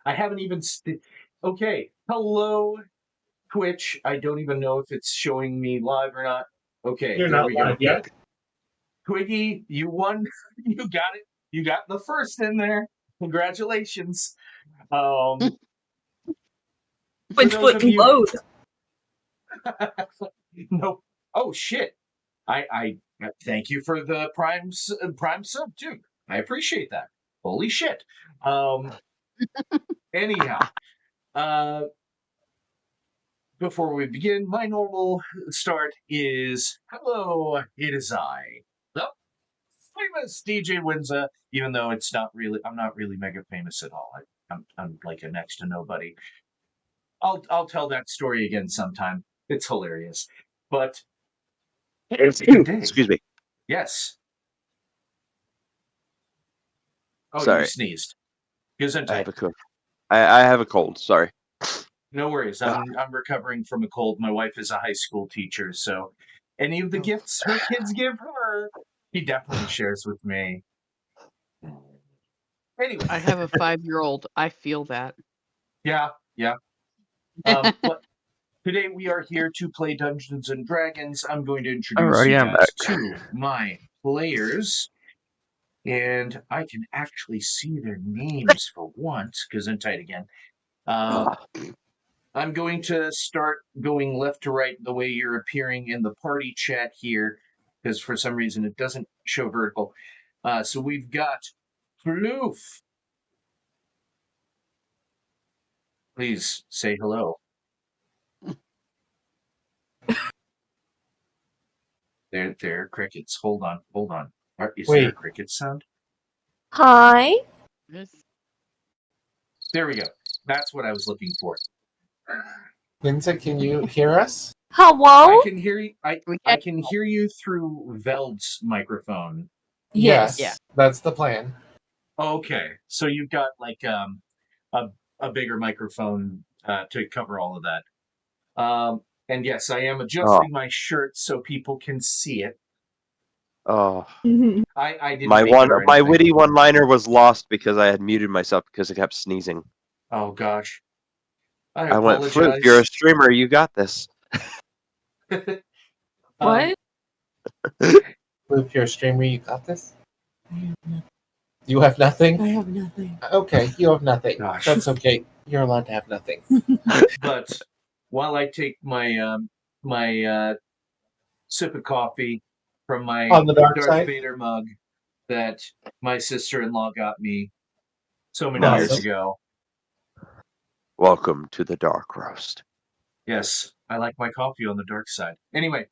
I haven't even... Okay, hello, Twitch. I don't even know if it's showing me live or not. Okay, You're there not we go. live yet. Twiggy, you won. You got it. You got the first in there. Congratulations. Which foot can load? No. Oh shit. I thank you for the prime sub too. I appreciate that. Holy shit. Anyhow, before we begin, my normal start is hello. It is I, the famous DJ Winza. Even though it's not really, I'm not really mega famous at all. I'm like a next to nobody. I'll tell that story again sometime. It's hilarious. But today, Excuse me. yes. Oh, Sorry. you sneezed. I have a cold. I have a cold. Sorry. No worries. I'm recovering from a cold. My wife is a high school teacher, so any of the gifts her kids give her, he definitely shares with me. Anyway, I have a 5-year-old. I feel that. yeah. But today we are here to play Dungeons and Dragons. I'm going to introduce you guys to my players. And I can actually see their names for once, because I'm tight again. I'm going to start going left to right the way you're appearing in the party chat here, because for some reason it doesn't show vertical. So we've got Floof. Please say hello. There, crickets. Hold on. Is there a cricket sound? Hi. There we go. That's what I was looking for. Winza, can you hear us? Hello? I can hear you. I can hear you through Veld's microphone. Yes. Yeah. That's the plan. Okay, so you've got like a bigger microphone to cover all of that. And yes, I am adjusting my shirt so people can see it. Oh. I didn't. My witty one-liner was lost because I had muted myself because I kept sneezing. Oh gosh. I went, Flip, you're a streamer, you got this. What? Flip, you're a streamer, you got this? You have nothing? I have nothing. Okay, you have nothing. Gosh. That's okay. You're allowed to have nothing. But while I take my my sip of coffee from my On the dark Darth side? Vader mug that my sister-in-law got me so many Awesome. years ago. Welcome to the Dark Roast. Yes, I like my coffee on the dark side. Anyway,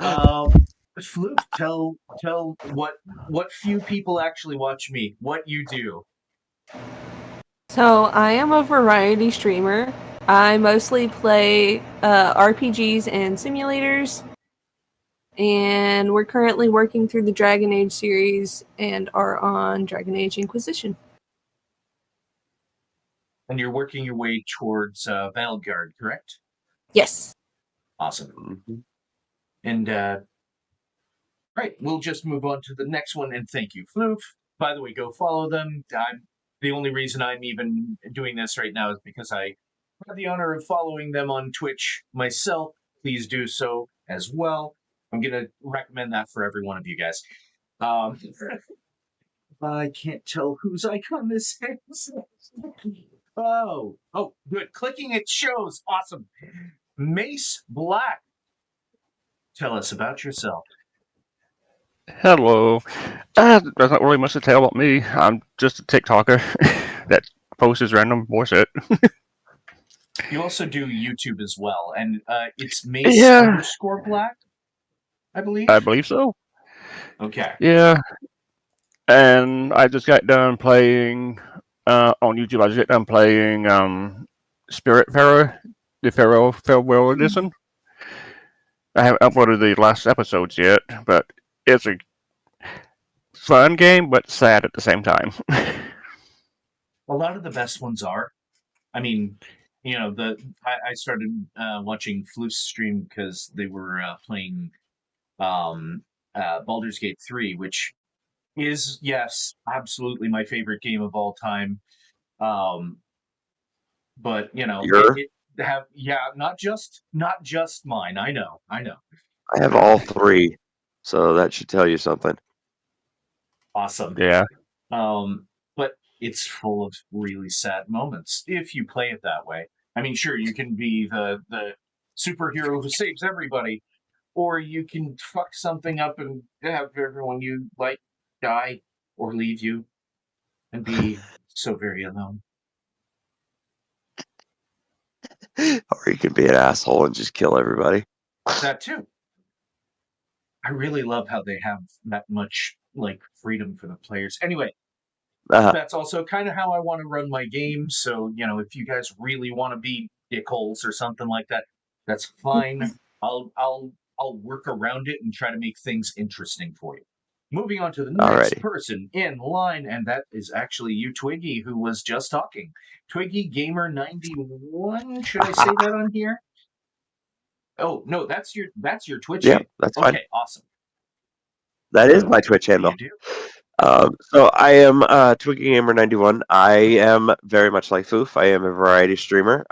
Floof, tell what few people actually watch me, what you do. So, I am a variety streamer. I mostly play RPGs and simulators. And we're currently working through the Dragon Age series and are on Dragon Age Inquisition. And you're working your way towards Valgard, correct? Yes. Awesome. Mm-hmm. And right, we'll just move on to the next one, and thank you, Floof. By the way, go follow them. The only reason I'm even doing this right now is because I have the honor of following them on Twitch myself. Please do so as well. I'm going to recommend that for every one of you guys. I can't tell whose icon this is. Oh, good. Clicking it shows. Awesome. Mace Black. Tell us about yourself. Hello. There's not really much to tell about me. I'm just a TikToker that posts random bullshit. You also do YouTube as well, and it's Mace_Black, I believe? I believe so. Okay. Yeah. And I just got done playing on YouTube. I just got done playing Spiritfarer, the Farewell Edition. I haven't uploaded the last episodes yet, but it's a fun game, but sad at the same time. A lot of the best ones are. I mean, you know, I started watching Floof's stream because they were playing Baldur's Gate 3, which is, yes, absolutely my favorite game of all time. but Your? not just mine. I know. I have all 3, so that should tell you something. Awesome. Yeah. But it's full of really sad moments if you play it that way. I mean, sure, you can be the superhero who saves everybody, or you can fuck something up and have everyone you like die or leave you and be so very alone. Or you can be an asshole and just kill everybody. That too. I really love how they have that much freedom for the players. Anyway, that's also kind of how I want to run my game. So, if you guys really want to be dickholes or something like that, that's fine. I'll work around it and try to make things interesting for you. Moving on to the next person in line, and that is actually you, Twiggy, who was just talking. Twiggy Gamer 91. Should I say that on here? Oh no, that's your Twitch. Yeah, handle. that's fine. Okay, awesome. That is my Twitch handle. You do? So I am Twiggy Gamer 91. I am very much like Foof. I am a variety streamer,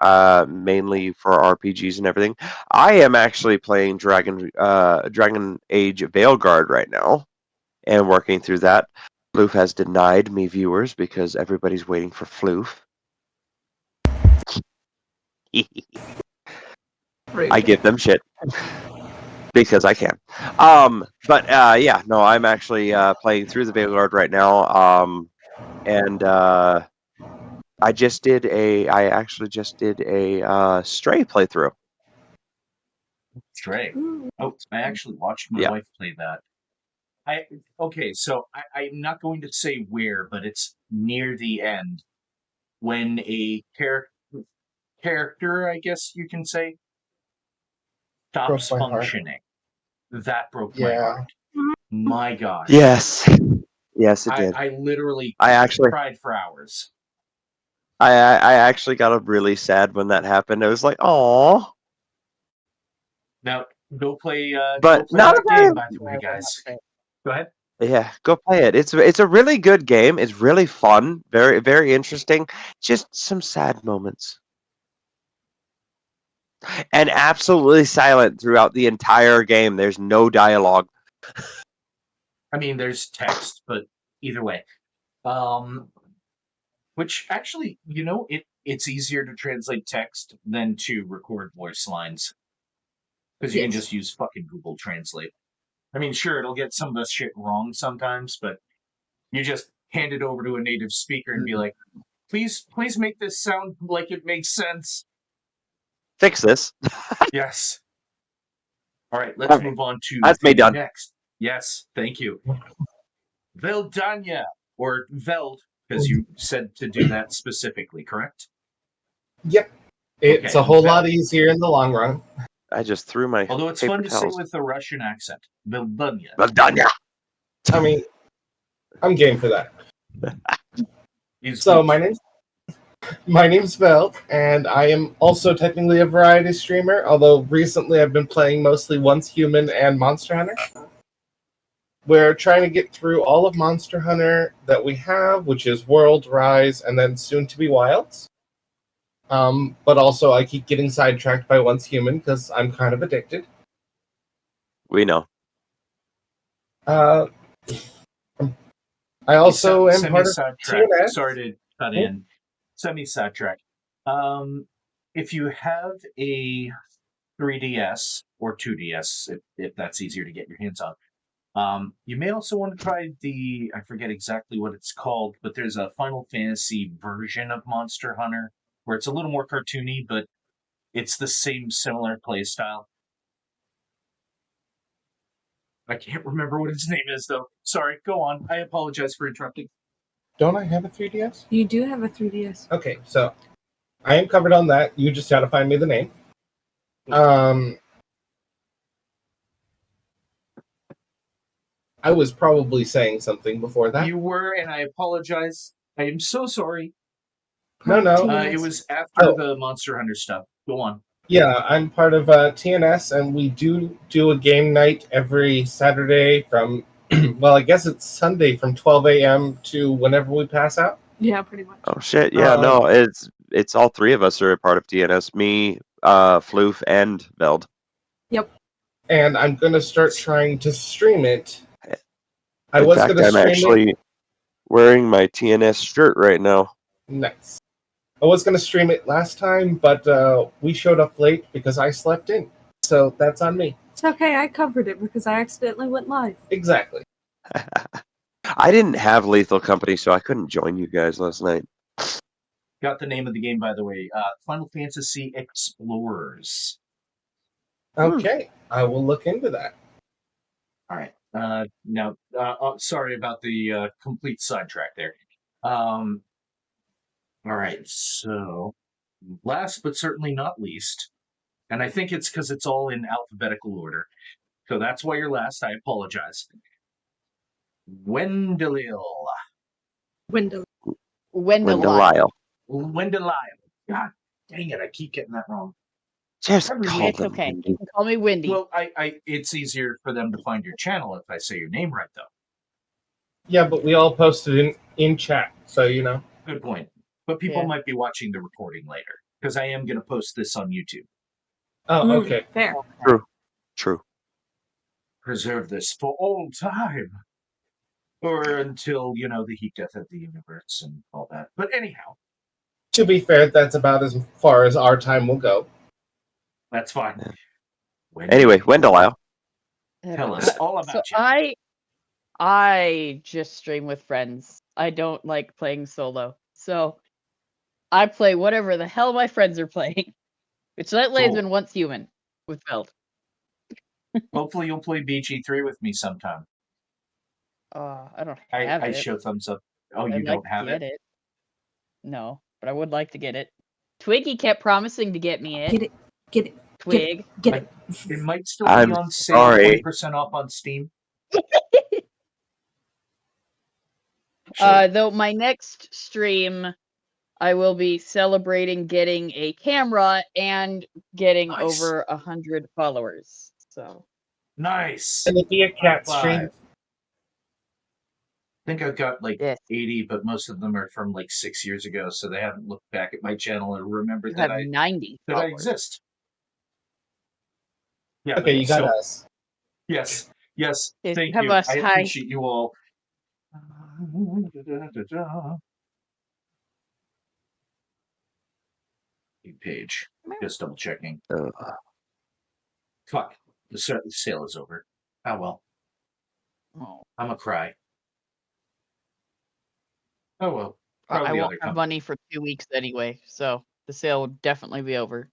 mainly for RPGs and everything. I am actually playing Dragon Age Veilguard right now, and working through that. Floof has denied me viewers because everybody's waiting for Floof. I give them shit because I can. But I'm actually playing through the Veilguard right now. And I actually just did a Stray playthrough. Stray. Oh, I actually watched my wife play that. So I'm not going to say where, but it's near the end when a character, I guess you can say, stops functioning. That broke my heart. My God. Yes, it did. I literally cried for hours. I actually got really sad when that happened. I was like, "Aw." Now go play. But go play that game, by the way, guys. Go ahead. Yeah, go play it. It's a really good game. It's really fun. Very, very interesting. Just some sad moments. And absolutely silent throughout the entire game. There's no dialogue. I mean, there's text, but either way. Which actually, it's easier to translate text than to record voice lines. Because you can just use fucking Google Translate. I mean, sure, it'll get some of the shit wrong sometimes, but you just hand it over to a native speaker and be like, please make this sound like it makes sense. Fix this. Yes. All right, let's move on to that's me done. Next. Yes, thank you. Veldanya, or Veld, because you said to do that specifically, correct? Yep. It's a whole lot easier in the long run. I just threw my Although it's fun to say with a Russian accent. Veldanya. Veldanya. I mean, I'm game for that. So my name's Veld, and I am also technically a variety streamer, although recently I've been playing mostly Once Human and Monster Hunter. We're trying to get through all of Monster Hunter that we have, which is World, Rise, and then soon to be Wilds. But also I keep getting sidetracked by Once Human because I'm kind of addicted. We know. I also am part of TNS. Sorry to cut in. Semi-sidetrack. If you have a 3DS or 2DS, if that's easier to get your hands on, you may also want to try I forget exactly what it's called, but there's a Final Fantasy version of Monster Hunter where it's a little more cartoony, but it's the same similar play style. I can't remember what its name is, though. Sorry, go on. I apologize for interrupting. Don't I have a 3DS? You do have a 3DS. Okay, so I am covered on that. You just gotta find me the name. I was probably saying something before that. You were, and I apologize. I am so sorry. No. It was after the Monster Hunter stuff. Go on. Yeah, I'm part of TNS, and we do a game night every Saturday from, well, I guess it's Sunday from 12 a.m. to whenever we pass out. Yeah, pretty much. Oh shit! Yeah, no, it's it's all three of us are a part of TNS. Me, Floof, and Veld. And I'm going to start trying to stream it. I In was fact, going to I'm stream actually wearing my TNS shirt right now. Nice. I was going to stream it last time, but we showed up late because I slept in. So that's on me. It's okay, I covered it because I accidentally went live. Exactly. I didn't have Lethal Company, so I couldn't join you guys last night. Got the name of the game, by the way. Final Fantasy Explorers. Okay. I will look into that. All right. Now, sorry about the complete sidetrack there. All right. So, last but certainly not least, and I think it's because it's all in alphabetical order. So that's why you're last. I apologize. Wendell. Window. Wendelile. Wendell. God dang it. I keep getting that wrong. Just Every call week. It's them okay. Wendy. You can call me Windy. Well, it's easier for them to find your channel if I say your name right, though. Yeah, but we all posted in chat, so you know. Good point. But people Yeah. might be watching the recording later because I am going to post this on YouTube. Oh, okay. Fair. True. Preserve this for all time. Or until, the heat death of the universe and all that. But anyhow, To be fair, that's about as far as our time will go. that's fine. Yeah. Anyway, Wendell. Tell us all about So you. I just stream with friends. I don't like playing solo. So I play whatever the hell my friends are playing. Which lately has Cool. been Once Human with Veld. Hopefully you'll play BG3 with me sometime. I don't have I it. show thumbs up. Oh, I'd you like don't to have get it? it. No, but I would like to get it. Twiggy kept promising to get me it. Get it. Get it. Twig. Get it. It might still be I'm on sale, sorry. 20% off on Steam. Though my next stream, I will be celebrating getting a camera and getting Nice. over 100 followers. So Nice. And it'd be a cat High stream. five. I think I've got like yes, 80, but most of them are from like 6 years ago, so they haven't looked back at my channel and remembered you that have 90 I followers. exist. Yeah. Okay, you got so, us. Yes. Yes, Thank you have you. us. I Hi. appreciate you all. Page. Just double checking. Fuck. The sale is over. Oh well. Oh. I'm a cry. Oh well. I Probably won't other have company. money for 2 weeks anyway, so the sale will definitely be over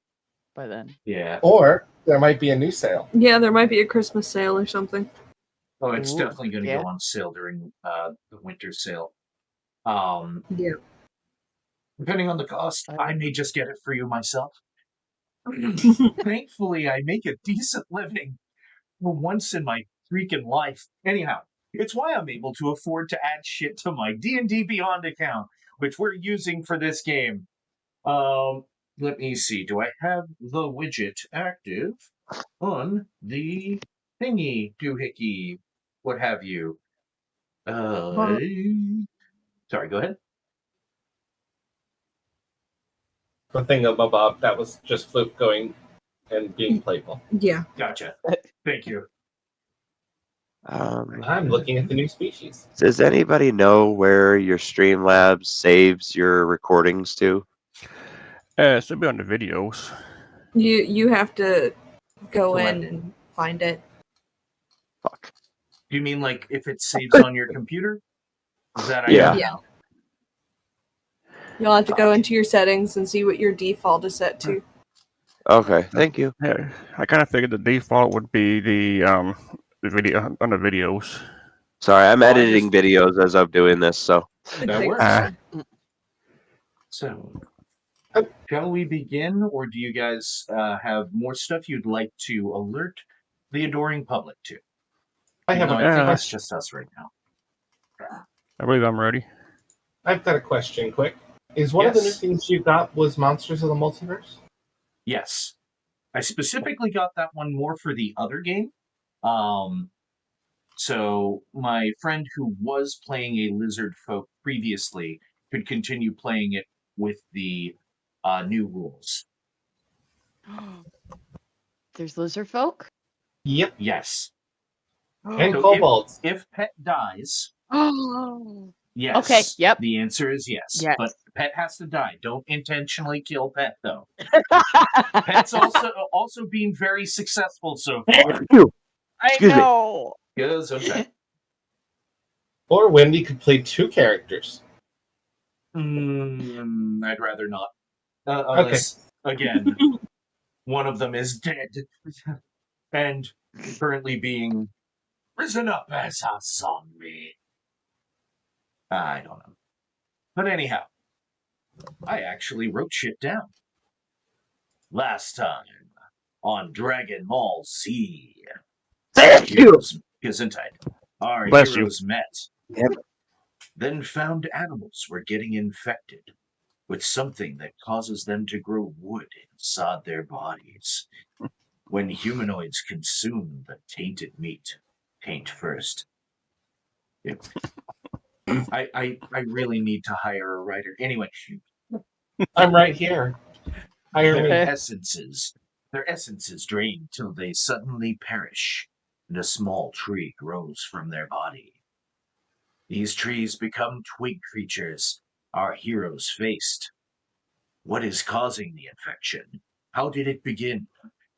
by then. Yeah. Or there might be a new sale. Yeah, there might be a Christmas sale or something. Oh, it's Ooh, definitely going to yeah. go on sale during the winter sale. Yeah. Depending on the cost, I may just get it for you myself. Thankfully, I make a decent living for once in my freaking life. Anyhow, it's why I'm able to afford to add shit to my D&D Beyond account, which we're using for this game. Let me see. Do I have the widget active on the thingy, doohickey, what have you? Sorry, go ahead. The thingamabob, that was just Flip going and being playful. Yeah. Gotcha. Thank you. I'm looking at the new species. Does anybody know where your Streamlabs saves your recordings to? It should be on the videos. You have to go Select. in and find it. Fuck. You mean like if it saves on your computer? Is that Yeah. Yeah. You'll have to go into your settings and see what your default is set to. Okay, thank you. Yeah, I kind of figured the default would be the video on the videos. Sorry, I'm Well, I editing videos as I'm doing this, so. That works. So, shall we begin, or do you guys have more stuff you'd like to alert the adoring public to? I have No, a I think question. it's just us right now. I believe I'm ready. I've got a question quick. Is one of the new Yes. things you got was Monsters of the Multiverse? Yes. I specifically got that one more for the other game. So my friend who was playing a lizard folk previously could continue playing it with the new rules. There's lizard folk? Yep. Yes. And So kobolds. if pet dies, Oh. yes. Okay, yep. The answer is yes. Yes. But pet has to die. Don't intentionally kill pet, though. Pet's also being very successful so far. I Excuse me. know. Yes, okay. Or Wendy could play 2 characters. I'd rather not. Unless, again, one of them is dead and currently being risen up as a zombie. I don't know. But anyhow, I actually wrote shit down. Last time on Dragon Ball Z, Thank you. heroes, Gesundheit, our Bless you. heroes met, Yep. then found animals were getting infected with something that causes them to grow wood inside their bodies. When humanoids consume the tainted meat, taint first. I really need to hire a writer. Anyway, I'm right here. Hire me. their essences drain till they suddenly perish, and a small tree grows from their body. These trees become twig creatures our heroes faced. What is causing the infection? How did it begin?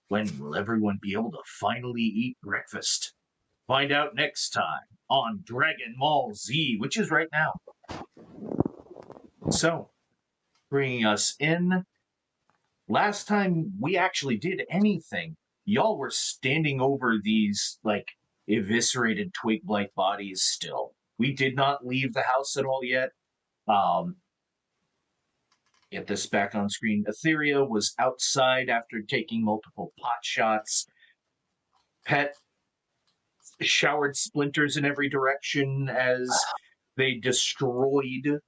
When will everyone be able to finally eat breakfast? Find out next time on Dragon Ball Z, which is right now. So, bringing us in, last time we actually did anything, y'all were standing over these, like, eviscerated twig-like bodies still. We did not leave the house at all yet. Get this back on screen. Etheria was outside after taking multiple pot shots. Pet showered splinters in every direction as they destroyed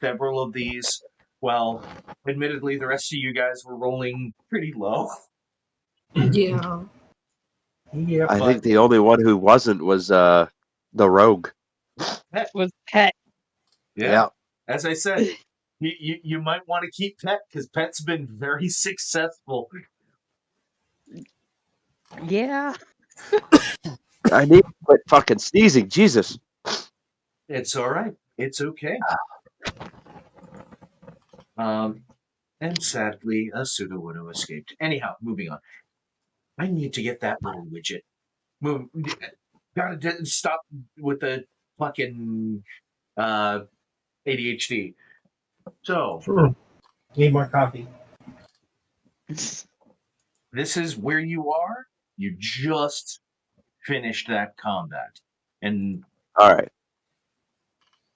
several of these. Well, admittedly, the rest of you guys were rolling pretty low. Yeah. Yep. I think the only one who wasn't was the rogue. Was pet. Yeah. As I said, you might want to keep Pet because Pet's been very successful. Yeah. I need to quit fucking sneezing. Jesus. It's all right. It's okay. And sadly, a pseudo-widow escaped. Anyhow, moving on. I need to get that little widget. Move. Gotta stop with the fucking ADHD. So, Need more coffee. this is where you are. You just finished that combat. And All right.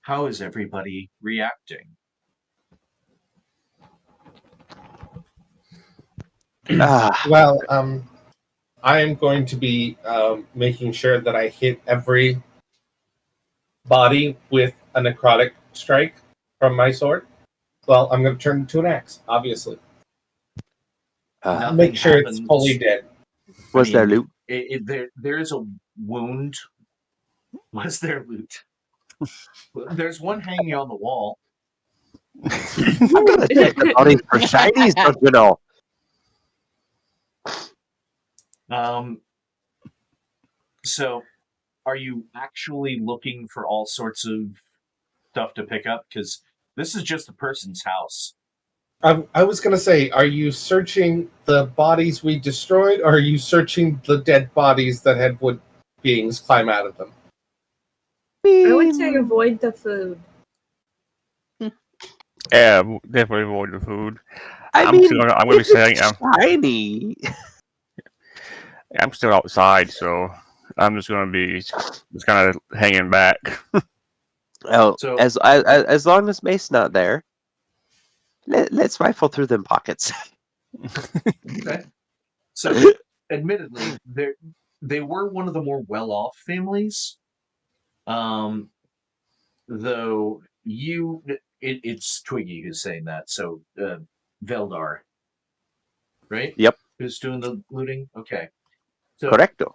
how is everybody reacting? Well, I am going to be making sure that I hit every body with a necrotic strike from my sword. Well, I'm going to turn it into an axe, obviously. Nothing Make sure happens. it's fully dead. Was there loot? There is a wound. Was there loot? There's one hanging on the wall. I'm gonna check the bodies for shinies, don't you know? So, are you actually looking for all sorts of stuff to pick up? Because this is just a person's house. I was going to say, are you searching the bodies we destroyed, or are you searching the dead bodies that had wood beings climb out of them? I would say avoid the food. Yeah, definitely avoid the food. I'm mean, gonna be saying shiny. I'm still outside, so I'm just gonna be just kind of hanging back. Well, So- as long as Mace's not there, let's rifle through them pockets. Okay. So, admittedly, they were one of the more well-off families. Though it's Twiggy who's saying that. So, Veldar, right? Yep. Who's doing the looting? Okay. So, Correcto.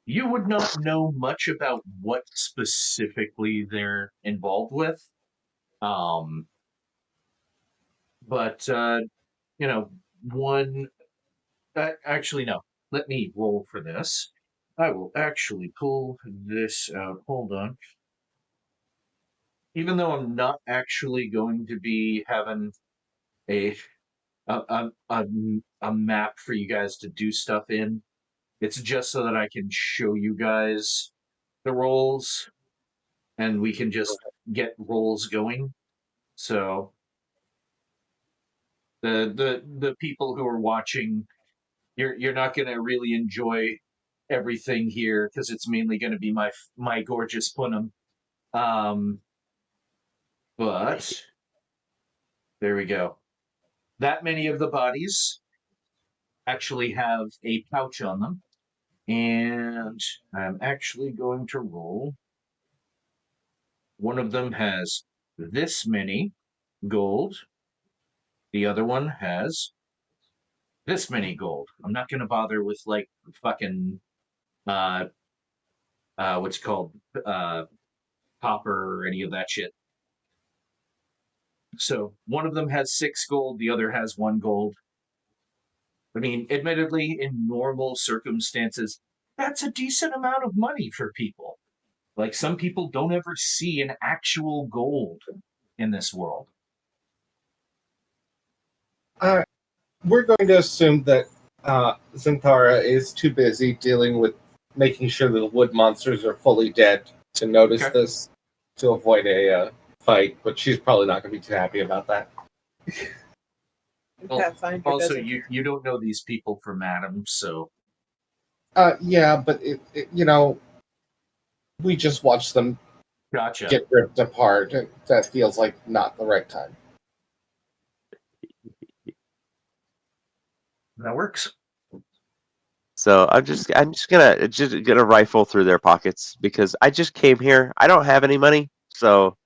you would not know much about what specifically they're involved with. But one. Actually, no. Let me roll for this. I will actually pull this out. Hold on. Even though I'm not actually going to be having a a map for you guys to do stuff in, it's just so that I can show you guys the rolls and we can just get rolls going. So the people who are watching, you're not going to really enjoy everything here because it's mainly going to be my gorgeous Punam. But there we go. That many of the bodies actually have a pouch on them, and I'm actually going to roll. One of them has this many gold. The other one has this many gold. I'm not going to bother with like fucking what's called copper or any of that shit. So one of them has 6 gold, the other has 1 gold. I mean, admittedly, in normal circumstances, that's a decent amount of money for people. Like, some people don't ever see an actual gold in this world. We're going to assume that Zentara is too busy dealing with making sure the wood monsters are fully dead to notice this, to avoid a fight, but she's probably not going to be too happy about that. Also, you don't know these people from Adam, so... Yeah, but we just watched them get ripped apart, and that feels like not the right time. That works. So I'm just gonna rifle through their pockets because I just came here. I don't have any money, so.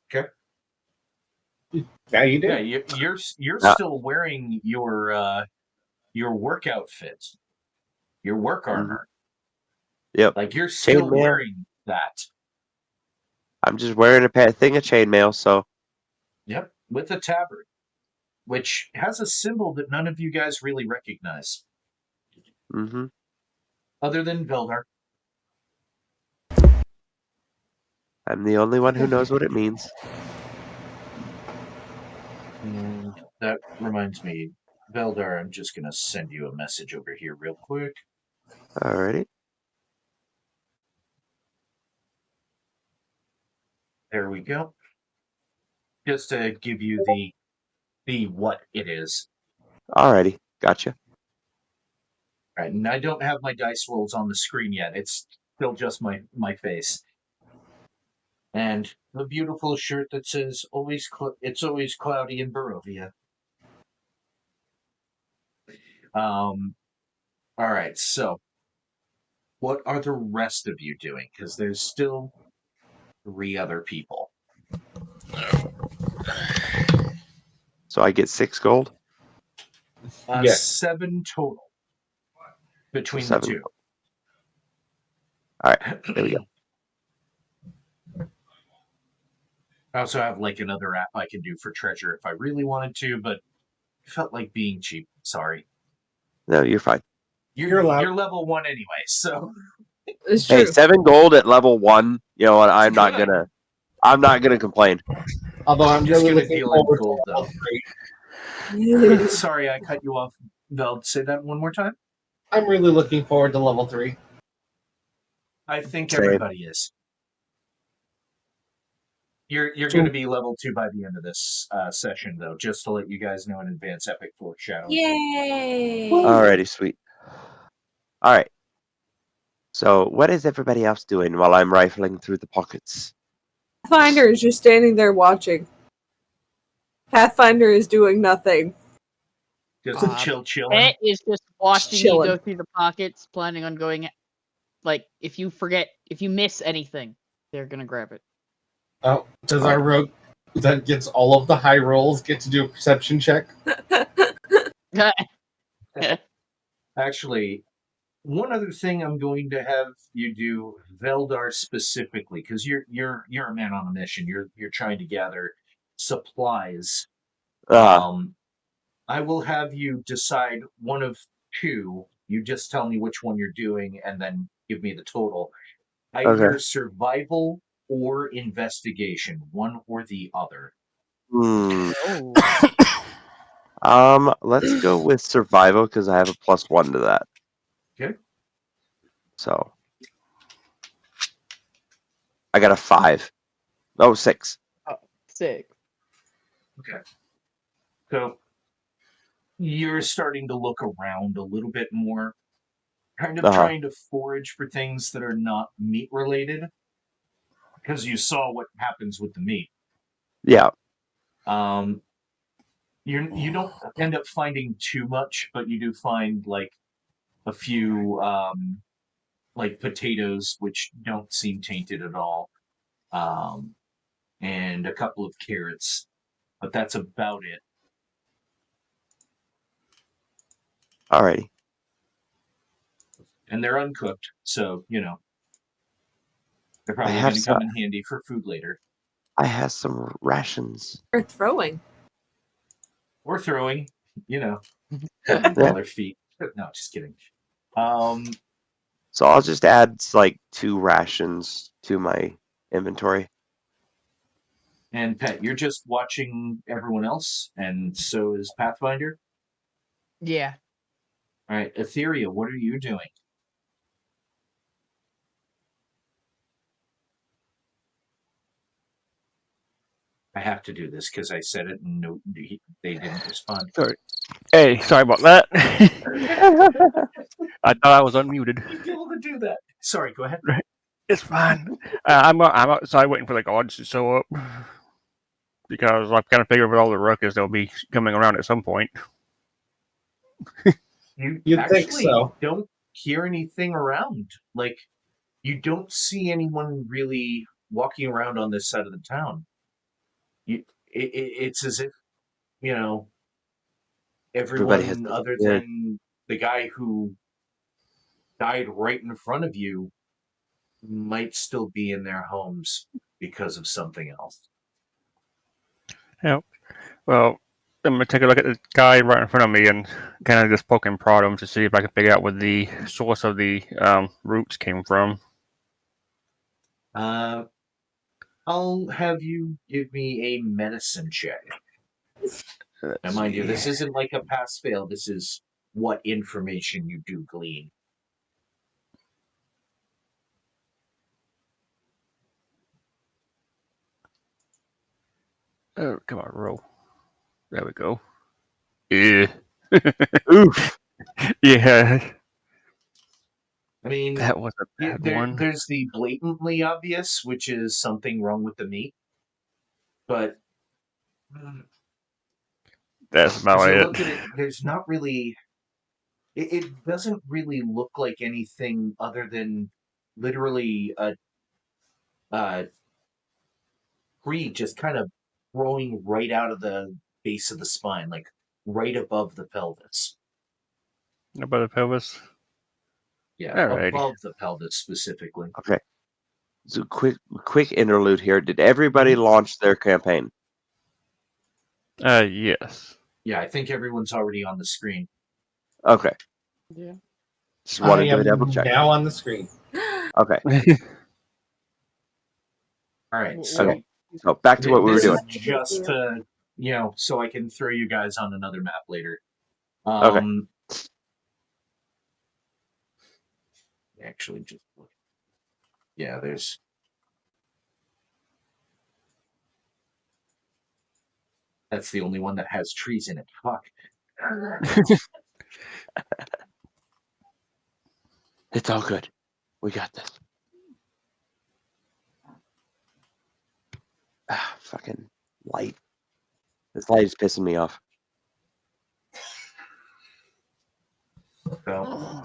Okay. Yeah, you do. Yeah, you're still wearing your work outfit, your work armor. Yep. Like, you're still Chainmail. wearing that. I'm just wearing a thing of chainmail, so. Yep, with a tabard, which has a symbol that none of you guys really recognize. Mm-hmm. Other than Veldar. I'm the only one who knows what it means. And that reminds me, Veldar, I'm just going to send you a message over here real quick. Alrighty. There we go. Just to give you the what it is. Alrighty, gotcha. All right, and I don't have my dice rolls on the screen yet. It's still just my face. And the beautiful shirt that says "It's always cloudy in Barovia." All right, so what are the rest of you doing? Because there's still 3 other people. So I get 6 gold? Yes. 7 total between So the 2. Alright, there we go. I also have like another app I can do for treasure if I really wanted to, but I felt like being cheap. Sorry. No, you're fine. You're level 1 anyway, so It's true. Hey, 7 gold at level 1. You know what? I'm not gonna complain. Although I'm just really gonna looking deal in forward gold to though. level 3. Sorry, I cut you off. Vel, say that one more time. I'm really looking forward to level 3. I think Same. everybody is. You're going to be level 2 by the end of this session, though, just to let you guys know in advance. Epic foreshadowing. Yay! Alrighty, sweet. Alright. So, what is everybody else doing while I'm rifling through the pockets? Pathfinder is just standing there watching. Pathfinder is doing nothing. Just chilling. Pet is just watching you Chilling. go through the pockets, planning on going. Like, if you miss anything, they're gonna grab it. Oh, does our rogue that gets all of the high rolls get to do a perception check? Actually, one other thing I'm going to have you do, Veldar specifically, because you're a man on a mission. You're trying to gather supplies I will have you decide one of two. You just tell me which one you're doing and then give me the total. Either Okay. survival or investigation, one or the other. Let's go with survival because I have a +1 to that. Okay. So I got a 5. Oh, 6. 6. Okay. So you're starting to look around a little bit more, kind of trying to forage for things that are not meat related, because you saw what happens with the meat. Yeah. You don't end up finding too much, but you do find like a few like potatoes, which don't seem tainted at all, and a couple of carrots, but that's about it. Alrighty. And they're uncooked, so they're probably have going to come in handy for food later. I have some rations. Or throwing. Or throwing, on their feet. No, just kidding. So I'll just add like 2 rations to my inventory. And Pet, you're just watching everyone else, and so is Pathfinder. Yeah. All right, Etheria, what are you doing? I have to do this because I said it and they didn't respond. Sorry. Hey, sorry about that. I thought I was unmuted. You'd be able to do that. Sorry, go ahead. It's fine. I'm outside waiting for the guards to show up because I've kind of figured with all the ruckus they'll be coming around at some point. You think actually so? don't hear anything around. Like, you don't see anyone really walking around on this side of the town. It's as if, Everybody has everyone other disappeared. than the guy who died right in front of you might still be in their homes because of something else. Yeah. Well, I'm gonna take a look at the guy right in front of me and kind of just poke and prod him to see if I can figure out where the source of the roots came from. I'll have you give me a medicine check. Now, mind you, this isn't like a pass-fail. This is what information you do glean. Oh, come on, roll. There we go. Yeah. Oof. Yeah. I mean, That was a bad one. There's the blatantly obvious, which is something wrong with the meat. But That's about as you it. look at it, there's not really... It doesn't really look like anything other than literally a tree just kind of growing right out of the base of the spine, like right above the pelvis. About the pelvis. Yeah, Alrighty. above the pelvis specifically. Okay. So quick interlude here. Did everybody launch their campaign? Yes. Yeah, I think everyone's already on the screen. Okay. Yeah. Just I wanted to am double check. now on the screen. Okay. All right, so Okay. So back to what we were this doing. is just to, so I can throw you guys on another map later. Okay. Actually, just look. Yeah, there's... That's the only one that has trees in it. Fuck. It's all good. We got this. Fucking light. This light is pissing me off. So,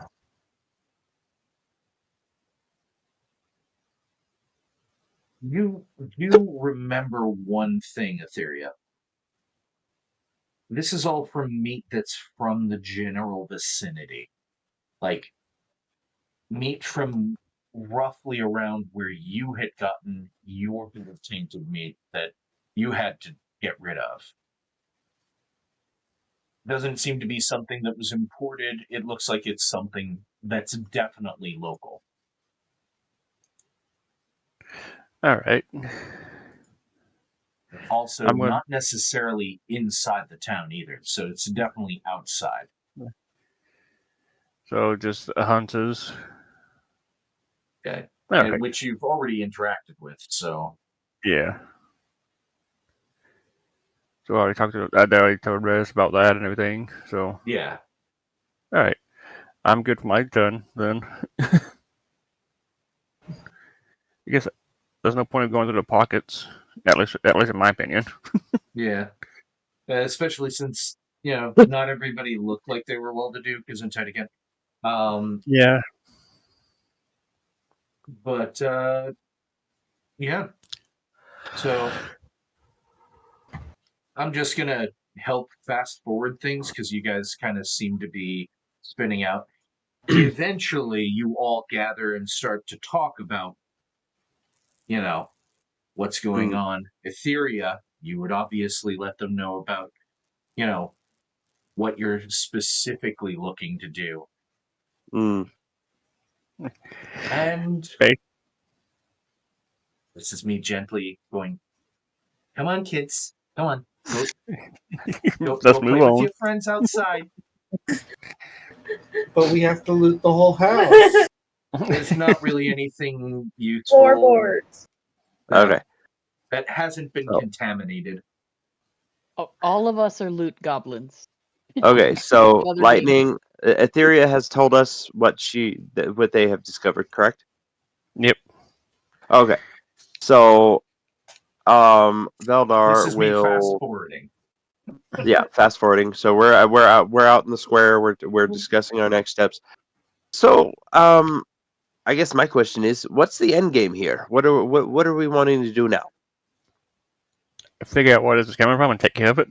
you do remember one thing, Etheria. This is all from meat that's from the general vicinity. Like, meat from roughly around where you had gotten your bit of tainted meat that you had to get rid of. Doesn't seem to be something that was imported. It looks like it's something that's definitely local. All right. Also, I'm gonna- not necessarily inside the town either, so it's definitely outside. So just hunters. Okay. Okay. Which you've already interacted with, so Yeah. So I already told Rez about that and everything. So yeah. all right, I'm good for my turn then. I guess there's no point in going through the pockets, at least in my opinion. Yeah. Especially since, not everybody looked like they were well-to-do because inside again. Yeah. But, yeah. So, I'm just going to help fast forward things because you guys kind of seem to be spinning out. Eventually, you all gather and start to talk about, what's going on. Etheria, you would obviously let them know about, what you're specifically looking to do. And Okay. this is me gently going, come on, kids. Come on. Go Let's play move with on. your friends outside. But we have to loot the whole house. There's not really anything useful. Floorboards. Okay. That hasn't been Oh. contaminated. All of us are loot goblins. Okay, so Other Lightning, Etheria has told us what they have discovered, correct? Yep. Okay, so This Veldar is me fast will, forwarding. yeah, fast forwarding. So we're out in the square. We're discussing our next steps. So I guess my question is, what's the end game here? What are we wanting to do now? Figure out where this is coming from and take care of it.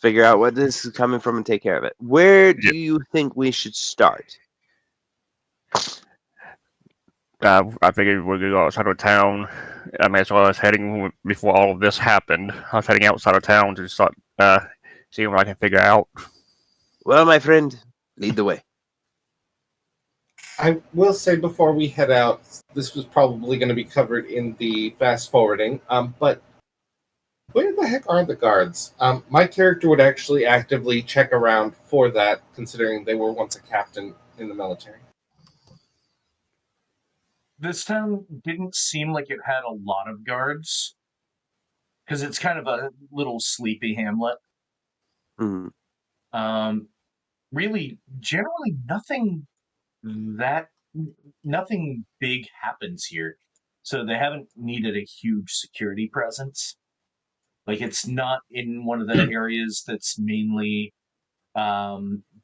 Figure out where this is coming from and take care of it. Where do you think we should start? I figured we're gonna go outside of town. I mean, so I was heading before all of this happened. I was heading outside of town to start seeing what I can figure out. Well, my friend, lead the way. I will say before we head out, this was probably going to be covered in the fast forwarding. But where the heck are the guards? My character would actually actively check around for that, considering they were once a captain in the military. This town didn't seem like it had a lot of guards because it's kind of a little sleepy hamlet. Mm-hmm. Really, generally nothing big happens here, so they haven't needed a huge security presence. Like, it's not in one of the areas that's mainly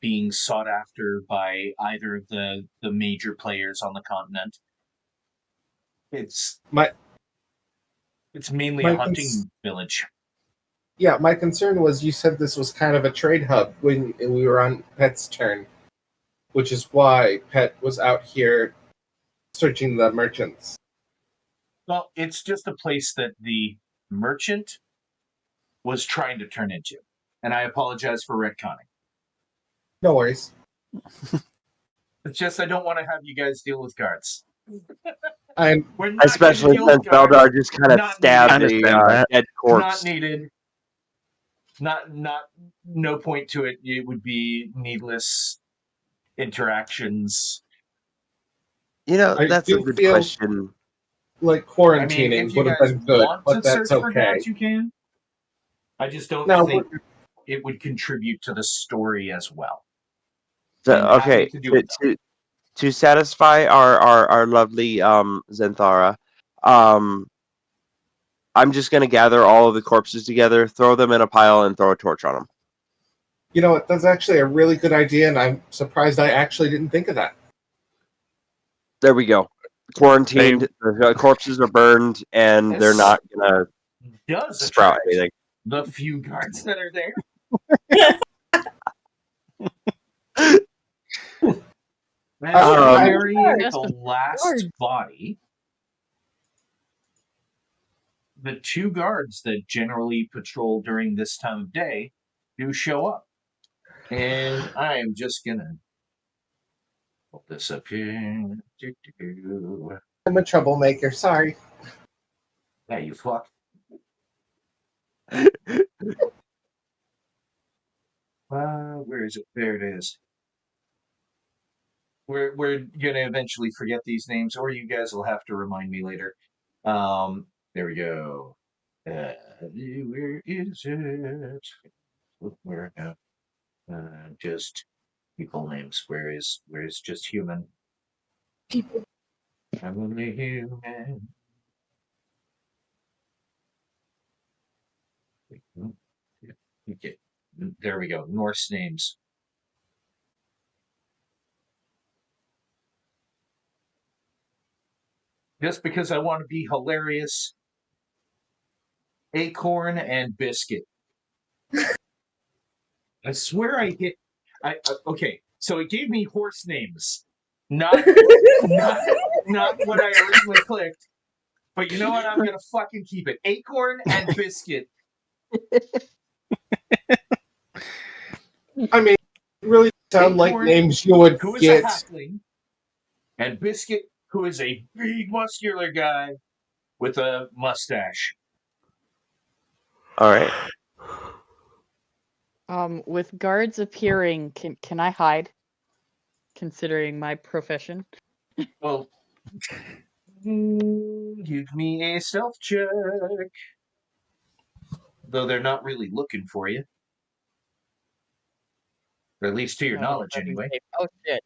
being sought after by either of the major players on the continent. It's mainly a hunting village. Yeah, my concern was you said this was kind of a trade hub when we were on Pet's turn, which is why Pet was out here searching the merchants. Well, it's just a place that the merchant was trying to turn into. And I apologize for retconning. No worries. It's just I don't want to have you guys deal with guards. Especially since Veldar just kind of stabbed the dead corpse. Not needed. No point to it. It would be needless interactions. That's a good question. Like quarantining would have been good, but that's okay. Guards, you can. I just don't think it would contribute to the story as well. So, okay, to satisfy our lovely Zenthara, I'm just going to gather all of the corpses together, throw them in a pile, and throw a torch on them. You know what? That's actually a really good idea, and I'm surprised I actually didn't think of that. There we go. Quarantined, the corpses are burned, and they're not going to sprout anything. The few guards that are there. The last body. The two guards that generally patrol during this time of day do show up. And I am just gonna pull this up here. I'm a troublemaker. Sorry. Yeah, you fuck. Where is it? There it is. We're gonna eventually forget these names, or you guys will have to remind me later. There we go. Where is it? Where now? Just people names. Where is just human? People. I'm only human. Okay. There we go. Norse names. Just because I want to be hilarious. Acorn and Biscuit. I swear I hit. Okay, so it gave me horse names, not what I originally clicked. But you know what? I'm gonna fucking keep it. Acorn and Biscuit. I mean, really sound like Acorn, names you would who is get. a halfling, and Biscuit, who is a big muscular guy with a mustache. All right. With guards appearing, can I hide? Considering my profession. Well, give me a stealth check. Though they're not really looking for you. Or at least to your knowledge, anyway. Oh, shit.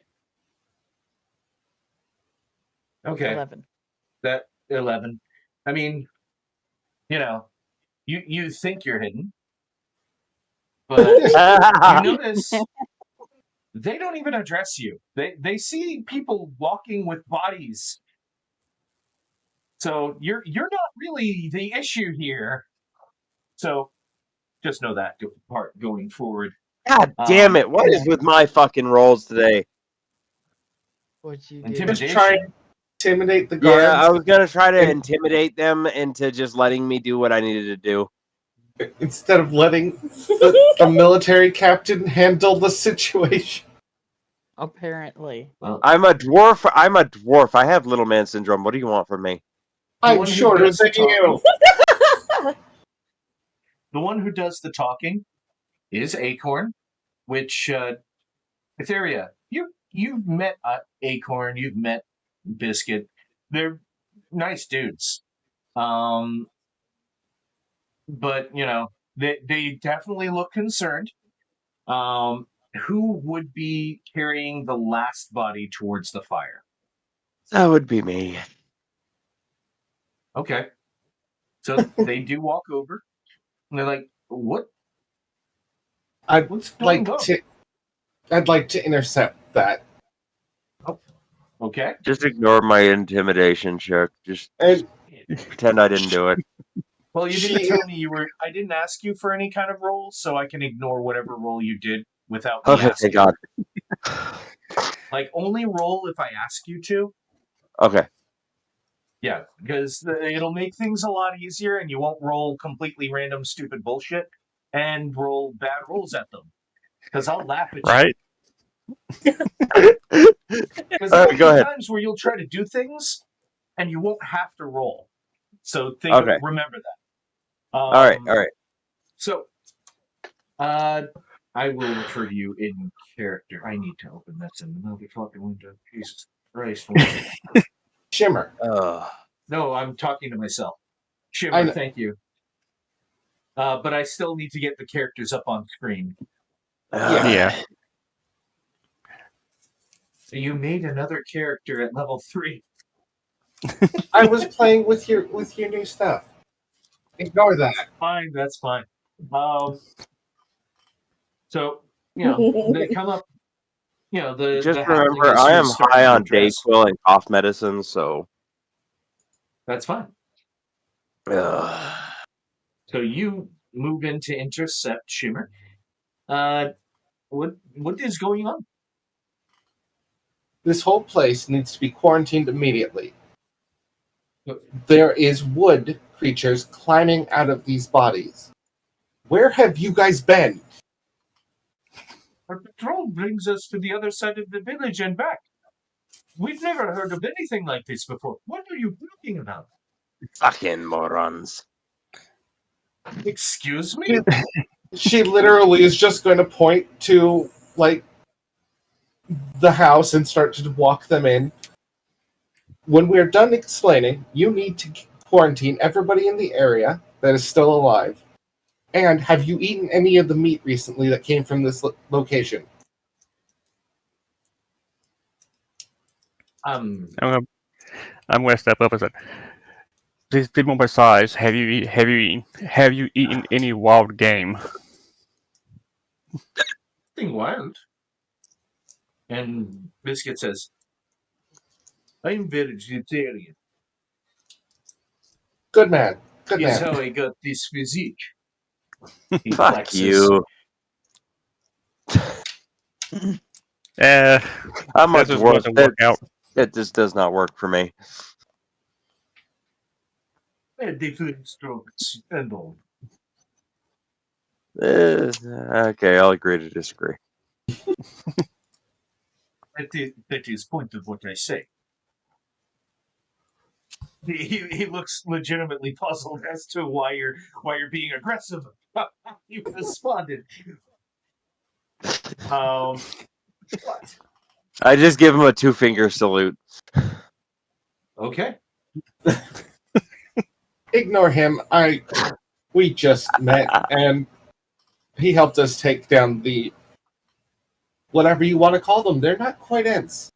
Okay. 11. That 11. I mean, you know, you think you're hidden, but you notice they don't even address you. They see people walking with bodies. So you're not really the issue here. So just know that part going forward. God damn it! What is with my fucking rolls today? What'd you do? Intimidation. Just try and intimidate the guards. Yeah, I was gonna try to intimidate them into just letting me do what I needed to do. Instead of letting the military captain handle the situation. Apparently. Well, I'm a dwarf. I have little man syndrome. What do you want from me? I'm shorter than you. The one who does the talking is Acorn, which Etheria, you've met Acorn, you've met Biscuit. They're nice dudes. But you know, they definitely look concerned. Who would be carrying the last body towards the fire? That would be me. Okay. So they do walk over, and they're like, "What? What's going on?" I'd like to intercept that. Okay. Just ignore my intimidation check. Just pretend I didn't do it. Well, you didn't tell me you were. I didn't ask you for any kind of roll, so I can ignore whatever roll you did without me Okay, asking. thank God. Like, only roll if I ask you to. Okay. Yeah, because it'll make things a lot easier, and you won't roll completely random, stupid bullshit and roll bad rolls at them. Because I'll laugh at you. Right? Because there will go be ahead. times where you'll try to do things, and you won't have to roll. So remember that. All right. So, I will refer to you in character. I need to open this in the motherfucking window. Jesus Christ. Shimmer. No, I'm talking to myself. Shimmer, thank you. But I still need to get the characters up on screen. Yeah. So you made another character at level 3. I was playing with your new stuff. Ignore that. That's fine. So, you know, they come up, you know, Just the remember, halfling I am is starting high to on address. Dayquil and cough medicine, so. That's fine. So you move in to intercept Shimmer. What is going on? This whole place needs to be quarantined immediately. There is wood creatures climbing out of these bodies. Where have you guys been? Our patrol brings us to the other side of the village and back. We've never heard of anything like this before. What are you talking about? Fucking morons. Excuse me? She literally is just going to point to, like, the house and start to walk them in. When we're done explaining, you need to quarantine everybody in the area that is still alive. And have you eaten any of the meat recently that came from this location? I'm gonna step up and say, please be more precise. Have you eaten any wild game? Nothing wild. And Biscuit says, I'm vegetarian. Good man. Good Here's man. how I got this physique. He Fuck flexes. you. How much this is work? going to work out. That just does not work for me. Different strokes and all. Okay, I'll agree to disagree. That is point of what I say. He looks legitimately puzzled as to why you're being aggressive. You responded. What? I just give him a 2-finger salute. Okay. Ignore him. We just met, and he helped us take down the whatever you want to call them. They're not quite ants.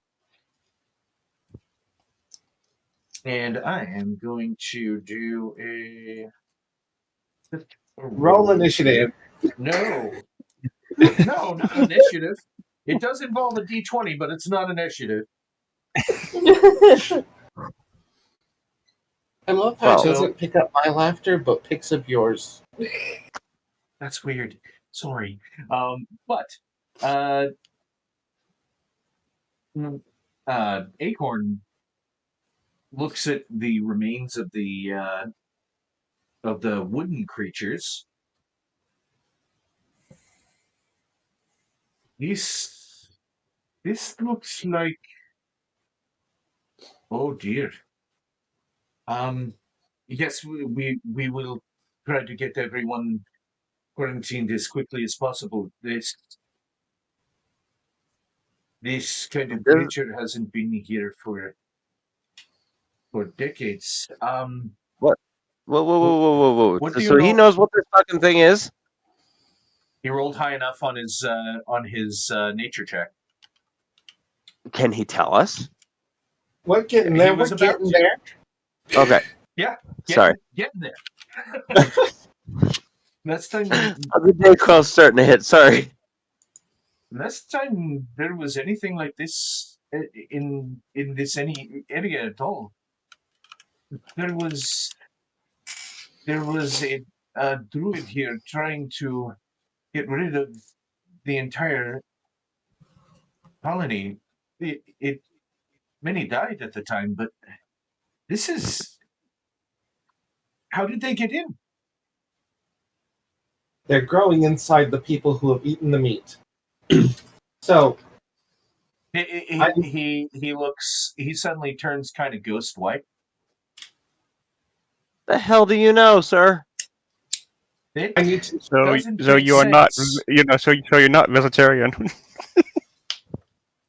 And I am going to do a Roll initiative. No. No, not initiative. It does involve a D20, but it's not initiative. I love how it So- doesn't pick up my laughter, but picks up yours. That's weird. Sorry. Acorn looks at the remains of the wooden creatures. This looks like, oh dear. Yes, we will try to get everyone quarantined as quickly as possible. This kind of creature hasn't been here for decades. What? Whoa. What do you So he know? knows what this fucking thing is? He rolled high enough on his nature check. Can he tell us? We're getting He there. was We're about getting to. there. Okay. Yeah. Sorry. Getting there. Next time The day call's starting to hit. Sorry. there was anything like this in this any area at all, there was a druid here trying to get rid of the entire colony. Many died at the time, but this is, how did they get in? They're growing inside the people who have eaten the meat. So He suddenly turns kind of ghost white. The hell do you know, sir? I need to. So you're not, so you're not vegetarian.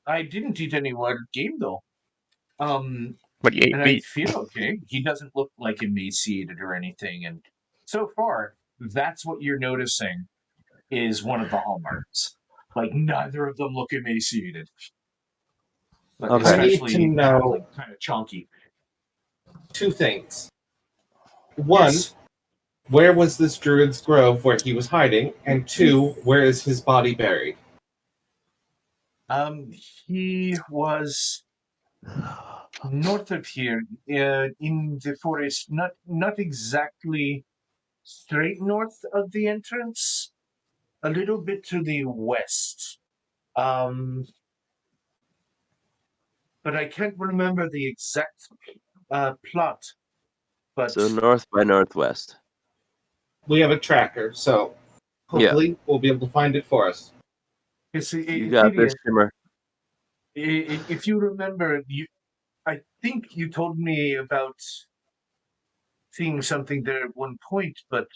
I didn't eat any wild game though. But you ate And meat. I feel okay. He doesn't look like emaciated or anything. And so far, that's what you're noticing is one of the hallmarks. Like, neither of them look emaciated. But Okay. I need especially to know like, kind of chunky. two things. One, Yes. where was this druid's grove where he was hiding? And two, where is his body buried? He was north of here, in the forest, not exactly straight north of the entrance, a little bit to the west. But I can't remember the exact plot. But So north by northwest. We have a tracker, so hopefully we'll be able to find it for us. You got this, Shimmer. If you remember, I think you told me about seeing something there at one point, but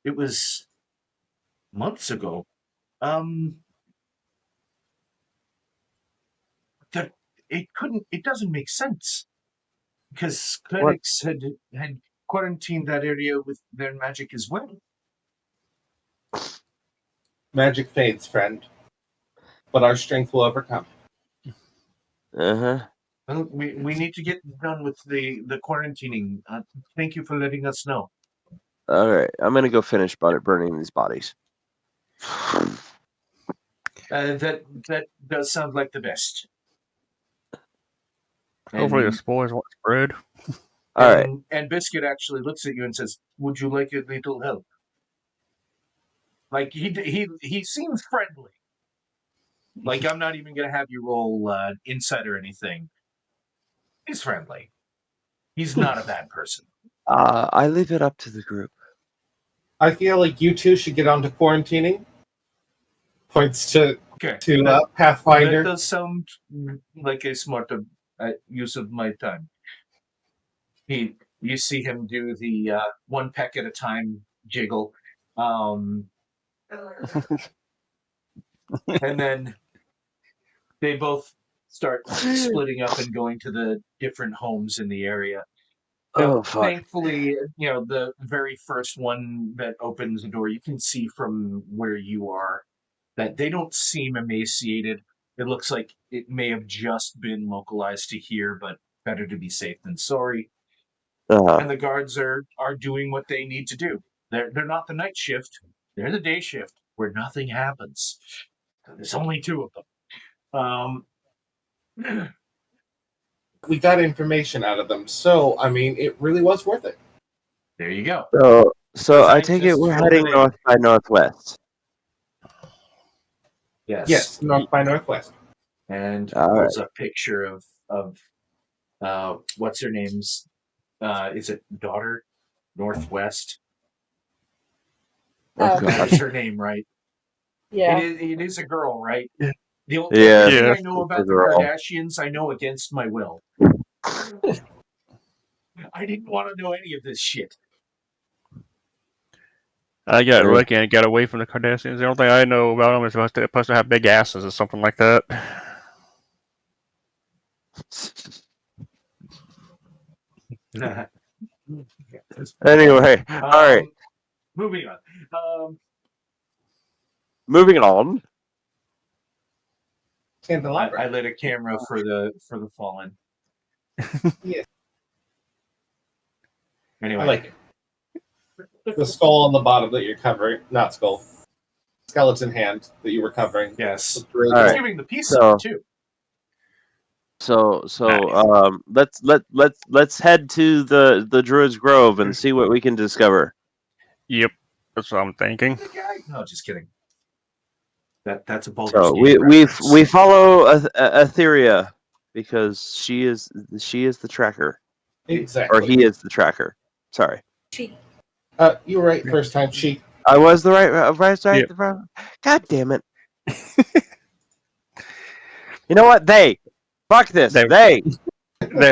it was months ago. That it doesn't make sense because What? clinics had quarantined that area with their magic as well. Magic fades, friend, but our strength will overcome. Uh-huh. Well, we need to get done with the quarantining. Thank you for letting us know. All right, I'm gonna go finish burning these bodies. That does sound like the best. Hopefully the And, spores won't spread. All right. And Biscuit actually looks at you and says, "Would you like a little help?" Like he seems friendly. Like I'm not even gonna have you roll insight or anything. He's friendly. He's not a bad person. I leave it up to the group. I feel like you two should get onto quarantining. Points to Okay. Pathfinder. That does sound like a smart use of my time. You see him do the one peck at a time jiggle, and then they both start splitting up and going to the different homes in the area. Oh, fuck. Thankfully, the very first one that opens the door, you can see from where you are that they don't seem emaciated. It looks like it may have just been localized to here, but better to be safe than sorry. Uh-huh. And the guards are doing what they need to do. They're not the night shift. They're the day shift where nothing happens. There's only two of them. We got information out of them, so I mean, it really was worth it. There you go. So I take it Scientists we're roll heading it in. north by northwest. Yes, north by northwest. And All pulls a picture of what's her name's is it daughter Northwest? Oh, That's her name, right? Yeah. It is a girl, right? The only Yeah. thing I Yes, know it's about a the girl. Kardashians, I know against my will. I didn't want to know any of this shit. I got Yeah. lucky and got away from the Kardashians. The only thing I know about them is supposed to have big asses or something like that. Anyway, all right. Moving on. Moving on. Candelabra. I lit a camera for the fallen. Yes. Anyway, I like it. The skull on the bottom that you're covering, not skull, skeleton hand that you were covering. yes, Really All it's right. giving the peace So- sign too. Let's head to the Druid's Grove and see what we can discover. Yep, that's what I'm thinking. No, just kidding. That's a Baldur's So Gate we reference. follow Etheria because she is the tracker, Exactly. or he is the tracker. Sorry, You were right first time. She. I was the right. Yep. God damn it! You know what? Fuck this. There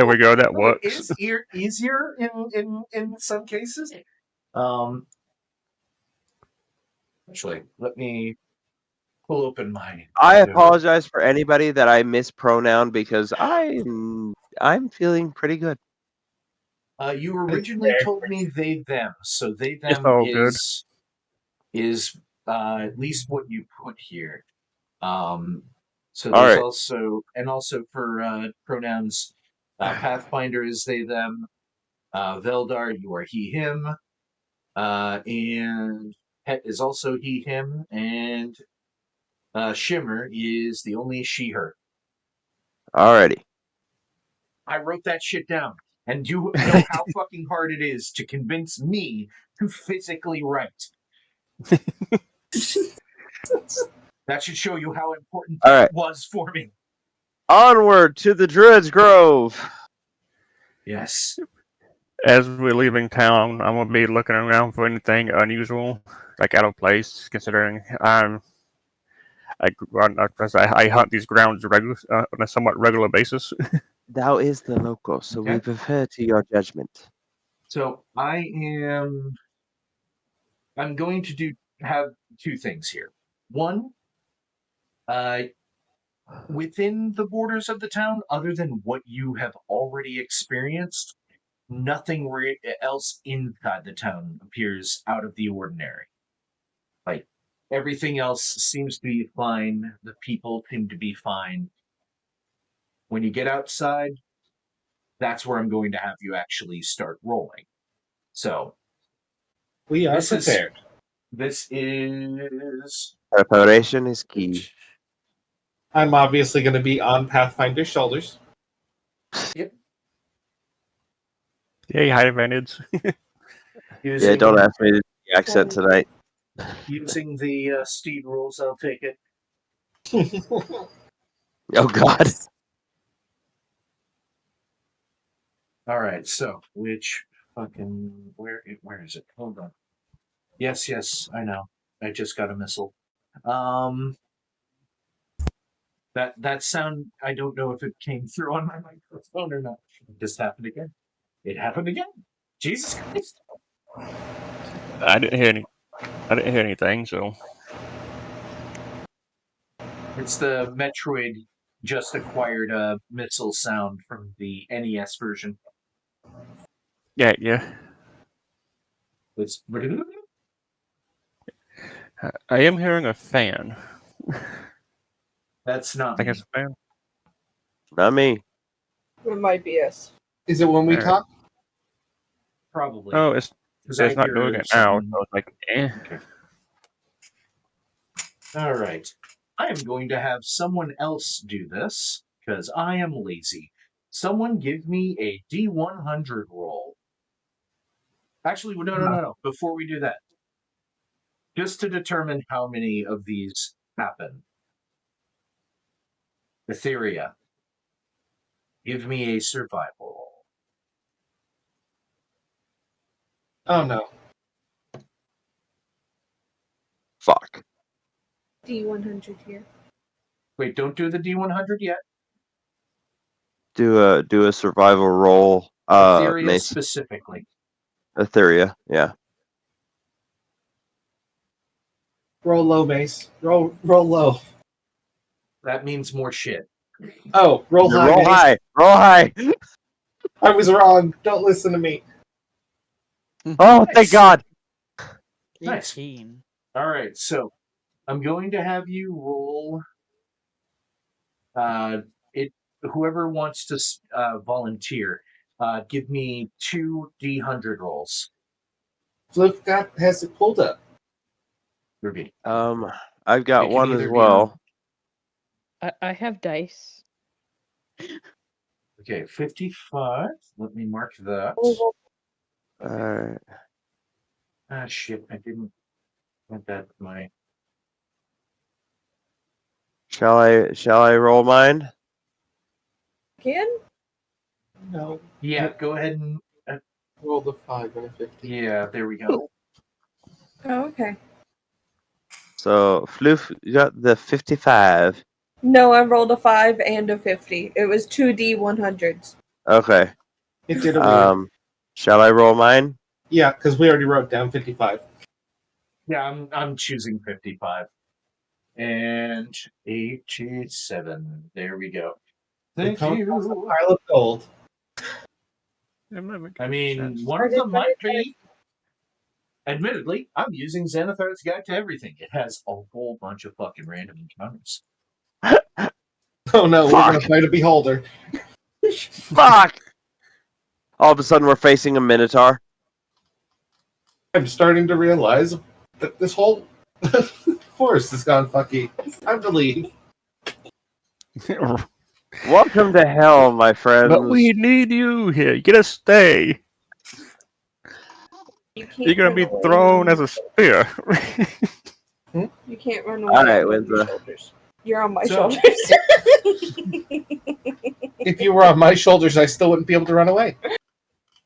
we go. That Well, it works. is easier in some cases. Actually, let me pull open my. I apologize for anybody that I mispronoun because I'm feeling pretty good. You originally told me they them, so they It's them all good. is at least what you put here. So All there's right. also for pronouns, Pathfinder is they them, Veldar you are he him, and Het is also he him, and Shimmer is the only she her. Alrighty. I wrote that shit down. And you know how fucking hard it is to convince me to physically write. That should show you how important All right. it was for me. Onward to the Druid's Grove. Yes. As we're leaving town, I'm gonna be looking around for anything unusual, like out of place, considering I hunt these grounds on a somewhat regular basis. Thou is the local, so we Okay. prefer to your judgment. So I'm going to have two things here. One, within the borders of the town, other than what you have already experienced, nothing else inside the town appears out of the ordinary. Like, everything else seems to be fine. The people seem to be fine. When you get outside, that's where I'm going to have you actually start rolling. So, We are this prepared. this is Preparation is key. I'm obviously going to be on Pathfinder's shoulders. Yep. Yay, high advantage. Yeah, don't ask me the accent tonight. Using the steed rules, I'll take it. Oh God. All right, so which fucking where is it? Hold on. Yes, I know. I just got a missile. That sound, I don't know if it came through on my microphone or not. It just happened again. It happened again. Jesus Christ. I didn't hear anything, so It's the Metroid just acquired a missile sound from the NES version. yeah. It's I am hearing a fan. that's I not think me. it's a fan. Not me. It might be us. Is it when we Alright. talk? Probably. Oh, it's I not hear doing it now, something. so it's like, eh. Okay. All right. I am going to have someone else do this because I am lazy. Someone give me a D100 roll. Actually, no. Before we do that, just to determine how many of these happen. Etheria, give me a survival roll. Oh no. Fuck. D100 here. Wait, don't do the D100 yet. Do a survival roll. Etheria Mace. specifically. Etheria. Yeah. Roll low, Mace. Roll low. That means more shit. Oh, roll high, Roll Mace. high. Roll high. I was wrong. Don't listen to me. Oh, thank God. Nice. 18. All right, so I'm going to have you roll. Whoever wants to volunteer, give me 2 D100 rolls. Flip has it pulled up. Ruby. I've got It can one either as be well. I have dice. Okay, 55. Let me mark that. Alright. Ah, shit, I didn't want that my. Shall I roll mine? Can? No. Yeah, go ahead and. Roll the 5 and a 50. Yeah, there we go. Oh, okay. So Floof, you got the 55. No, I rolled a 5 and a 50. It was 2D100s. Okay. It did a weird. Shall I roll mine? Yeah, because we already wrote down 55. Yeah, I'm choosing 55. And 87. There we go. Thank you. Pile of gold. I mean, one of them might be. Admittedly, I'm using Xanathar's Guide to Everything. It has a whole bunch of fucking random encounters. Oh no, we're Fuck. gonna fight a beholder. Fuck! All of a sudden, we're facing a Minotaur. I'm starting to realize that this whole forest has gone fucky. It's time to leave. Welcome to hell, my friends. But we need you here. You gotta stay. You're gonna be thrown as a spear. You can't run away. All right, on your Winza. shoulders. You're on my So- shoulders. If you were on my shoulders, I still wouldn't be able to run away.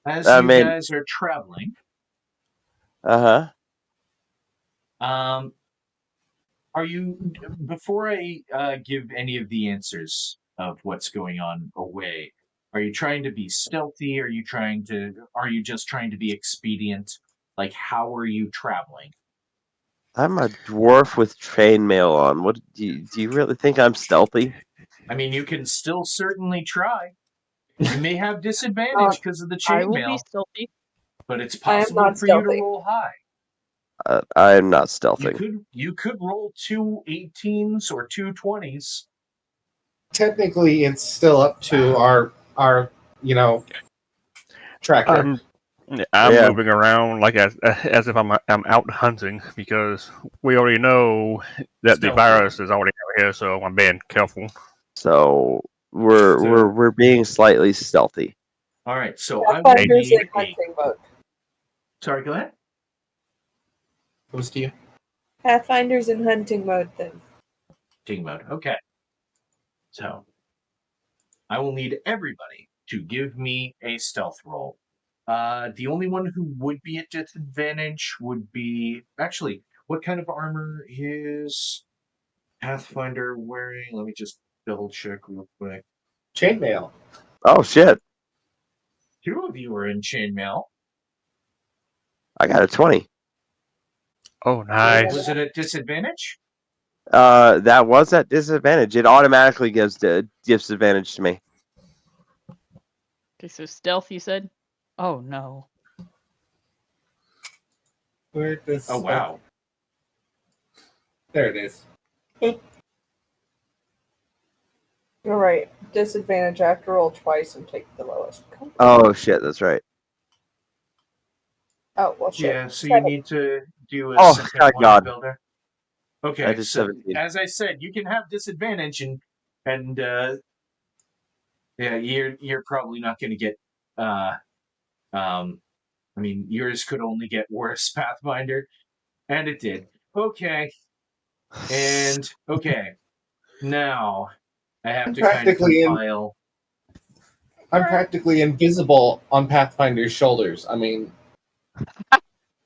As I you mean- guys are traveling, Uh-huh. are Are you, before I give any of the answers of what's going on away, are you trying to be stealthy? Are you just trying to be expedient? Like, how are you traveling? I'm a dwarf with chainmail on. What do you really think I'm stealthy? I mean, you can still certainly try. You may have disadvantage because of the I will be chainmail, stealthy. but it's I am possible not for you to stealthy. roll high. I'm not stealthy. You could roll 2 18s or 2 20s. Technically, it's still up to our tracker. I'm Yeah. moving around like as if I'm out hunting because we already know that the Stealthy. virus is already out here, so I'm being careful. So we're being slightly stealthy. All right, so I will Pathfinder's need in hunting mode. Sorry, go ahead. Goes to you. Pathfinder's in hunting mode then. Hunting mode. Okay. So I will need everybody to give me a stealth roll. The only one who would be at disadvantage would be actually. What kind of armor is Pathfinder wearing? Let me just double check real quick. Chainmail. Oh shit! 2 of you are in chainmail. I got a 20. Oh, nice. Was it at disadvantage? That was at disadvantage. It automatically gives disadvantage to me. Okay, so stealth, you said? Oh, no. Where does? Oh wow. There it is. Alright, disadvantage. I have to roll twice and take the lowest. Oh shit! That's right. Oh, well, shit. Yeah, so you need to do a Oh, second thank one God. builder. I Okay, did so 17. as I said, you can have disadvantage and yeah, you're probably not going to get I mean, yours could only get worse, Pathfinder, and it did. Okay. And okay. Now I have to kind of compile. I'm practically invisible on Pathfinder's shoulders. I mean,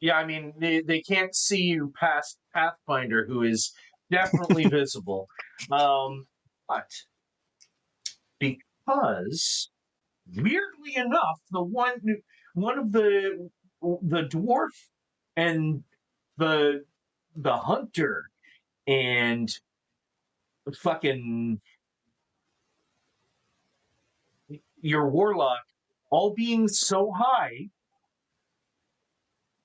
Yeah, I mean they can't see you past Pathfinder, who is definitely visible. But because weirdly enough, one of the dwarf and the hunter and fucking your warlock all being so high,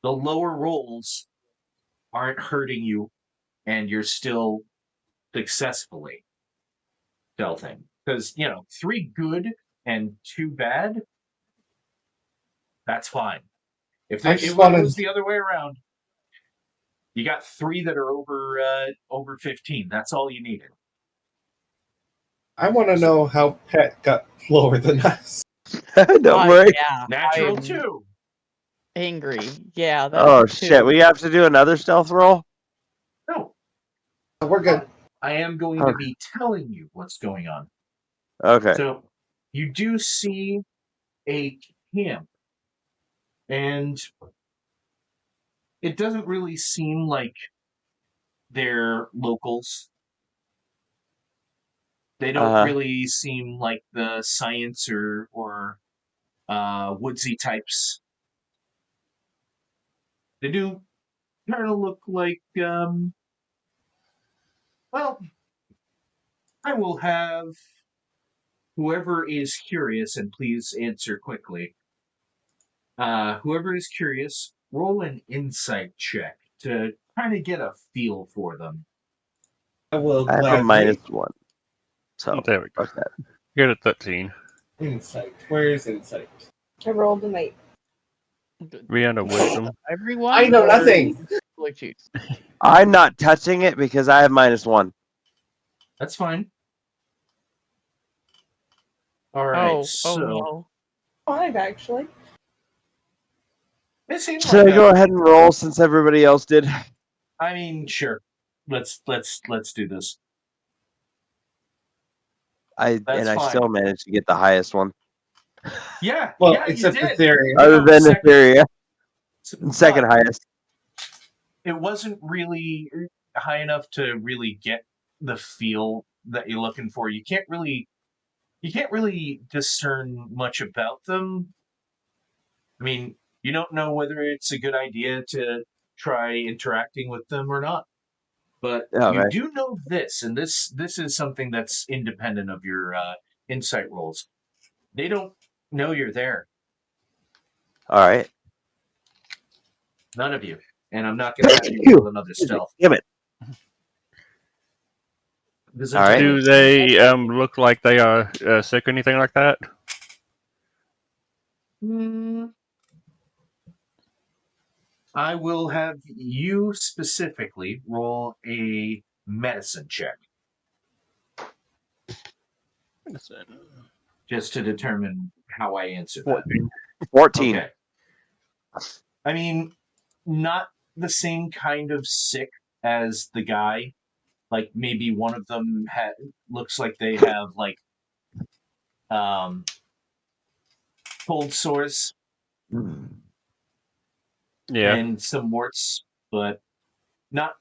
the lower rolls aren't hurting you, and you're still successfully stealthing. Because 3 good and 2 bad, that's fine. If it was the other way around, you got 3 that are over 15. That's all you needed. I want to know how Pet got lower than us. Don't worry. Yeah. Natural I'm 2. angry. Yeah, that's Oh a 2. shit! We have to do another stealth roll. No, We're good. I am going to be telling you what's going on. Okay. So you do see a camp, and it doesn't really seem like they're locals. They don't really seem like the science or woodsy types. They do kind of look like, well, I will have whoever is curious, and please answer quickly. Whoever is curious, roll an insight check to kind of get a feel for them. I will I have a gladly. -1. So There we go. fuck that. Get a 13. Insight. Where is insight? I rolled an 8. We under wisdom. Everyone? I know or nothing. Bluetooth? I'm not touching it because I have -1. That's fine. All right, so no. 5, actually. it seems Should like I go ahead and roll since everybody else did? I mean, sure. Let's do this. I fine. still managed to get the highest one. Yeah, Well, yeah, except you for did. theory. Other than second- Etheria. But Second highest. it wasn't really. high enough to really get the feel that you're looking for. You can't really discern much about them. I mean, you don't know whether it's a good idea to try interacting with them or not. But you Okay. do know this, and this is something that's independent of your insight rolls. They don't know you're there. All right. None of you. And I'm not going to have you roll another stealth. Damn it. All right. Do they look like they are sick or anything like that? I will have you specifically roll a medicine check just to determine how I answer that. 14. Okay. I mean, not the same kind of sick as the guy. Like maybe one of them looks like they have like cold sores Yeah. and some warts, but not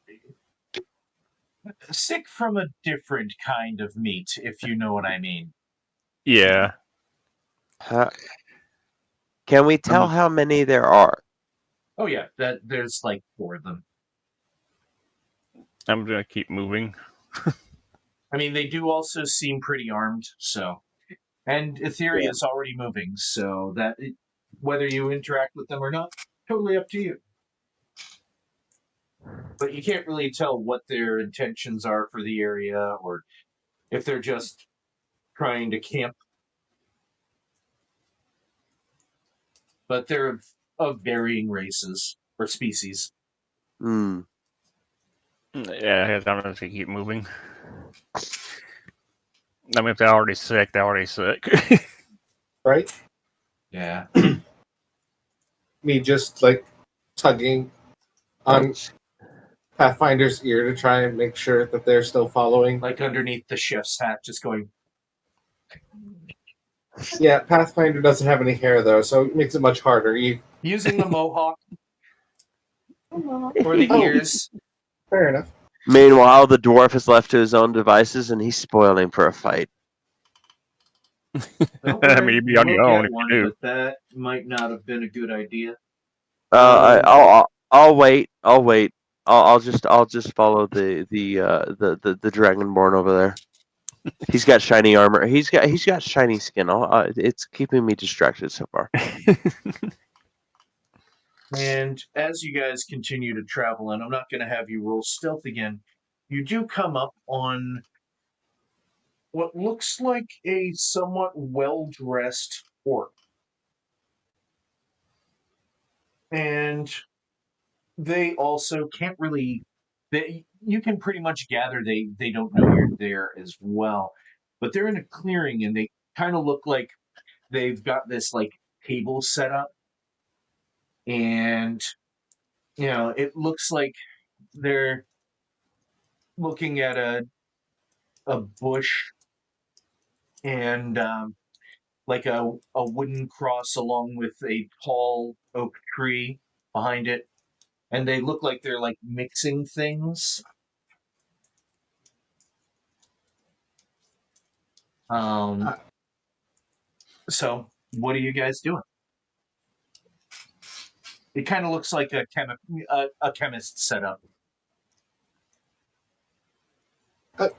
sick from a different kind of meat, if you know what I mean. Yeah. Can we tell how many there are? Oh yeah, there's like 4 of them. I'm gonna keep moving. I mean, they do also seem pretty armed, so. And Etheria is already moving, so that whether you interact with them or not, totally up to you. But you can't really tell what their intentions are for the area, or if they're just trying to camp. But they're of varying races or species. Hmm. Yeah, I'm gonna keep moving. I mean, if they're already sick, they're already sick. Right? Yeah. Me just like tugging on Pathfinder's ear to try and make sure that they're still following. Like underneath the chef's hat, just going. Yeah, Pathfinder doesn't have any hair though, so it makes it much harder. Using the mohawk or the ears. Fair enough. Meanwhile, the dwarf is left to his own devices, and he's spoiling for a fight. I mean, you'd be on your own if you do. But that might not have been a good idea. I'll wait. I'll just follow the dragonborn over there. He's got shiny armor. He's got shiny skin. It's keeping me distracted so far. And as you guys continue to travel, and I'm not going to have you roll stealth again, you do come up on what looks like a somewhat well-dressed orc. And they also can't really... you can pretty much gather they don't know you're there as well. But they're in a clearing, and they kind of look like they've got this like table set up. And, you know, it looks like they're looking at a bush and like a wooden cross along with a tall oak tree behind it. And they look like they're like mixing things. So what are you guys doing? It kind of looks like a chemist setup.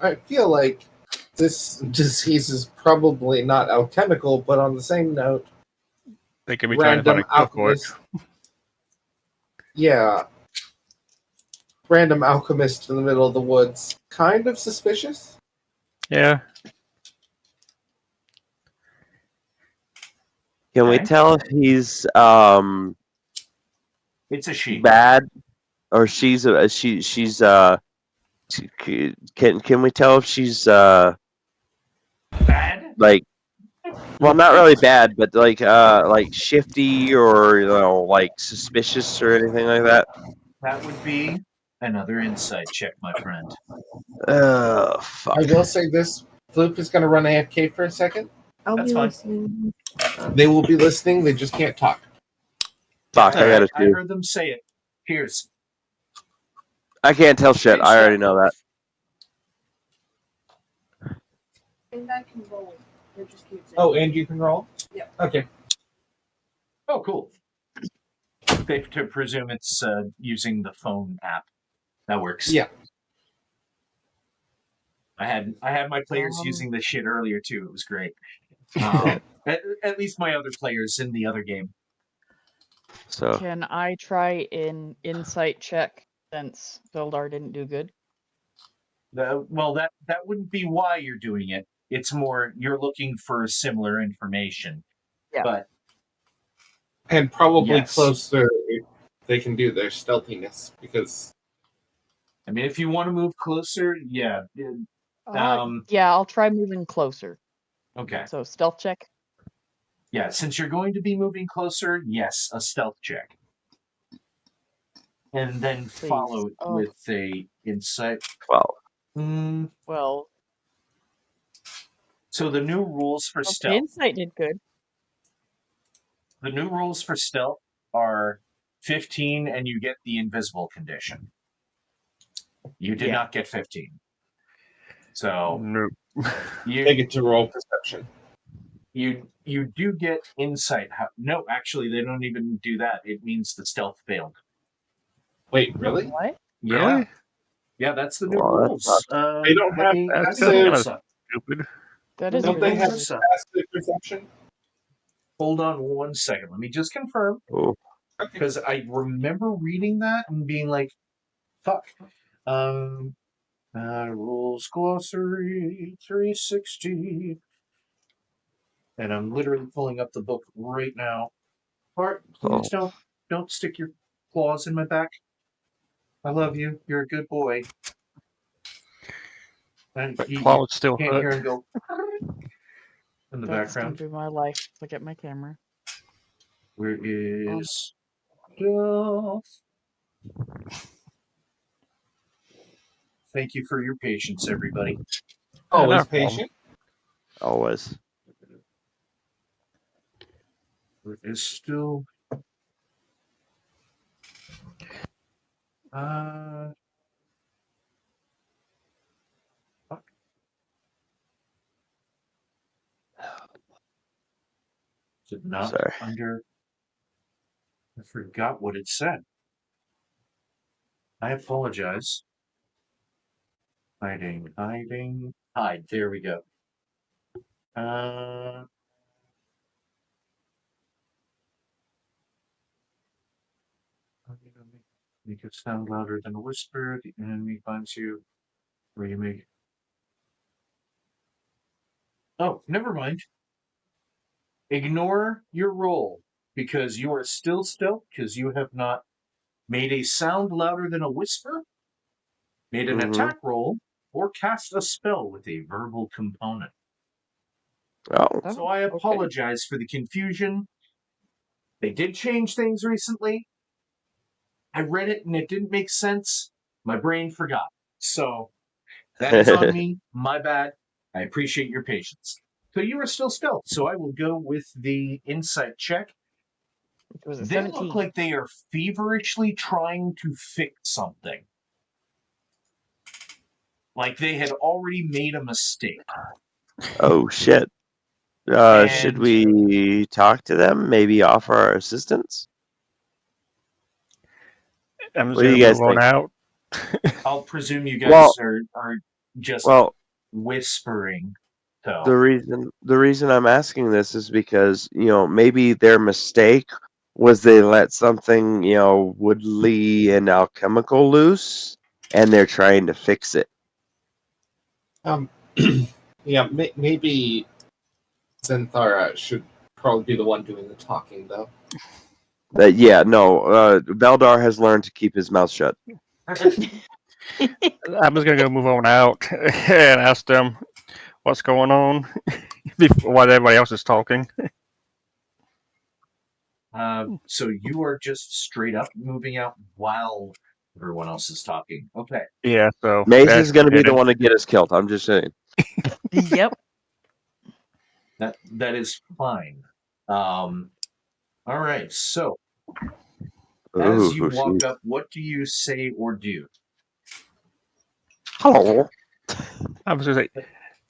I feel like this disease is probably not alchemical, but on the same note, They could be trying to find a cure for it. Yeah. Random alchemist in the middle of the woods. Kind of suspicious? Yeah. Can we tell if he's It's a she. bad or she's can we tell if she's bad? Like, well, not really bad, but like shifty or like suspicious or anything like that? That would be another insight check, my friend. Oh, fuck. I will say this. Floof is going to run AFK for a second. That's fine. Listening. They will be listening. They just can't talk. Fuck, I got a I 2. heard them say it. Cheers. I can't tell shit. Thanks, I already Phil. know that. And I can roll. It just keeps Oh, and you can roll? Yep. Okay. Oh, cool. Safe to presume it's using the phone app. That works. Yeah. I had my players using this shit earlier too. It was great. At least my other players in the other game. So Can I try an insight check since Vildar didn't do good? Well, that wouldn't be why you're doing it. It's more you're looking for similar information. Yeah. But And probably Yes. closer if they can do their stealthiness, because I mean, if you want to move closer, yeah. Yeah, I'll try moving closer. Okay. So stealth check. Yeah, since you're going to be moving closer, yes, a stealth check. And then Please. follow it Oh. with a insight. 12. Well, So the new rules for the stealth. insight did good. The new rules for stealth are 15 and you get the invisible condition. You did not get 15. So Nope. they get to roll perception. you do get insight. No, actually, they don't even do that. It means the stealth failed. Wait, really? What? Yeah. Really? Yeah, that's the new Well, that rules. sucks. They don't let have me- That's let me kinda pull this up. stupid. That is Don't really they have weird. passive perception? Hold on 1 second. Let me just confirm. Oh, Okay. Because I remember reading that and being like, fuck. Rules glossary 360. And I'm literally pulling up the book right now. Bart, please don't stick your claws in my back. I love you. You're a good boy. And But you claws still can't hear hurt. him go in the That's gonna background. be my life. Look at my camera. Where is stealth? Thank you for your patience, everybody. Always no problem. patient. always. There is still. Fuck. Is it not Sorry. under? I forgot what it said. I apologize. Hiding. Hide. There we go. Make it sound louder than a whisper. The enemy finds you where you make. Oh, never mind. Ignore your roll because you are still stealth because you have not made a sound louder than a whisper, made an attack roll, or cast a spell with a verbal component. Oh, So I apologize for the confusion. They did change things recently. I read it and it didn't make sense. My brain forgot. So that is on me. My bad. I appreciate your patience. So you are still stealth. So I will go with the insight check. It was a They 17. look like they are feverishly trying to fix something. Like they had already made a mistake. oh shit. Should And- we talk to them? Maybe offer our assistance? I'm just What do gonna you guys move on think? out. I'll presume you guys are just Well, whispering. So the reason I'm asking this is because, maybe their mistake was they let something, woodly and alchemical loose, and they're trying to fix it. Yeah, maybe Zenthara should probably be the one doing the talking, though. Veldar has learned to keep his mouth shut. I'm just gonna go move on out and ask them what's going on while everybody else is talking. so you are just straight up moving out while everyone else is talking. Okay. Yeah, so Mace is going to be the one to get us killed. I'm just saying. Yep. That is fine. All right. So as you walk up, what do you say or do? Hello. I was gonna say,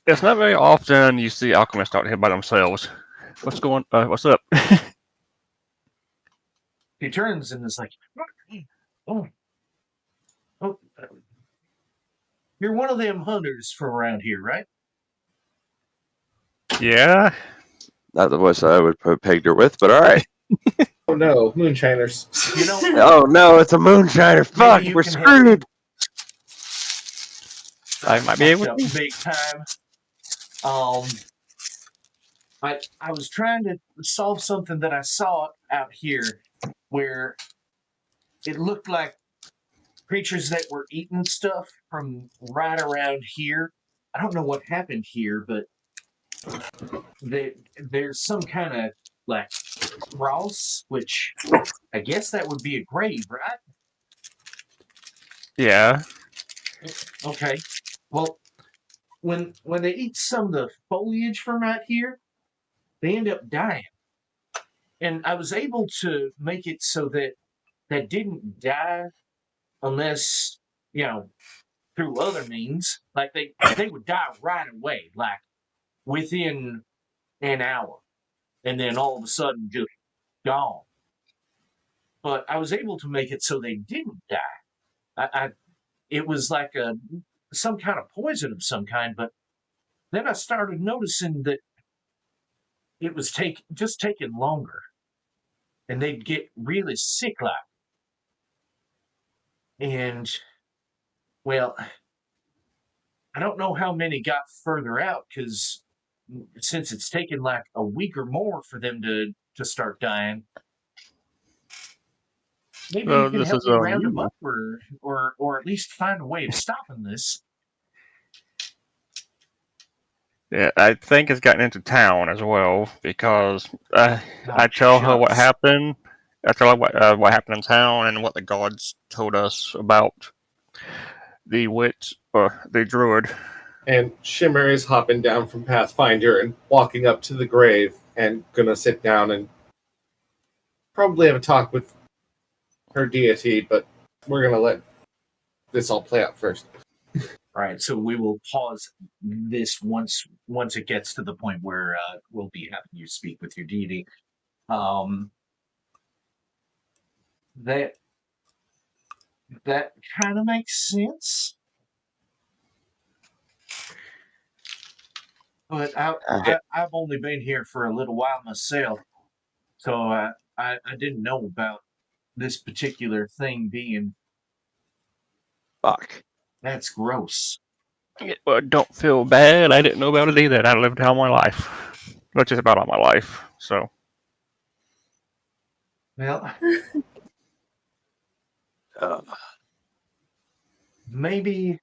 it's not very often you see alchemists out here by themselves. What's up? He turns and is like, oh, oh, you're one of them hunters from around here, right? Yeah. Not the voice I would put pegged her with, but all right. Oh no, moonshiners. You know, Oh no, it's a moonshiner. Fuck, you we're can help screwed. I might be able Fucked up big time. I was trying to solve something that I saw out here where it looked like creatures that were eating stuff from right around here. I don't know what happened here, but there's some kind of like cross, which I guess that would be a grave, right? Yeah. Okay. Well, when they eat some of the foliage from right here, they end up dying. And I was able to make it so that didn't die unless, through other means. Like they would die right away, like within an hour, and then all of a sudden just gone. But I was able to make it so they didn't die. It was like some kind of poison of some kind, but then I started noticing that it was just taking longer, and they'd get really sick like. And well, I don't know how many got further out because since it's taken like a week or more for them to start dying, maybe you can This help is me round them up or at least find a way of stopping this. Yeah, I think it's gotten into town as well because I tell her what shucks. happened. I tell her what happened in town and what the gods told us about the witch or the druid. And Shimmer is hopping down from Pathfinder and walking up to the grave and gonna sit down and probably have a talk with her deity, but we're gonna let this all play out first. All right, so we will pause this once it gets to the point where we'll be having you speak with your deity. That kind of makes sense, but I've only been here for a little while myself, so I didn't know about this particular thing being. Fuck. That's gross. Well, don't feel bad. I didn't know about it either. I lived all my life, well, just about all my life. So Well, maybe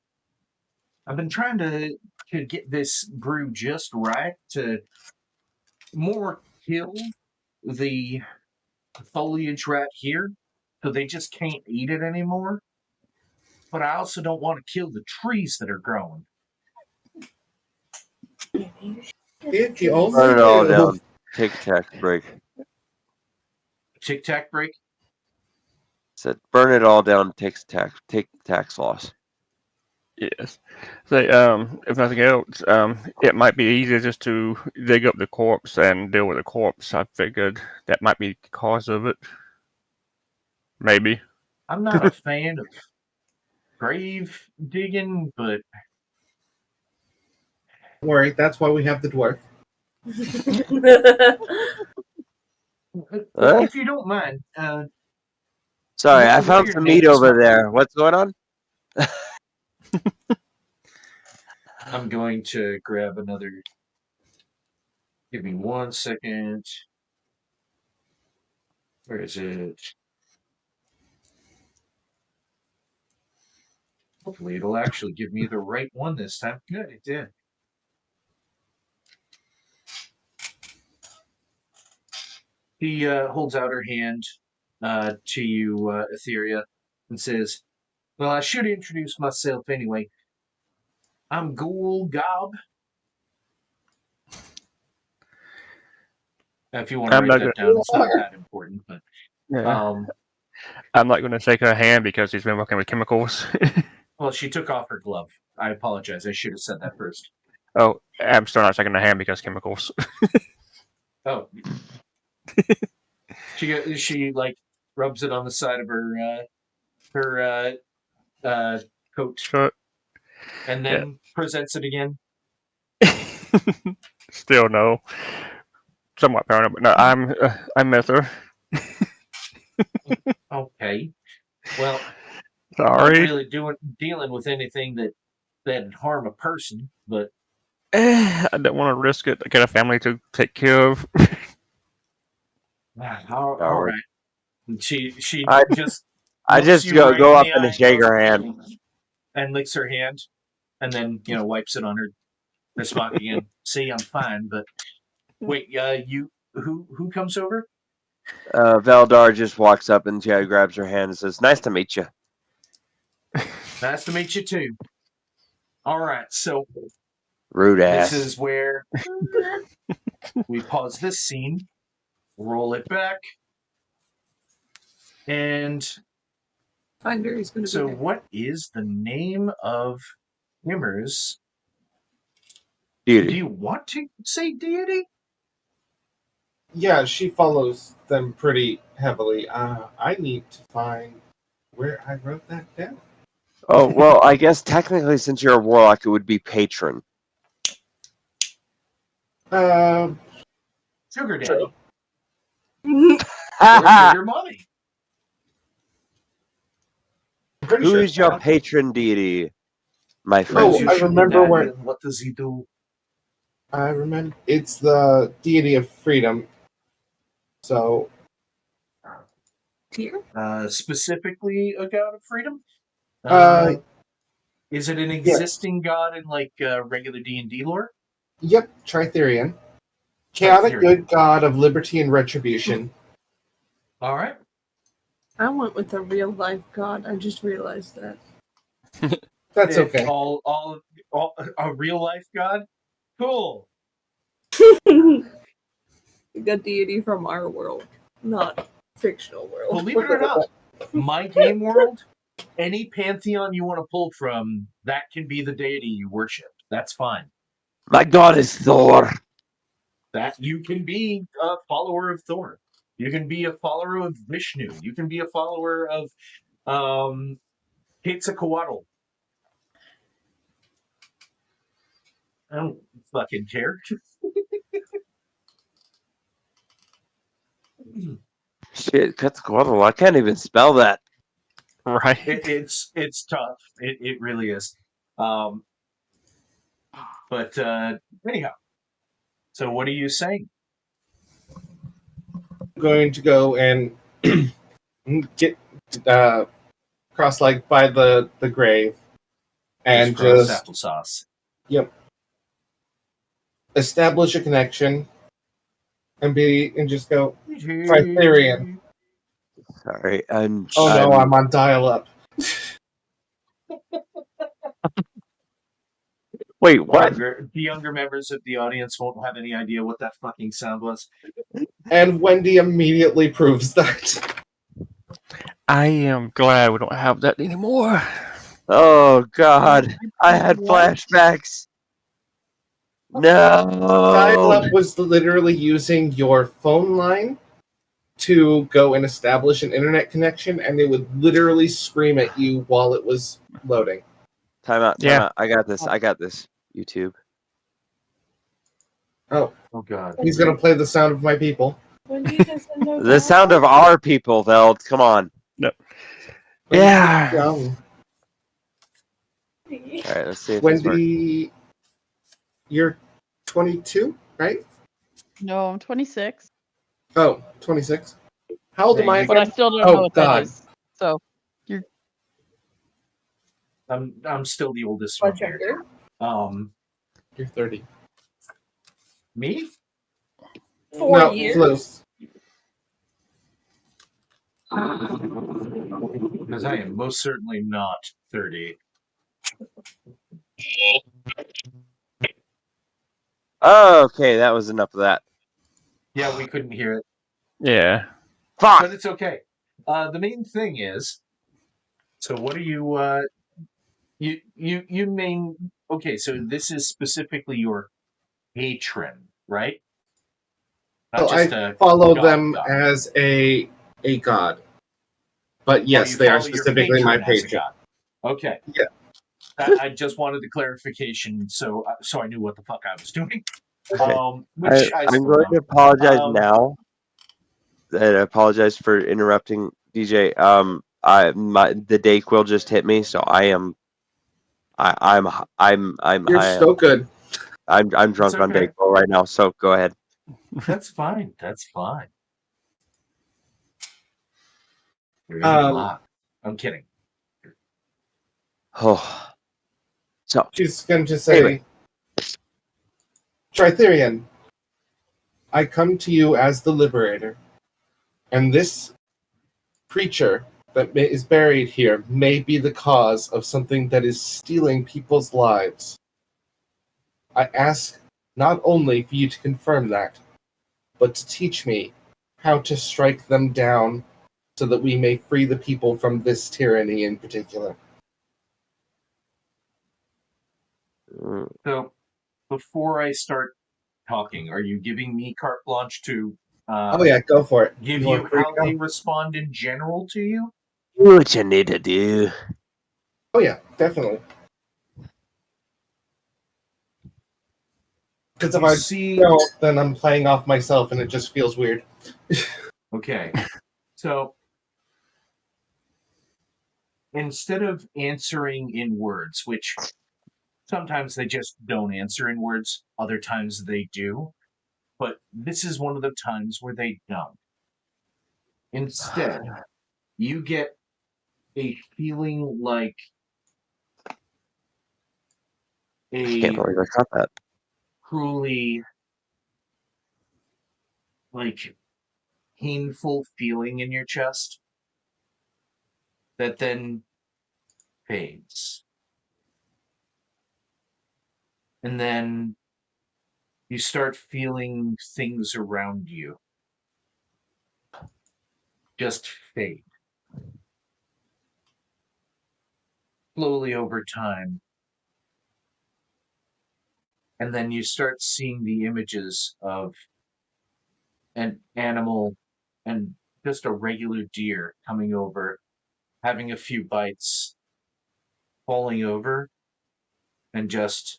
I've been trying to get this brew just right to more kill the foliage right here, so they just can't eat it anymore. But I also don't want to kill the trees that are growing. Did you also Burn it all down. Take a tax break. Tic Tac break. Said burn it all down. Take tax loss. yes. So if nothing else, it might be easier just to dig up the corpse and deal with the corpse. I figured that might be the cause of it. Maybe. I'm not a fan of grave digging, but Don't worry, that's why we have the dwarf. if you don't mind, Sorry, I what found are some your meat names? over there. What's going on? I'm going to grab another. Give me 1 second. Where is it? Hopefully it'll actually give me the right one this time. Good, it did. He holds out her hand to you, Etheria, and says, well, I should introduce myself anyway. I'm Ghoul Gob. If you want to I'm write not that down, it's not that important, but Yeah. I'm not going to shake her hand because she's been working with chemicals. well, she took off her glove. I apologize. I should have said that first. Oh, I'm still not taking the hand because chemicals. Oh. She like rubs it on the side of her coat Shut. and then presents it again. Still no. Somewhat paranoid, but no, I'm with her. Okay. Well, Sorry. not really dealing with anything that'd harm a person, but I don't want to risk it. I got a family to take care of. all right. And she I just I looks just you go right go in up the and eye shake her hand. and licks her hand, and then wipes it on her smock again. See, I'm fine, but wait, you who comes over? Veldar just walks up and grabs her hand and says, "Nice to meet you." Nice to meet you too. All right, so Rude ass. this is where we pause this scene, roll it back, and Finder is going to so be there. what is the name of Himmer's? Deity. Do you want to say deity? Yeah, she follows them pretty heavily. I need to find where I wrote that down. Oh, well, I guess technically since you're a warlock, it would be patron. Sugar daddy. True. Or sugar mommy. I'm pretty Who sure is it's your that. patron deity, my Who's friend? your I sugar remember daddy where- and what does he do? I remember it's the deity of freedom. So Here? Specifically a god of freedom? Is it an existing god in like regular D&D lore? yep, Tritherion. Chaotic Tritherion. good god of liberty and retribution. All right. I went with a real life god. I just realized that. That's okay. All a real life god? Cool. The deity from our world, not fictional world. Believe it or not, my game world, any pantheon you want to pull from, that can be the deity you worship. That's fine. My god is Thor. That you can be a follower of Thor. You can be a follower of Vishnu. You can be a follower of Quetzalcoatl. I don't fucking care. Shit, Quetzalcoatl. I can't even spell that. Right. It's tough. It really is. But anyhow, so what are you saying? I'm going to go and get cross-legged by the grave and Cross just applesauce. establish a connection and just go Tritherion. Sorry. Oh no, I'm on dial-up. Wait, what? The younger members of the audience won't have any idea what that fucking sound was. And Wendy immediately proves that. I am glad we don't have that anymore. Oh god, I had flashbacks. No. Dial-up was literally using your phone line to go and establish an internet connection, and they would literally scream at you while it was loading. Time out. Yeah. I got this. YouTube. Oh, Oh god. he's gonna play the sound of my people. The sound of our people, Veld. Come on. Yeah. Young. All right, let's see if this works. Wendy, you're 22, right? No, I'm 26, Oh, 26. How old am I but I again? still don't Oh, know what God. that is. So I'm still the oldest one What's here. younger? You're 30. Me? 4 No, years. close. Because I am most certainly not 30. Okay, that was enough of that. Yeah, we couldn't hear it. Yeah. Fuck. But it's okay. The main thing is, so what are you You mean okay? So this is specifically your patron, right? Not So I just a follow god. them as a god. But yes, you they are follow your specifically my patron as a patron. god. Okay. Yeah. I just wanted the clarification, so I knew what the fuck I was doing. Okay. Which I I'm still going to don't. apologize Um, now. And I apologize for interrupting, DJ. The Dayquil just hit me, so I'm You're high. so good. I'm It's drunk on okay. Dayquil right now. So go ahead. That's fine. That's fine. I'm kidding. Oh, so She's going to say, anyway, Tritherian, I come to you as the liberator, and this creature that is buried here may be the cause of something that is stealing people's lives. I ask not only for you to confirm that, but to teach me how to strike them down so that we may free the people from this tyranny in particular. So before I start talking, are you giving me carte blanche to Oh yeah, go for it. give You are you free how to go. they respond in general to you? do what you need to do. Oh yeah, definitely. Because if You I see, don't, then I'm playing off myself and it just feels weird. okay. So instead of answering in words, which sometimes they just don't answer in words, other times they do, but this is one of the times where they don't. Instead, you get a feeling like I can't a believe I caught that. truly like painful feeling in your chest that then fades. And then you start feeling things around you just fade. Slowly over time. And then you start seeing the images of an animal and just a regular deer coming over, having a few bites, falling over, and just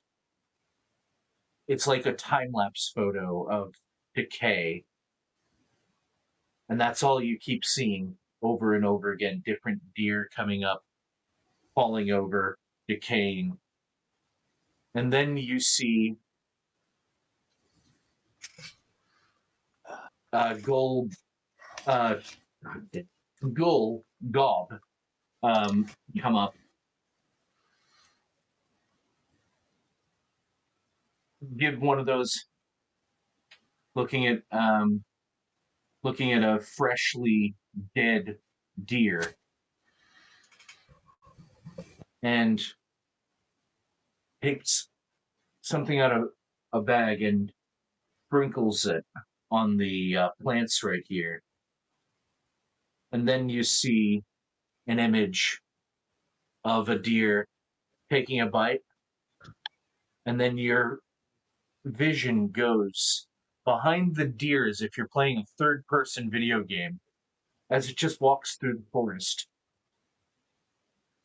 it's like a time lapse photo of decay. And that's all you keep seeing over and over again, different deer coming up, falling over, decaying. And then you see gold uh gob come up, give one of those looking at a freshly dead deer and takes something out of a bag and sprinkles it on the plants right here. And then you see an image of a deer taking a bite, and then your vision goes behind the deer as if you're playing a third person video game as it just walks through the forest.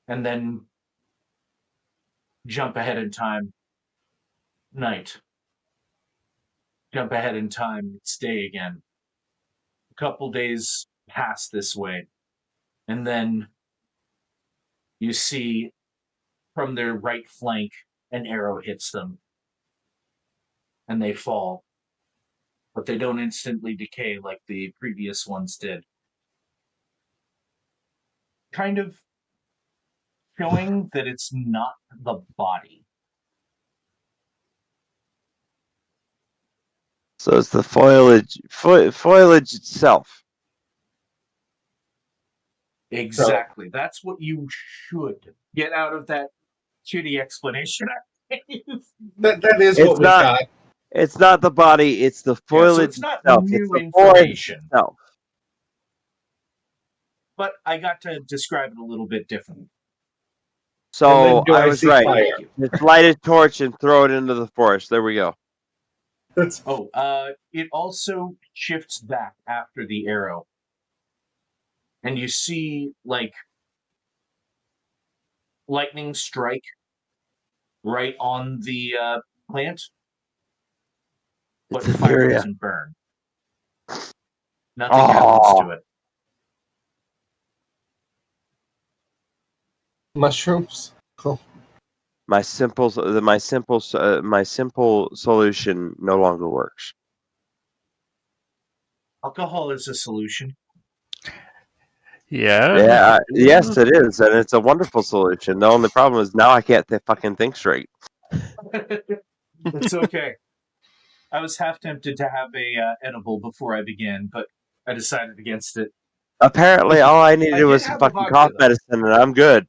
And then jump ahead in time, night. Jump ahead in time, it's day again. A couple days pass this way, and then you see from their right flank an arrow hits them, and they fall, but they don't instantly decay like the previous ones did. Kind of showing that it's not the body. So it's the foliage itself. Exactly. That's what you should get out of that shitty explanation. That is It's what we not. got. It's not the body. It's the Yeah, so foliage it's not itself. It's new the forest information, itself. but I got to describe it a little bit differently. So do I I was see right. fire? Thank you. Just light a torch and throw it into the forest. There we go. That's It also shifts back after the arrow. And you see, like, lightning strike right on the plant, but It's fire Etheria. doesn't burn. Nothing happens to it. mushrooms. Cool. My simple solution no longer works. Alcohol is a solution. Yeah. Yeah, yes, it is, and it's a wonderful solution. The only problem is now I can't fucking think straight. It's okay. I was half tempted to have a edible before I began, but I decided against it. Apparently, all I I needed did was some have a fucking vodka, cough though. medicine, and I'm good.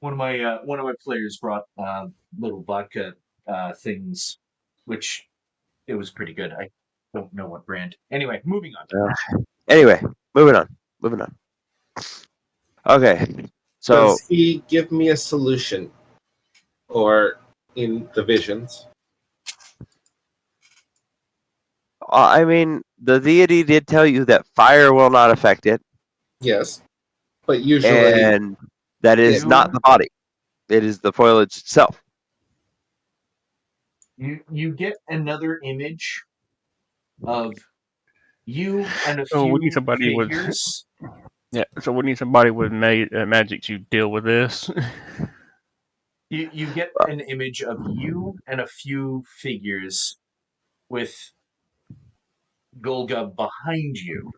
One of my players brought little vodka things, which it was pretty good. I don't know what brand. Anyway, moving on. Anyway, moving on. Okay, so Does he give me a solution, or in the visions? I mean, the deity did tell you that fire will not affect it, Yes, but usually and that is not the body; it is the foliage itself. You get another image of you and a So we need few somebody with figures. So we need somebody with magic to deal with this. You get an image of you and a few figures with Golga behind you,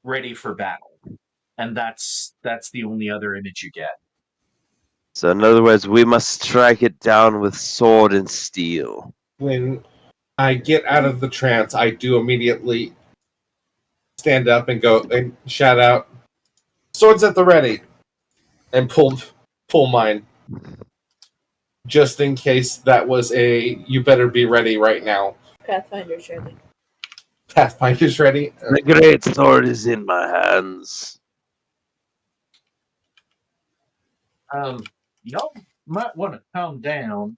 ready for battle, and that's the only other image you get. So, in other words, we must strike it down with sword and steel. when I get out of the trance, I do immediately stand up and go and shout out, "Swords at the ready!" and pull mine, just in case that was a "you better be ready right now." Pathfinder's ready. Pathfinder's ready. The great sword is in my hands. Y'all might want to calm down,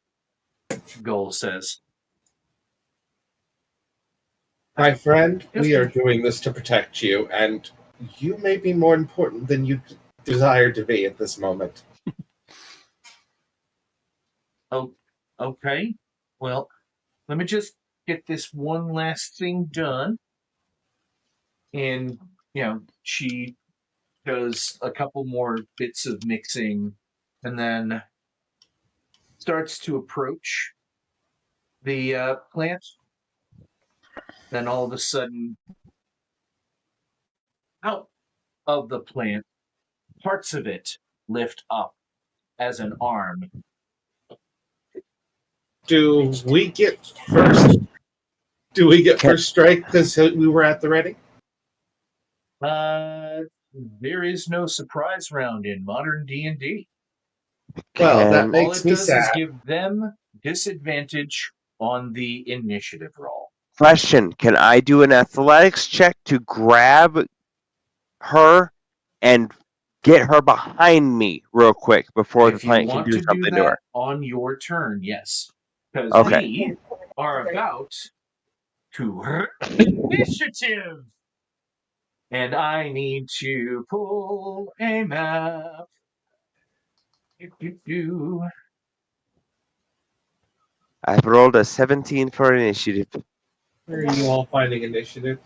Goal says. My friend, we are doing this to protect you, and you may be more important than you desire to be at this moment. Oh, okay. Well, let me just get this one last thing done. And, she does a couple more bits of mixing and then starts to approach the plant. Then all of a sudden, out of the plant, parts of it lift up as an arm. Do we get first? Do we get first strike because we were at the ready? There is no surprise round in modern D&D. Well, that All makes it me does is sad. give them disadvantage on the initiative roll. Question: can I do an athletics check to grab her and get her behind me real quick before the If you plant can want do to do something to her? that on your turn, yes. Because Okay. we are about to initiative. And I need to pull a map. I've rolled a 17 for initiative. Where are you all finding initiative?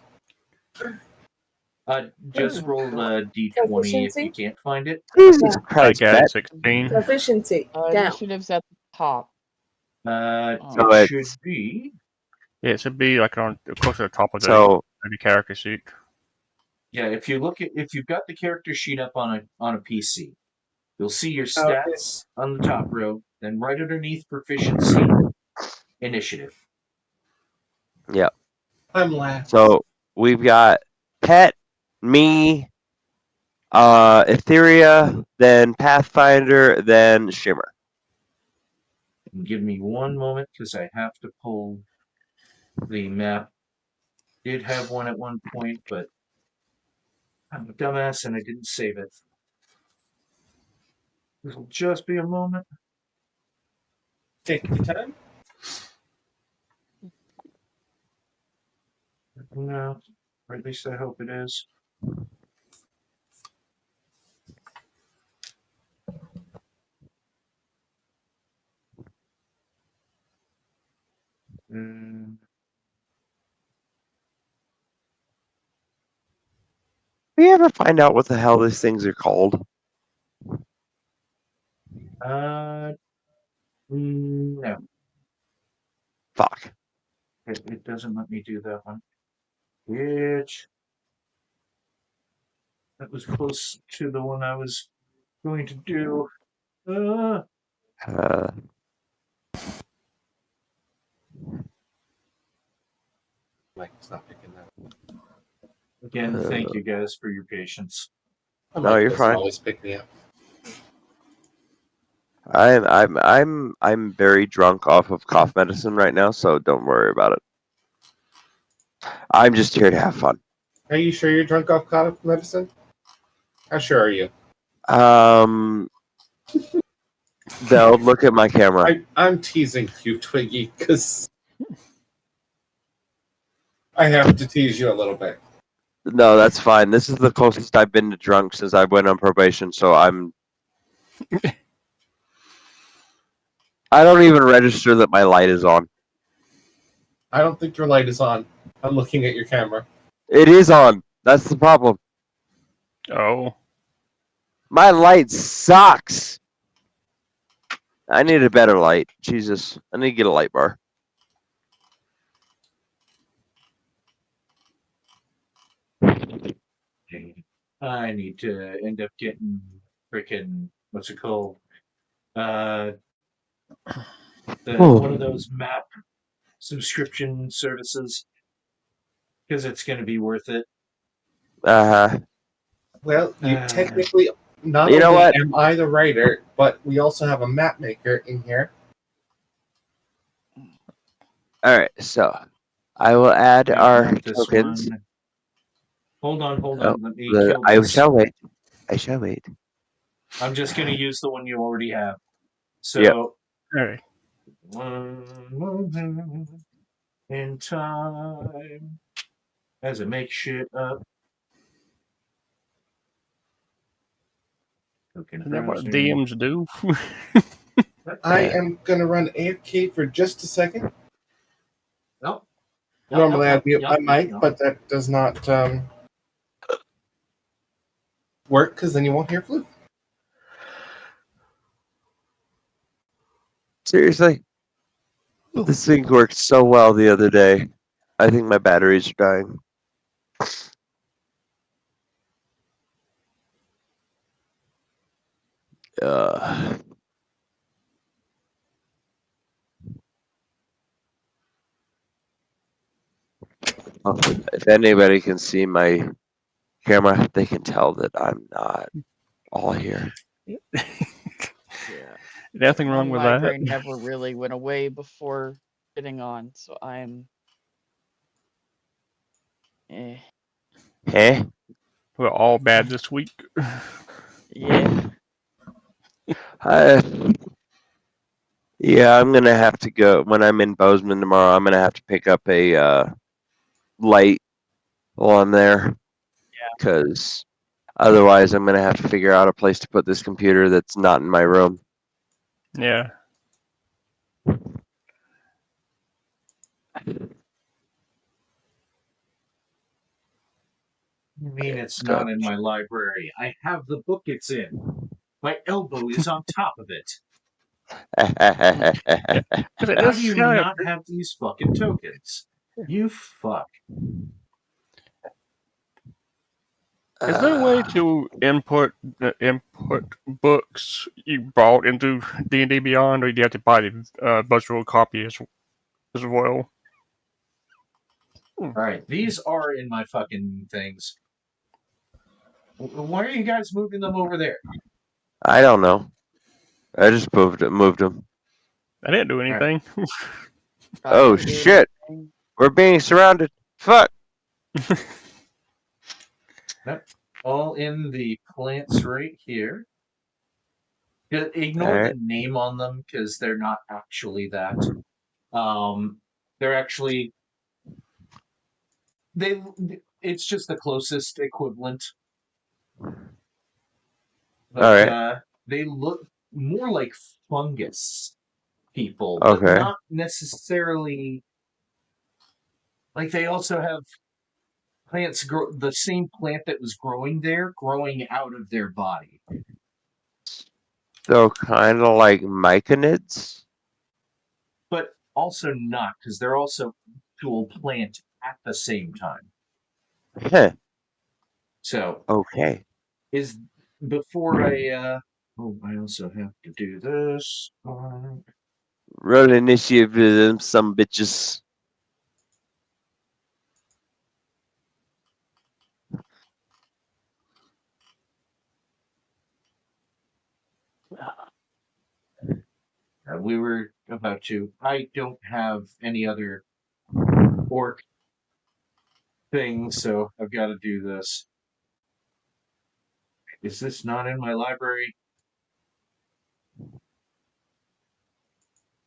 Just roll a d20 if you can't find it. Jesus I Christ, got Bet. 16. Proficiency. Down. Initiative's at the top. It So should it's be. Yeah, it should be like on close to the top of so the character sheet. Yeah, if you've got the character sheet up on a PC, you'll see your stats on the top row. Then right underneath proficiency, initiative. yeah. I'm last. So we've got Pet, me, Etheria, then Pathfinder, then Shimmer. Give me one moment because I have to pull the map. Did have one at one point, but I'm a dumbass and I didn't save it. This will just be a moment. Take your time. No, or at least I hope it is. Do you ever find out what the hell these things are called? No. Fuck. It doesn't let me do that one. Which that was close to the one I was going to do. Mike's not picking that up. Again, thank you guys for your patience. No, you're doesn't fine. always pick me up. I'm very drunk off of cough medicine right now, so don't worry about it. I'm just here to have fun. Are you sure you're drunk off cough medicine? How sure are you? Belle, look at my camera. I'm teasing you, Twiggy, because I have to tease you a little bit. No, that's fine. This is the closest I've been to drunk since I went on probation, so I'm... I don't even register that my light is on. I don't think your light is on. I'm looking at your camera. It is on. That's the problem. Oh. My light sucks. I need a better light. Jesus. I need to get a light bar. I need to end up getting freaking what's it called? One of those map subscription services because it's going to be worth it. Well, you technically not You know only what? am I the writer, but we also have a map maker in here. All right, so I will add our Not this tokens. one. Hold on. Oh, Let me kill I this. shall wait. I shall wait. I'm just going to use the one you already have. So, Yep. Hey. one moment in time as I make shit up. Isn't that what DMs do? I am going to run AFK for just a second. Nope. Normally I'd mute my mic, but that does not work because then you won't hear Flute. Seriously? This thing worked so well the other day. I think my batteries are dying. If anybody can see my camera, they can tell that I'm not all here. Yeah. Nothing wrong with my that. brain never really went away before getting on, so I'm. Hey? We're all bad this week. Yeah. Yeah, I'm gonna have to go when I'm in Bozeman tomorrow. I'm gonna have to pick up a light while I'm there. Yeah. Because otherwise, I'm gonna have to figure out a place to put this computer that's not in my room. Yeah. You mean it's not in my library? I have the book it's in. My elbow is on top of it. How do you not have these fucking tokens? You fuck. Is there a way to input books you bought into D&D Beyond, or do you have to buy the virtual copy as well? All right, these are in my fucking things. Why are you guys moving them over there? I don't know. I just moved them. I didn't do anything. Right. Oh shit! Anything. We're being surrounded. Fuck. All in the plants right here. Ignore the name on them because they're not actually that. They're actually they. It's just the closest equivalent. But All right. they look more like fungus people, but Okay. not necessarily. Like they also have plants grow the same plant that was growing there, growing out of their body. So kind of like myconids. But also not, because they're also actual plant at the same time. Huh. So Okay. is before I I also have to do this. Roll initiative with them, some bitches. We were about to. I don't have any other orc thing, so I've got to do this. Is this not in my library?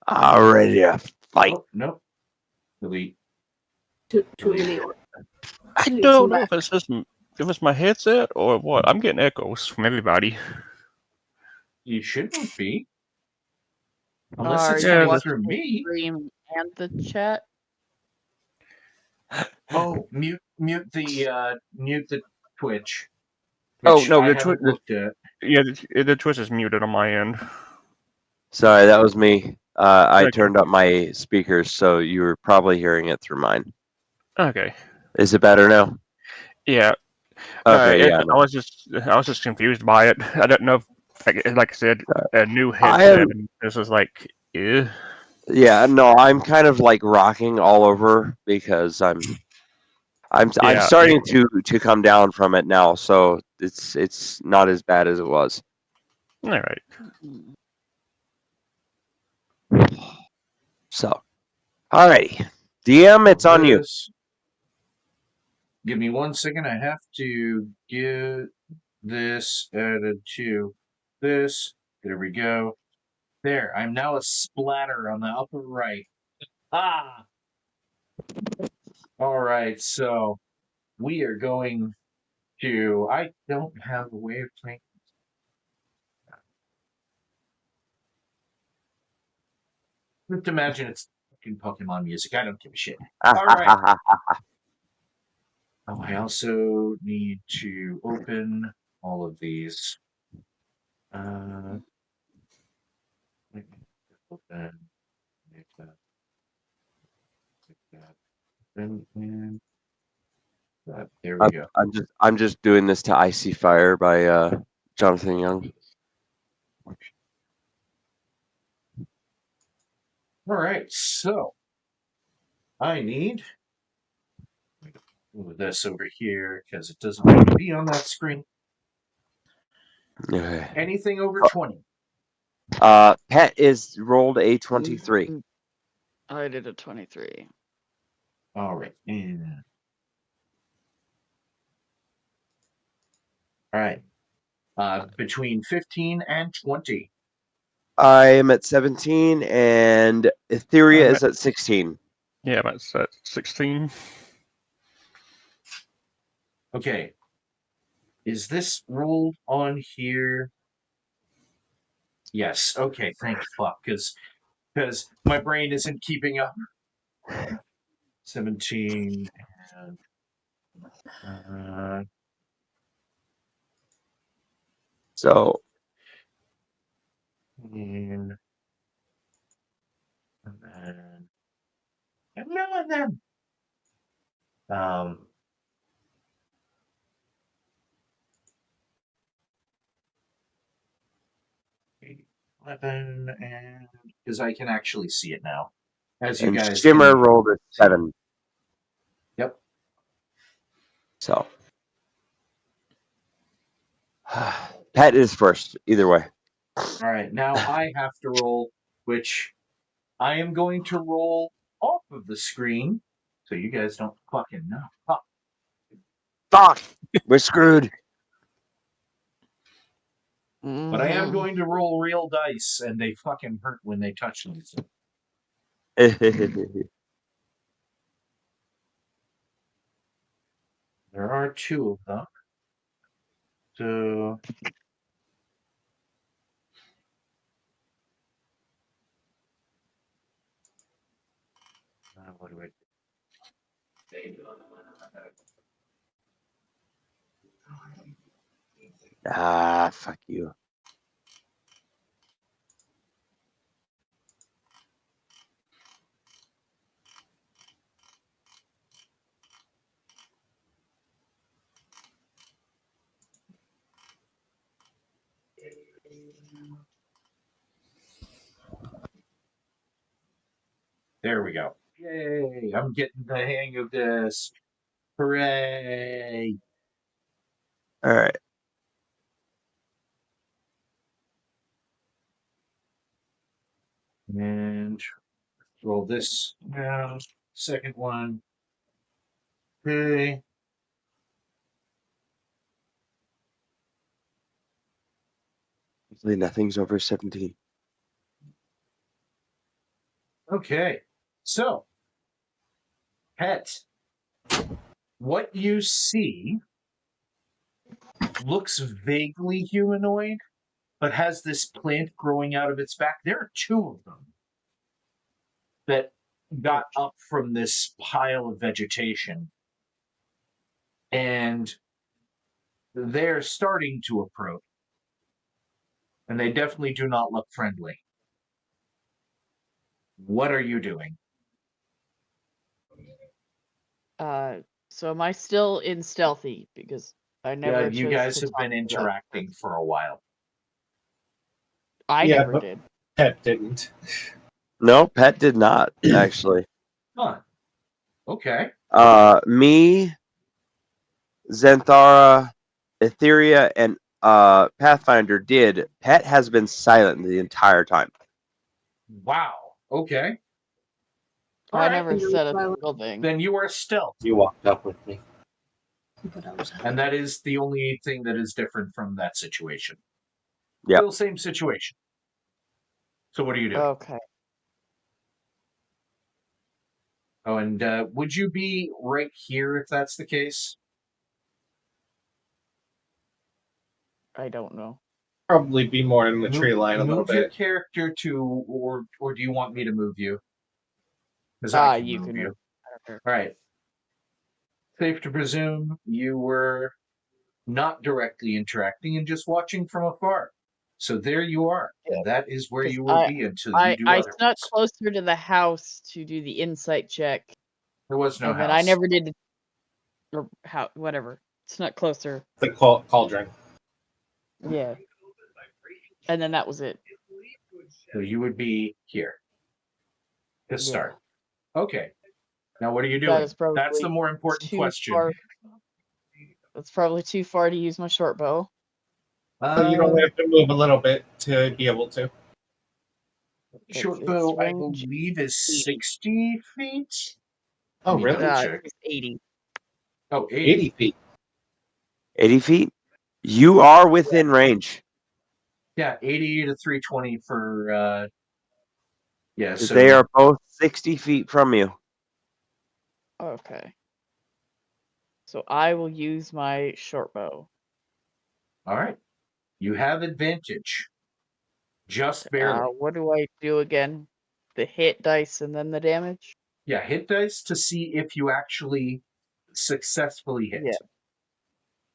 Already to fight. Oh, nope. Delete. Too many. I Need don't some know if it's just if it's my headset or what. I'm getting echoes from everybody. You shouldn't be. Unless Are it's you Yeah, coming that's through watching the me. stream and the chat? Oh, mute the Twitch, Oh which no, I haven't looked at. the Twitch is muted on my end. Sorry, that was me. I Okay. turned up my speakers, so you were probably hearing it through mine. Okay. Is it better now? Yeah. Okay, yeah. I was just confused by it. I don't know if, like I said, a new I headset. am. And this is like, eh. Yeah, no, I'm kind of like rocking all over because I'm Yeah. starting to come down from it now, so it's not as bad as it was. All right. So, alrighty, DM, it's on you. Give me 1 second. I have to get this added to this. There we go. There. I'm now a splatter on the upper right. Ah! All right. So we are going to. I don't have a way of playing. Just imagine it's fucking Pokemon music. I don't give a shit. All right. Oh, I also need to open all of these. Open, make that, and that. There we go. I'm just doing this to Icy Fire by Jonathan Young. All right, so I need move this over here because it doesn't need to be on that screen. Okay. Anything over 20. Pet is rolled a 23. I did a 23. All right. And all right. Between 15 and 20. I am at 17, and Etheria I'm is at 16. Yeah, that's at 16. Okay. Is this rolled on here? Yes. Okay. Thank fuck, because my brain isn't keeping up. 17 and So, 15, and then and then um 11, and because I can actually see it now, as you and guys Shimmer can rolled a 7. Yep. So, Pet is first, either way. All right, now I have to roll, which I am going to roll off of the screen, so you guys don't fucking know. Fuck. Fuck! We're screwed. But I am Mhm. going to roll real dice, and they fucking hurt when they touch them. There are 2 of them. So what do I do? Fuck you. There we go. Yay! I'm getting the hang of this. Hooray! All right. And roll this now. Second one. Okay. Hopefully nothing's over 17. Okay. So, Pet, what you see looks vaguely humanoid, but has this plant growing out of its back. There are 2 of them that got up from this pile of vegetation, and they're starting to approach, and they definitely do not look friendly. What are you doing? So am I still in stealthy? Because I never You chose guys to have talk been to them. interacting for a while. I Yeah, never but- did. Pet didn't. No, Pet did not, actually. Huh. Okay. Me, Xanthara, Etheria, and Pathfinder did. Pet has been silent the entire time. Wow. Okay. I All right. never said a single thing. Then you are stealth. You walked up with me. And that is the only thing that is different from that situation. Yep. Still same situation. So what are you doing? Okay. Oh, and would you be right here if that's the case? I don't know. Probably be more in the tree line a little Move your bit. character to, or do you want me to move you? Because I can You move can. you. I don't care. All right. Safe to presume you were not directly interacting and just watching from afar. So there you are, and that is where 'Cause you will be until you do I otherwise. snuck closer to the house to do the insight check, There was no and house. then I never did. Or whatever. Snuck closer. The cauldron. Yeah. And then that was it. So you would be here to start. Okay. Now what are you That doing? is probably That's the more important too question. far. That's probably too far to use my short bow. So you'd only have to move a little bit to be able to. Short It's bow, I range believe, is 80. 60 feet. Oh, Let me really? double check. It's 80. Oh, 80. 80 feet. 80 feet? You are within range. Yeah, 80 to 320 for, yeah, so They are both 60 feet from you. Okay. So I will use my short bow. all right. You have advantage. Just barely. What do I do again? The hit dice and then the damage? Yeah, hit dice to see if you actually successfully hit. Yeah.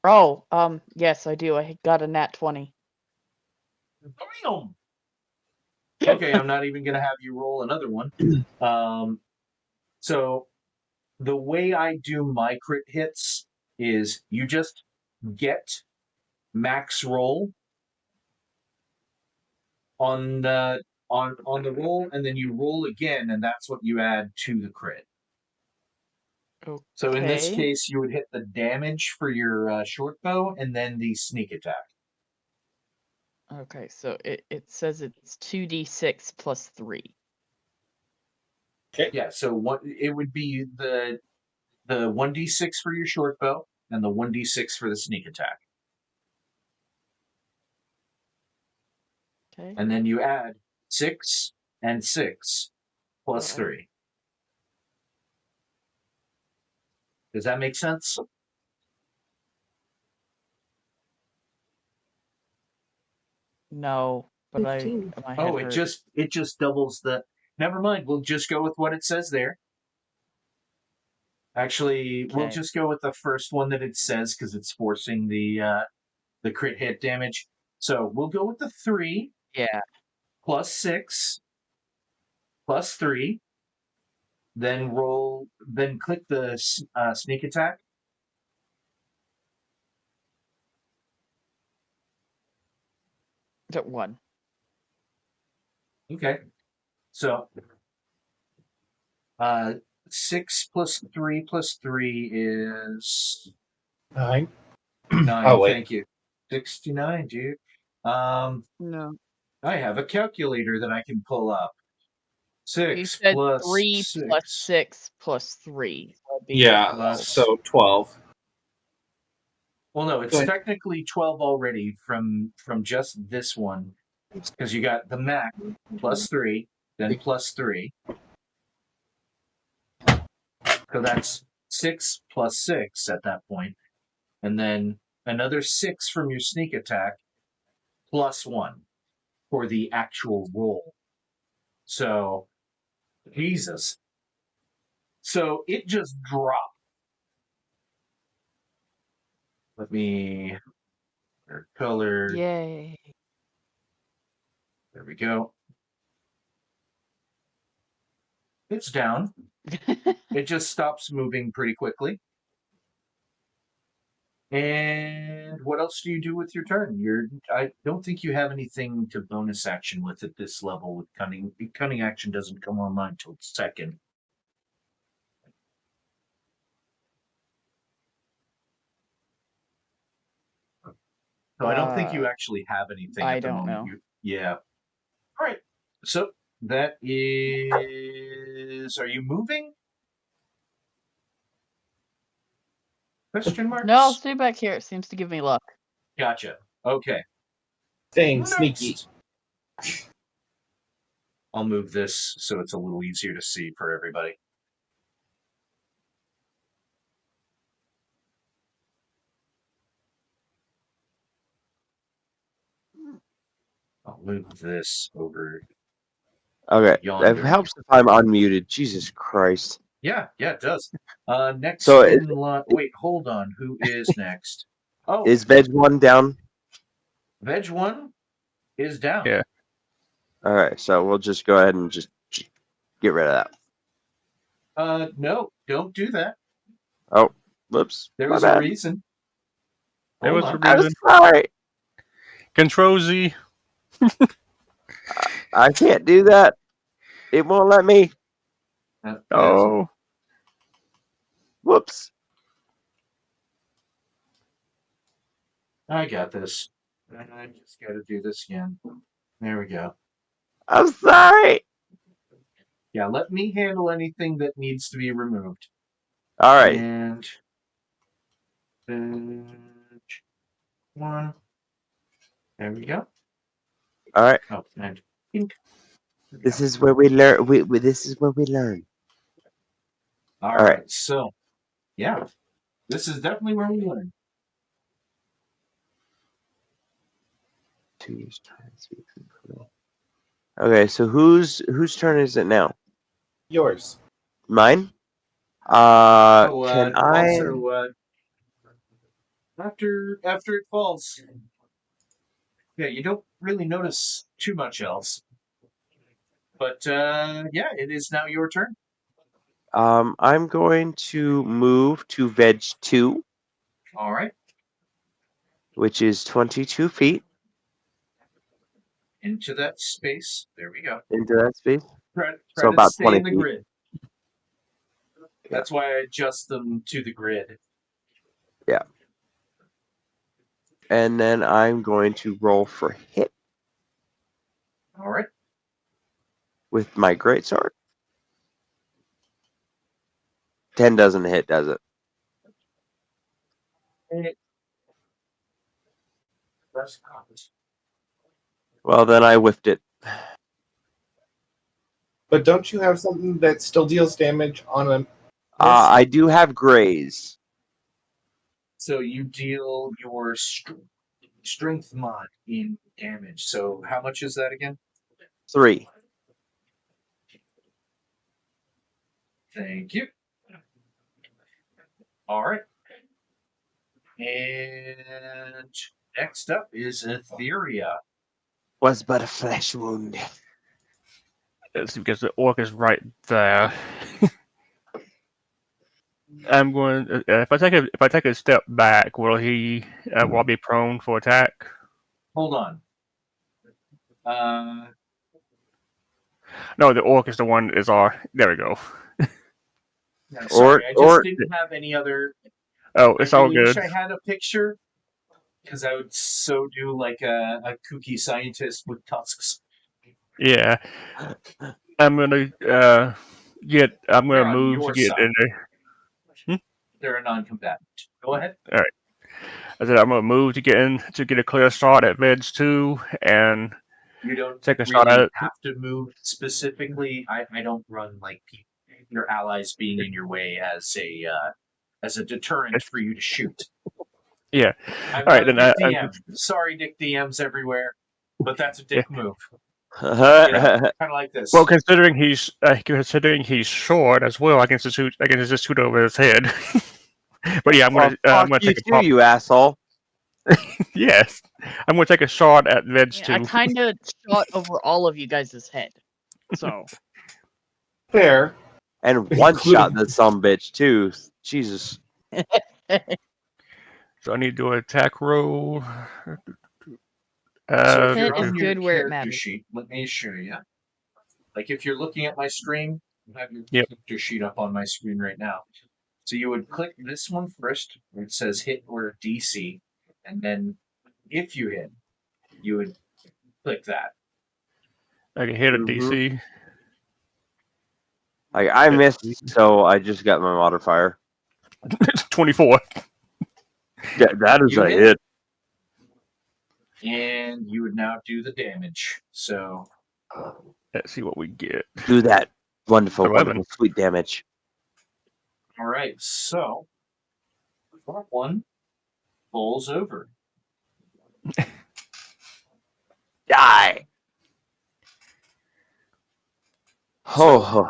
Oh, yes, I do. I got a nat 20. Bam! Okay, I'm not even going to have you roll another one. So the way I do my crit hits is you just get max roll on the roll, and then you roll again, and that's what you add to the crit. Okay. So in this case, you would hit the damage for your short bow, and then the sneak attack. Okay, so it says it's 2d6 plus 3. Yeah, so it would be the 1d6 for your short bow and the 1d6 for the sneak attack. Okay. And then you add 6 and 6 plus 3. Does that make sense? No, but 15. my head Oh, it just doubles the. Never mind. We'll just go with what it says there. Actually, we'll Okay. just go with the first one that it says because it's forcing the crit hit damage. So we'll go with the 3 Yeah. plus 6 plus 3. Then roll. Then click the sneak attack. Is it 1? Okay. So 6 plus 3 plus 3 is 9. 9. Oh, wait. Thank you. 69, dude. No. I have a calculator that I can pull up. You 6 said plus 3 plus 6. 6 plus 3. So it'd be Yeah, 12. so 12. Well, no, it's Go ahead. technically 12 already from just this one. Because you got the max plus 3, then plus 3. So that's 6 plus 6 at that point. And then another 6 from your sneak attack plus 1 for the actual roll. So, Jesus. So it just dropped. Let me color. Yay. There we go. It's down. It just stops moving pretty quickly. And what else do you do with your turn? I don't think you have anything to bonus action with at this level with cunning. Cunning action doesn't come online till second. So I don't think you actually have anything I at the don't moment. know. Yeah. All right. So that is. Are you moving? Question marks? No, I'll stay back here. It seems to give me luck. Gotcha. Okay. Dang, sneaky. Next. I'll move this so it's a little easier to see for everybody. I'll move this over. Okay, Yonder. it helps if I'm unmuted. Jesus Christ. Yeah, it does. Next So in line. Wait, hold on. Who is next? Oh, is Veg 1 down? Veg 1 is down. Yeah. All right, so we'll just go ahead and just get rid of that. No, don't do that. Oh, whoops. There my was bad. a reason. There Hold was on. a I'm reason. sorry. Control Z. I can't do that. It won't let me. Oh. Whoops. I got this. I just got to do this again. There we go. I'm sorry. Yeah, let me handle anything that needs to be removed. All right. And Veg 1. There we go. All right. Oh, and pink. This is where we learn. This is where we learn. All right. right. So, yeah, this is definitely where we learn. Okay, so whose turn is it now? Yours. Mine. Can I? Also, after it falls, yeah, you don't really notice too much else. But yeah, it is now your turn. I'm going to move to Veg 2, All right. which is 22 feet Into that space. There we go. into that space. Try So to about stay 20 in the feet. grid. That's why I adjust them to the grid. Yeah. And then I'm going to roll for hit All right. with my greatsword. 10 doesn't hit, does it? That's copies. Well, then I whiffed it. But don't you have something that still deals damage on a... I do have graze. So you deal your strength mod in damage. So how much is that again? 3. Thank you. All right. And next up is Etheria. Was but a flesh wound. It's because the orc is right there. I'm going. If I take a step back, will I be prone for attack? Hold on. No, the orc is the one that is our. There we go. Sorry, I just didn't have any other. Oh, it's all really good. wish I had a picture, because I would so do like a kooky scientist with tusks. Yeah, I'm gonna get. I'm They're gonna on move your to get side. in there. They're a non-combatant. Go ahead. All right. I said I'm gonna move to get in to get a clear shot at Veds 2 and You don't take a really shot at it. have to move specifically. I don't run like your allies being in your way as a deterrent for you to shoot. Yeah. I'm All right, not then a Dick DM. Sorry, Dick DMs everywhere, but that's a dick move. Kind of like this. Well, considering he's short as well, I can just shoot over his head. But yeah, I'm gonna take a pop. You asshole. Yes, I'm gonna take a shot at Veds I 2. kind of shot over all of you guys' head. So Fair. And one shot that some bitch too. Jesus. So I need to do an attack roll. So if you're Hit is on your good where it character matters. sheet, let me show you. Like if you're looking at my stream, I have your Yep. character sheet up on my screen right now. So you would click this one first, where it says hit or DC, and then if you hit, you would click that. I can hit a DC. Like I missed, so I just got my modifier. It's 24. Yeah, that is You a hit. hit. And you would now do the damage. So Let's see what we get. Do that wonderful, 11. wonderful, sweet damage. all right, so that one falls over. Die. Oh,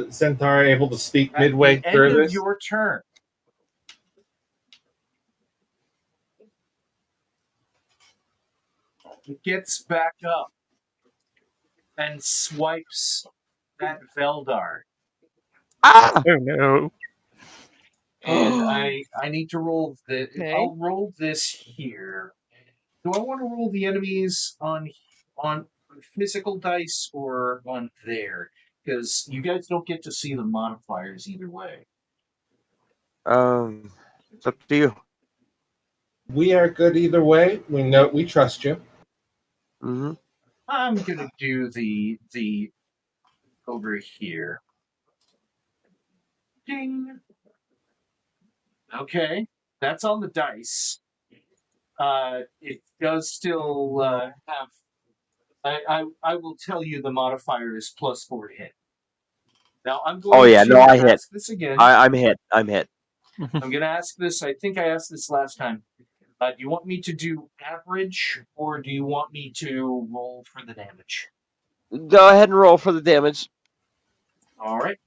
Centaur able to speak At midway the through end of this? your turn, it gets back up and swipes at Veldar. ah! Oh no. And I need to roll the. Okay. I'll roll this here. Do I want to roll the enemies on physical dice or on there? Because you guys don't get to see the modifiers either way. It's up to you. We are good either way. We trust you. Mm-hmm. I'm gonna do the over here. Ding. Okay, that's on the dice. It does still have. I will tell you the modifier is +4 to hit. Now I'm going Oh yeah, to no, I hit. ask this again. I'm hit. I'm hit. I'm going to ask this. I think I asked this last time. Do you want me to do average, or do you want me to roll for the damage? Go ahead and roll for the damage. All right.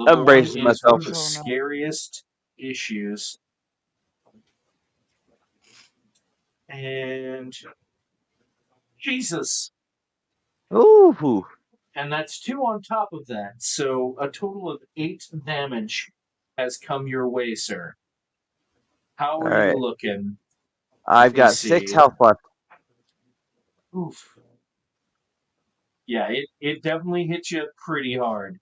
I'm bracing One is one myself. of the scariest issues. And Jesus. Ooh. And that's 2 on top of that. So a total of 8 damage has come your way, sir. How are All you right. looking? I've got see. 6 health left. Oof. Yeah, it definitely hit you pretty hard.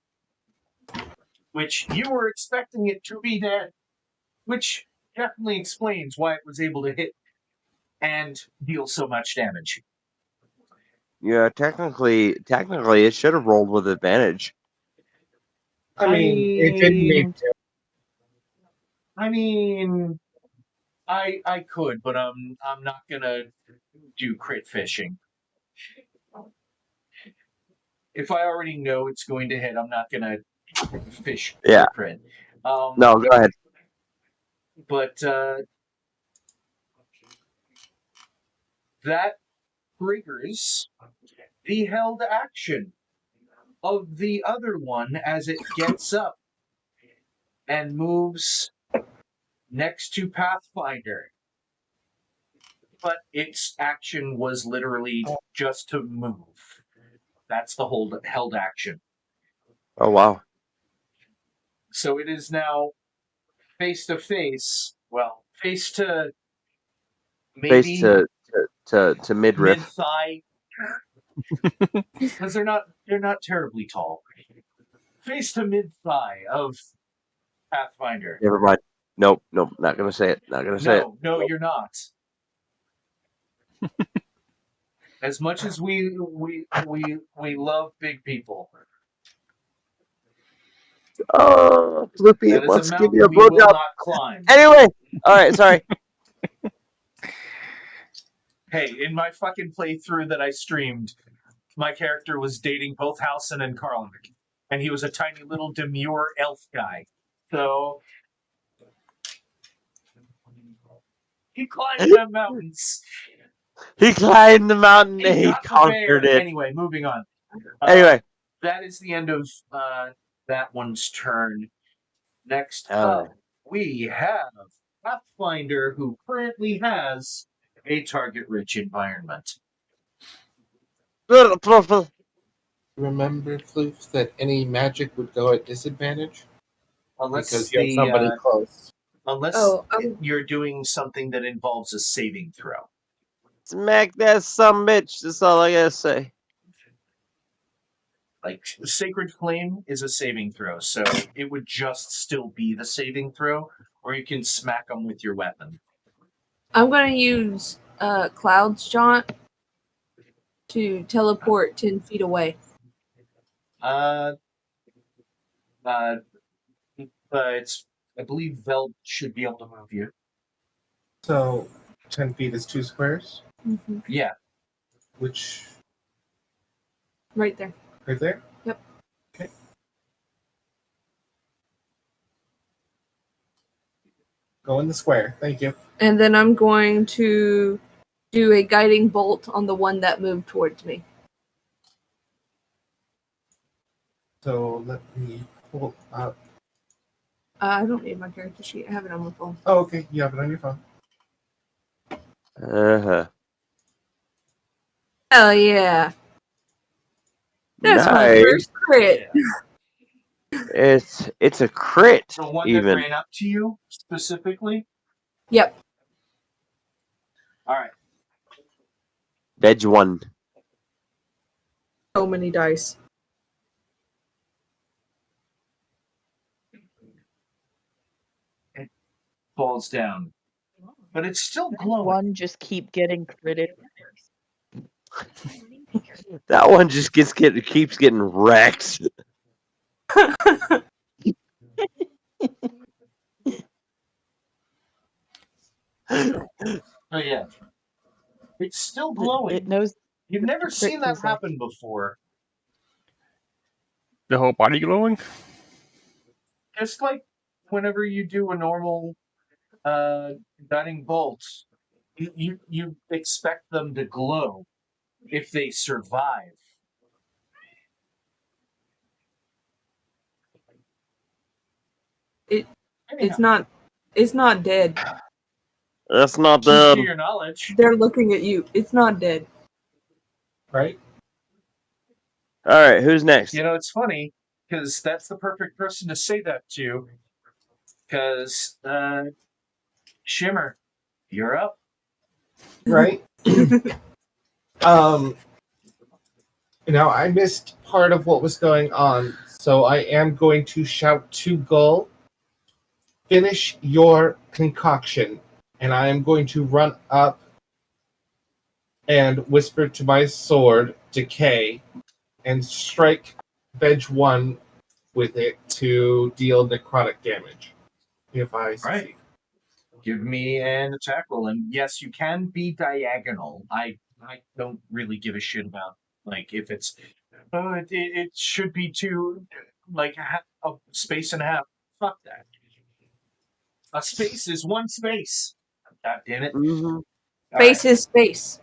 Which you were expecting it to be dead. Which definitely explains why it was able to hit and deal so much damage. Yeah, technically, it should have rolled with advantage. I mean, it didn't need to. I mean, I could, but I'm not gonna do crit fishing. If I already know it's going to hit, I'm not gonna fish Yeah. crit. No, go ahead. But that triggers the held action of the other one as it gets up and moves next to Pathfinder. But its action was literally just to move. That's the held action. Oh, wow. So it is now face to face. Well, face to maybe Face to midriff. mid thigh, because they're not terribly tall. Face to mid thigh of Pathfinder. Never mind. Nope, not gonna say it. Not gonna say it. No, you're not. As much as we love big people, Oh, Flippy that is a wants to give mountain you a we will blowjob. not climb. Anyway, all right, sorry. Hey, in my fucking playthrough that I streamed, my character was dating both Halcyon and Karlnik, and he was a tiny little demure elf guy. So he climbed the mountains. He climbed the mountain and he got the conquered bear. it. Anyway, moving on. Anyway, that is the end of that one's turn. Next All up, right. we have Pathfinder, who currently has a target-rich environment. Remember, Floof, that any magic would go at disadvantage Unless because you have somebody close. Unless you're doing something that involves a saving throw. Smack that some bitch. That's all I gotta say. Like, Sacred Flame is a saving throw, so it would just still be the saving throw, or you can smack them with your weapon. I'm going to use Cloud's Jaunt to teleport 10 feet away. But I believe Veld should be able to move you. So 10 feet is 2 squares? Mm-hmm. Yeah. Which? Right there. Right there? Yep. Okay. Go in the square. Thank you. And then I'm going to do a guiding bolt on the one that moved towards me. So let me pull up. I don't need my character sheet. I have it on my phone. Oh, okay. You have it on your phone. Uh-huh. Hell yeah. That's my Nice. first crit. Yeah. It's a crit. The one even. that ran up to you, specifically? Yep. Alright. Veg 1. So many dice. It falls down. But it's still glowing. One just keep getting critted. That one just keeps getting wrecked. Oh yeah. It's still glowing. It knows. You've never crit seen that feels like. happen before. The whole body glowing? Just like whenever you do a normal guiding bolt, you expect them to glow if they survive. It's not dead. That's not To the. your knowledge. They're looking at you. It's not dead. Right? All right, who's next? You know, it's funny because that's the perfect person to say that to. Because Shimmer, you're up. Right? Now, I missed part of what was going on, so I am going to shout to Gull, finish your concoction, and I am going to run up and whisper to my sword, Decay, and strike Veg 1 with it to deal necrotic damage. If I succeed. Right. Give me an attack roll, and yes, you can be diagonal. I don't really give a shit about if it's. It should be two, a space and a half. Fuck that. A space is one space. God damn it. Mm-hmm. Space is space.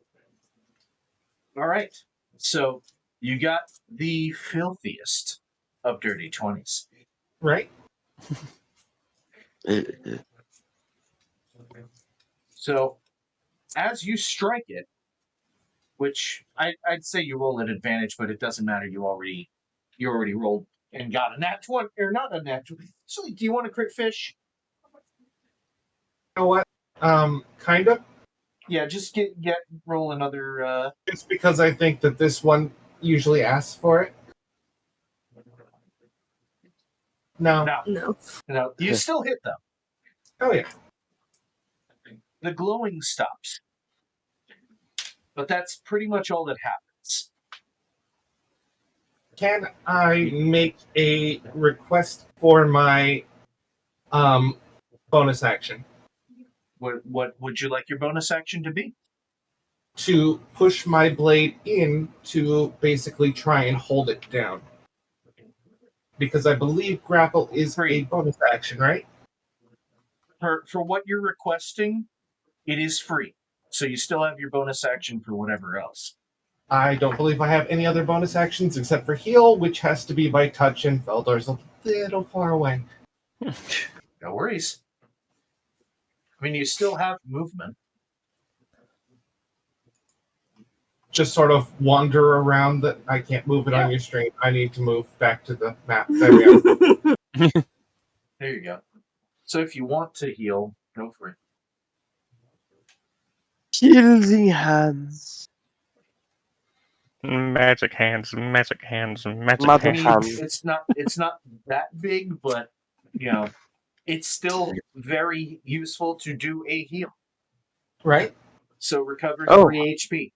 All right. So you got the filthiest of dirty 20s. Right? So as you strike it, which I'd say you roll at advantage, but it doesn't matter. You already rolled and got a nat 20, or not a nat 20. So do you want to crit fish? You know what? Kind of. Yeah, just roll another. Just because I think that this one usually asks for it. No. No. You still hit them. Oh, yeah. The glowing stops. But that's pretty much all that happens. Can I make a request for my bonus action? What would you like your bonus action to be? To push my blade in to basically try and hold it down. Because I believe grapple is a bonus action, right? For what you're requesting, it is free. So you still have your bonus action for whatever else. I don't believe I have any other bonus actions except for heal, which has to be by touch, and Feldor's a little far away. No worries. I mean, you still have movement. Just sort of wander around. That I can't move it on your stream. I need to move back to the map. There we go. There you go. So if you want to heal, go for it. Healing hands. Magic hands, magic hands, magic Magic hands. It's not that big, but it's still very useful to do a heal. Right. So recover 3 HP.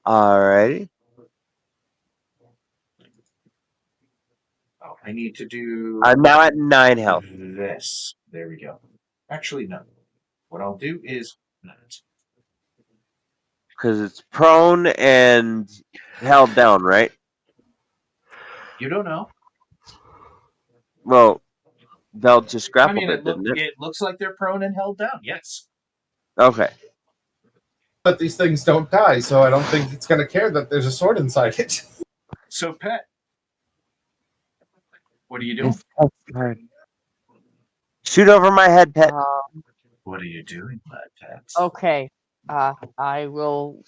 Alrighty. Oh, I need to do. I'm now at 9 health. This. There we go. Actually, no. What I'll do is Because it's prone and held down, right? You don't know. Well, Vel just grappled didn't it? It looks like they're prone and held down. Yes. Okay. But these things don't die, so I don't think it's going to care that there's a sword inside it. So, Pet, what are you doing? Shoot over my head, Pet. What are you doing, Pet? Okay. I will.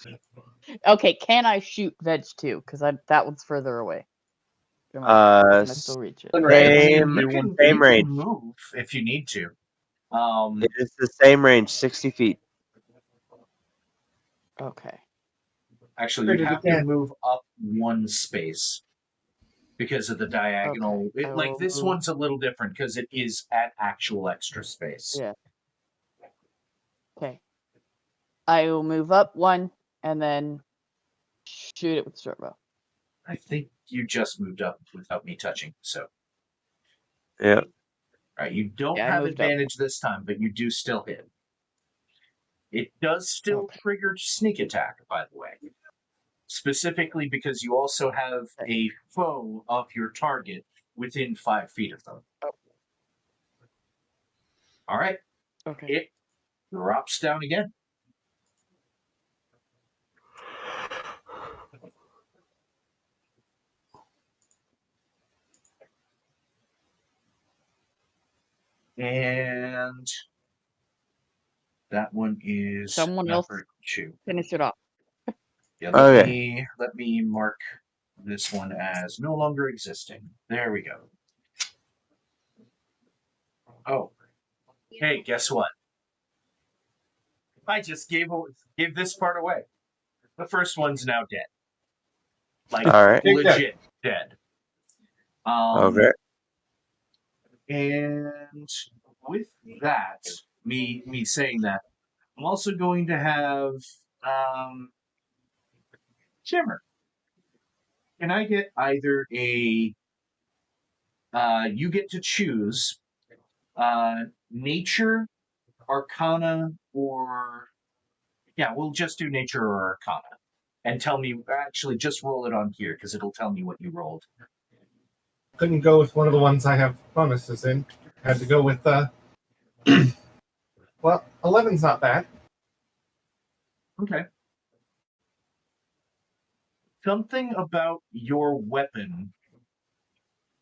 Okay, can I shoot Veg too? Because that one's further away. Can I still reach it? You can range. move if you need to. It is the same range, 60 feet. Okay. Actually, you have to move up one space because of the diagonal. Okay. This one's a little different because it is at actual extra space. Yeah. Okay. I will move up one and then shoot it with the short bow. I think you just moved up without me touching, so. Yeah. All right, you don't have advantage this time, but you do still hit. It does still trigger sneak attack, by the way. Specifically because you also have a foe of your target within 5 feet of them. All right. Okay. It drops down again. And that one is someone else. Finish it off. Yeah, let me mark this one as no longer existing. There we go. Oh, hey, guess what? I just gave this part away. The first one's now dead. Legit dead. Okay. And with that, me saying that, I'm also going to have Shimmer. Can I get either a you get to choose nature, Arcana or... Yeah, we'll just do Nature or Arcana. And tell me... Actually, just roll it on here, because it'll tell me what you rolled. Couldn't go with one of the ones I have bonuses in. Had to go with, well, 11's not bad. Okay. Something about your weapon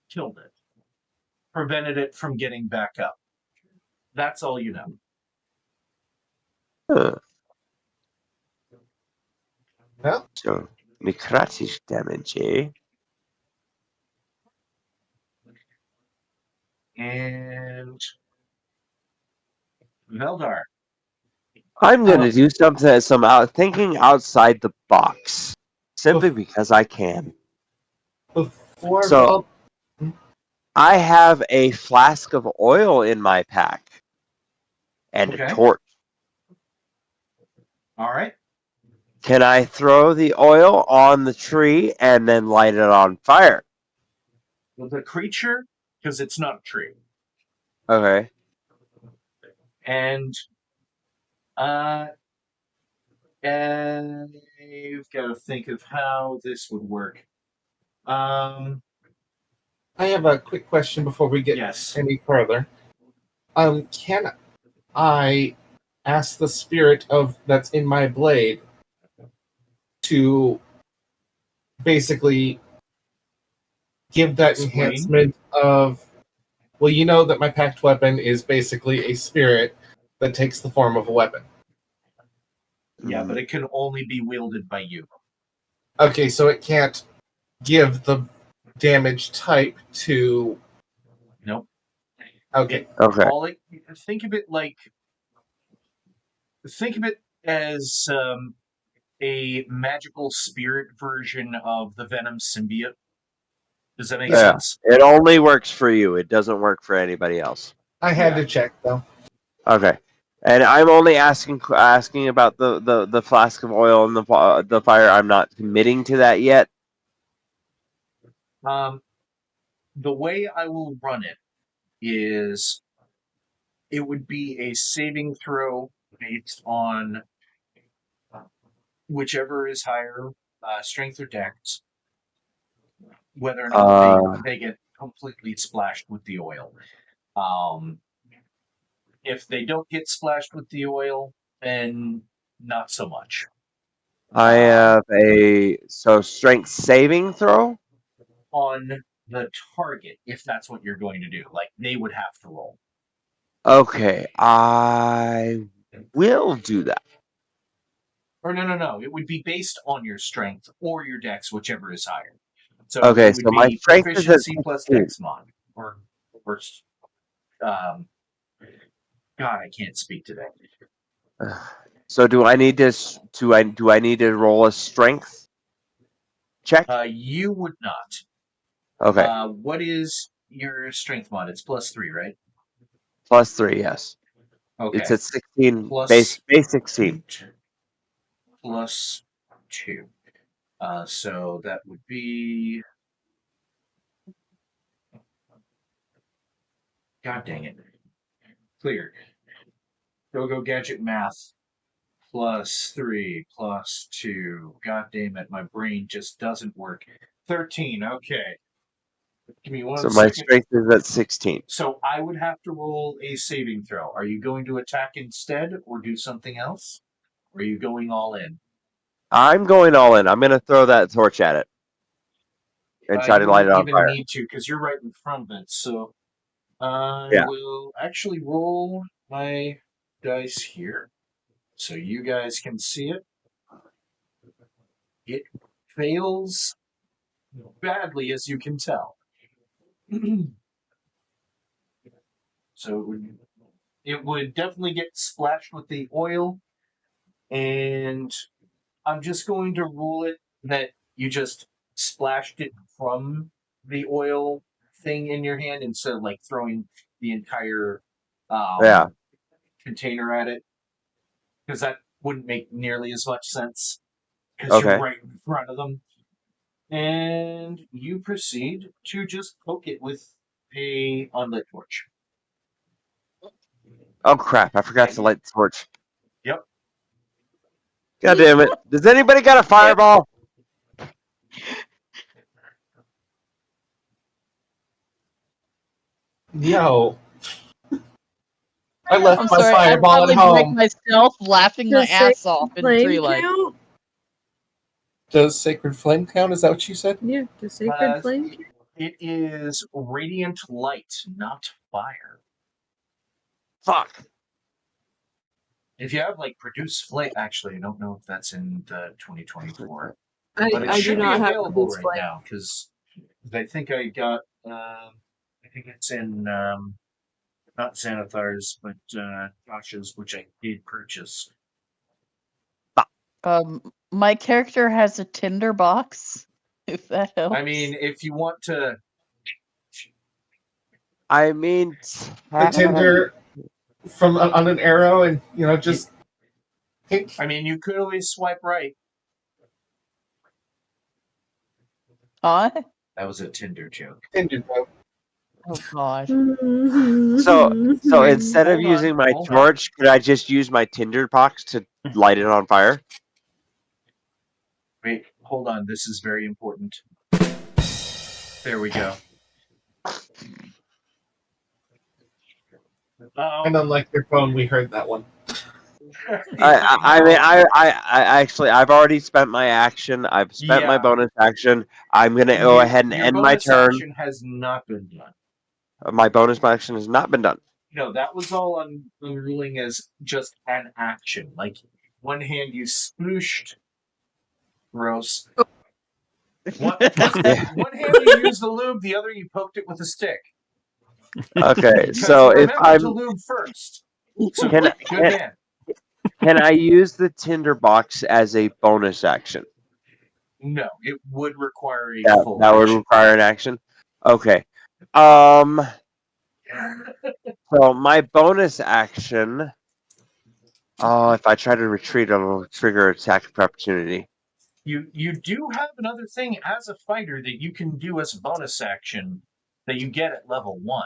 killed it. Prevented it from getting back up. That's all you know. Huh. Well, So, necrotic damage, eh? And... Veldar. I'm going to do something, thinking outside the box. Simply because I can. Before So, I have a flask of oil in my pack. And Okay. a torch. All right. Can I throw the oil on the tree and then light it on fire? With a creature, because it's not a tree. Okay. And you've got to think of how this would work. I have a quick question before we get Yes. any further. Can I ask the spirit that's in my blade to basically give that Explain? enhancement of... Well, you know that my packed weapon is basically a spirit that takes the form of a weapon. Yeah, but it can only be wielded by you. Okay, so it can't give the damage type to... Nope. Okay. Okay. Think of it as a magical spirit version of the Venom symbiote. Does that make sense? It only works for you. It doesn't work for anybody else. I had to check, though. Okay. And I'm only asking about the flask of oil and the fire. I'm not committing to that yet. The way I will run it is it would be a saving throw based on whichever is higher, strength or dex, whether or not they get completely splashed with the oil. If they don't get splashed with the oil, then not so much. I have a strength saving throw on the target, if that's what you're going to do. Like, they would have to roll. Okay, I will do that. Or no. It would be based on your strength or your dex, whichever is higher. So Okay, it would so my be strength is at proficiency plus 16. dex mod. Or God, I can't speak today. So do I need to do I need to roll a strength check? You would not. Okay. What is your strength mod? It's +3, right? +3, yes. Okay. It's at 16. Plus base 16. +2. So that would be... God dang it. Cleared. Go gadget math. +3 +2. God damn it, my brain just doesn't work. 13, okay. Give me one So my second. strength is at 16. So I would have to roll a saving throw. Are you going to attack instead or do something else? Or are you going all in? I'm going all in. I'm going to throw that torch at it and try to light it on You fire. don't even need to because you're right in front of it. So I will actually roll my dice here so you guys can see it. It fails badly, as you can tell. So it would definitely get splashed with the oil, and I'm just going to rule it that you just splashed it from the oil thing in your hand instead of like throwing the entire container at it, because that wouldn't make nearly as much sense because you're right in front of them. And you proceed to just poke it with a unlit torch. Oh crap! I forgot to light the torch. Yep. God damn it! Does anybody got a fireball? No. I left I'm my sorry, I'd fireball probably at break home. myself laughing my Does ass off in Flame tree light. count? Does Sacred Flame count? Is that what you said? Yeah, does Sacred Uh, Flame count? It is radiant light, not fire. Fuck. If you have like produce flame, actually, I don't know if that's in the 2024, but it I do should be not have available Produce right Flame. now because I think I got. I think it's in not Xanathar's, but Josh's, which I did purchase. My character has a tinder box, if that helps. I mean, if you want to, I mean, The tinder from on an arrow, and just. I mean, you could always swipe right. Huh? That was a Tinder joke. Tinder joke. Oh gosh. So instead of Hold on, using my hold on. torch, could I just use my tinder box to light it on fire? Wait, hold on. This is very important. There we go. And unlike your phone, we heard that one. I mean, I actually, I've already spent my action. I've spent my Yeah. bonus action. I'm gonna go ahead and your end my bonus turn. action has not been done. My bonus action has not been done. No, that was all unruling as just an action. Like one hand you splooshed. Gross. One hand you used the lube, the other you poked it with a stick. Okay, Because so you if remember I'm to lube first. So Can- good man. can I use the tinder box as a bonus action? No, it would require a That full would action. require an action. Okay. So my bonus action. Oh, if I try to retreat, it'll trigger attack of opportunity. You do have another thing as a fighter that you can do as a bonus action that you get at level 1.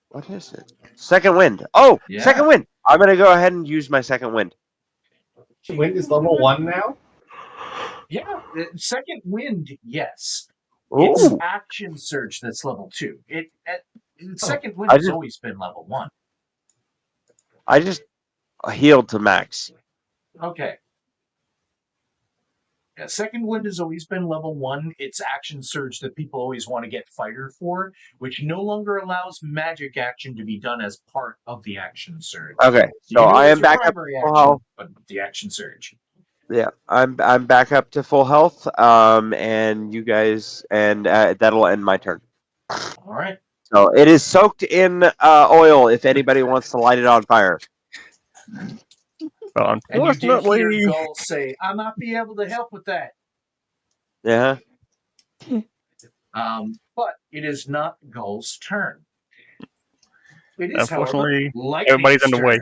What is it? Second wind. Oh, Yeah. second wind. I'm gonna go ahead and use my second wind. Wind is level 1 now? Yeah, second wind, yes. Ooh. It's action surge that's level 2. Second wind has always been level 1. I just healed to max. Okay. Yeah, second wind has always been level 1. It's action surge that people always want to get fighter for, which no longer allows magic action to be done as part of the action surge. Okay, You so can do I it am as your back up primary to full action, health. but the action surge. Yeah, I'm back up to full health. And you guys, and that'll end my turn. All right. So it is soaked in oil. If anybody wants to light it on fire. And you did hear Unfortunately, Gull say, "I might be able to help with that." Yeah. But it is not Gull's turn. It is, however, unfortunately, Lightning's everybody's in the way.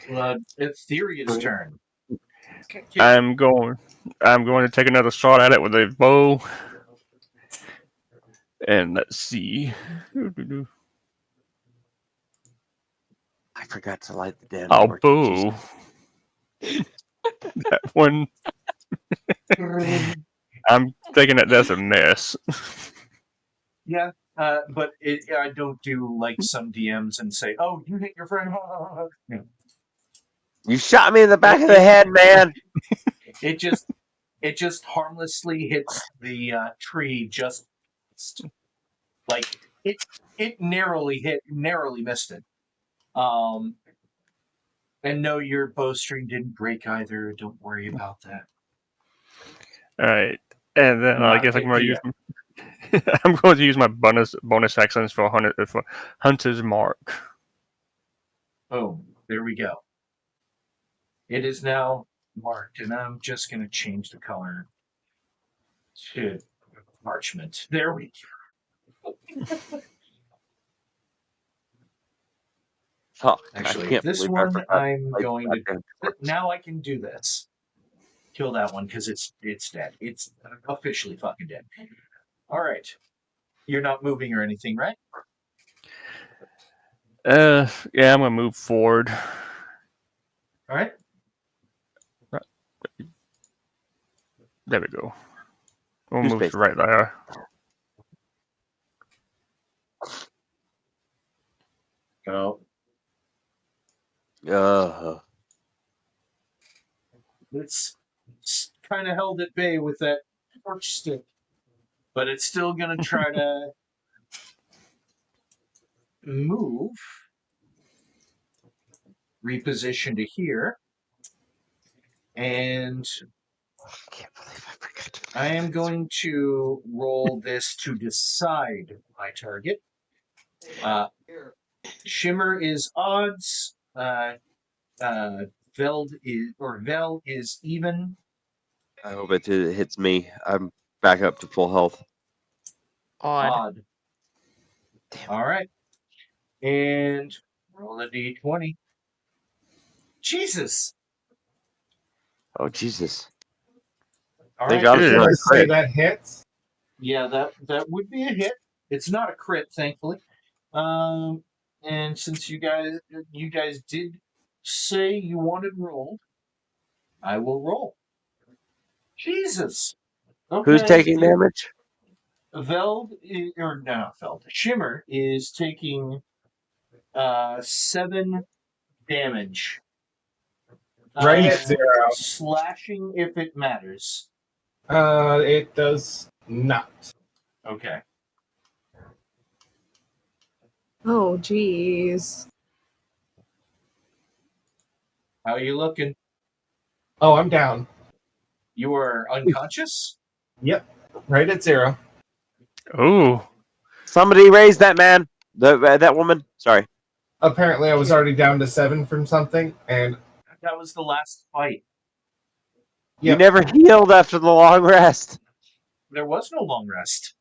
turn. Etherea's turn. I'm going to take another shot at it with a bow. And let's see. I forgot to light the damn Oh, torch. boo. That one. I'm thinking that that's a miss. Yeah, but I don't do like some DMs and say, "Oh, you hit your friend." No. You shot me in the back of the head, man. It just harmlessly hits the tree. Just like it narrowly missed it. And no, your bowstring didn't break either. Don't worry about that. All right, and then I guess I'm going to use. I'm going to use my bonus actions for Hunter's Mark. Boom! There we go. It is now marked, and I'm just going to change the color to parchment. There we go. Oh, Actually, this one I'm going to. Now I can do this. Kill that one because it's dead. It's officially fucking dead. All right. You're not moving or anything, right? Yeah, I'm gonna move forward. All right. There we go. We'll Two move spaces. to right there. Go. It's kind of held at bay with that torch stick, but it's still going to try to move, reposition to here, and I can't believe I forgot to I am going to roll this to decide my target. Shimmer is odds. Veld is even. I hope it hits me. I'm back up to full health. Odd. Damn. All right. And roll a d20. Jesus. Oh Jesus! All Thank right. God it's I'm not gonna a say crit. that hits. Yeah, that would be a hit. It's not a crit, thankfully. And since you guys did say you wanted rolled, I will roll. Jesus. Who's Okay. taking damage? Shimmer is taking 7 damage. Right at 0. Slashing if it matters. It does not. Okay. Oh, jeez. How are you looking? Oh, I'm down. You are unconscious? Yep. Right at 0. Ooh. Somebody raise that man. That woman. Sorry. Apparently, I was already down to 7 from something, and That was the last fight. You Yep. never healed after the long rest. There was no long rest.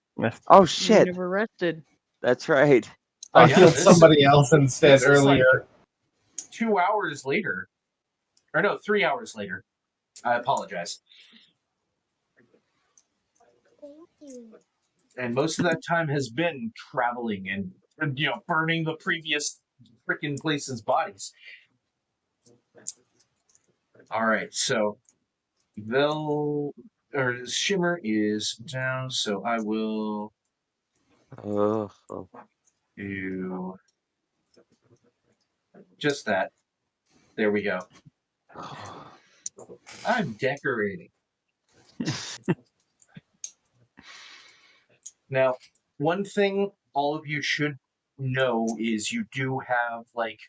Oh You shit! never rested. That's right. I Yeah, healed this- somebody else instead this is like- earlier. 2 hours later. Or no, 3 hours later. I apologize. And most of that time has been traveling and burning the previous freaking places' bodies. All right, so Shimmer is down, so I will Oh. do just that. There we go. I'm decorating. Now, one thing all of you should know is you do have like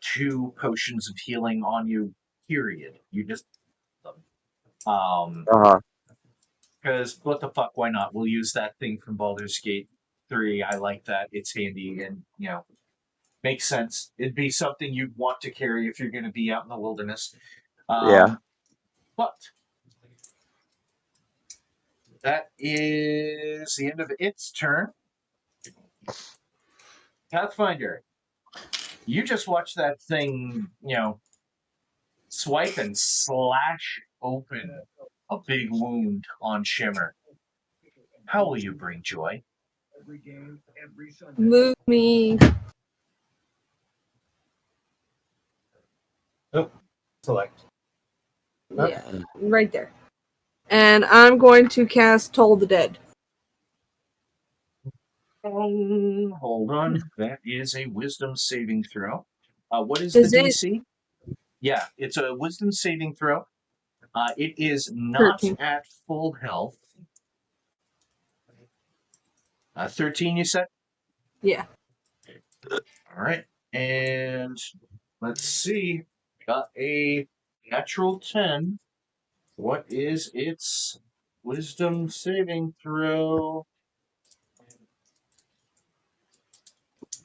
2 potions of healing on you, period. You just because what the fuck, why not? We'll use that thing from Baldur's Gate 3. I like that. It's handy and makes sense. It'd be something you'd want to carry if you're going to be out in the wilderness. Yeah. But that is the end of its turn. Pathfinder, you just watch that thing, swipe and slash open a big wound on Shimmer. How will you bring joy? Move me. Select. Yeah, right there. And I'm going to cast Toll the Dead. Hold on. That is a wisdom saving throw. What is Is the it- DC? Yeah, it's a wisdom saving throw. It is not 13. at full health. 13, you said? Yeah. All right. And let's see. Got a natural 10. What is its wisdom saving throw?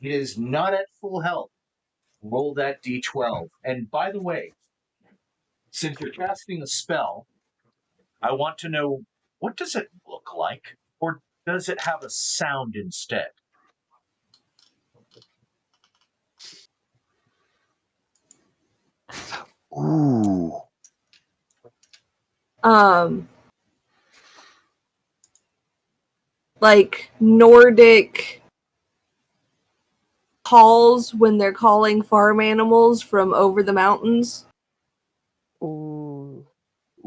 It is not at full health. Roll that d12. And by the way, since you're casting a spell, I want to know, what does it look like? Or does it have a sound instead? Ooh. Like Nordic calls when they're calling farm animals from over the mountains. Ooh.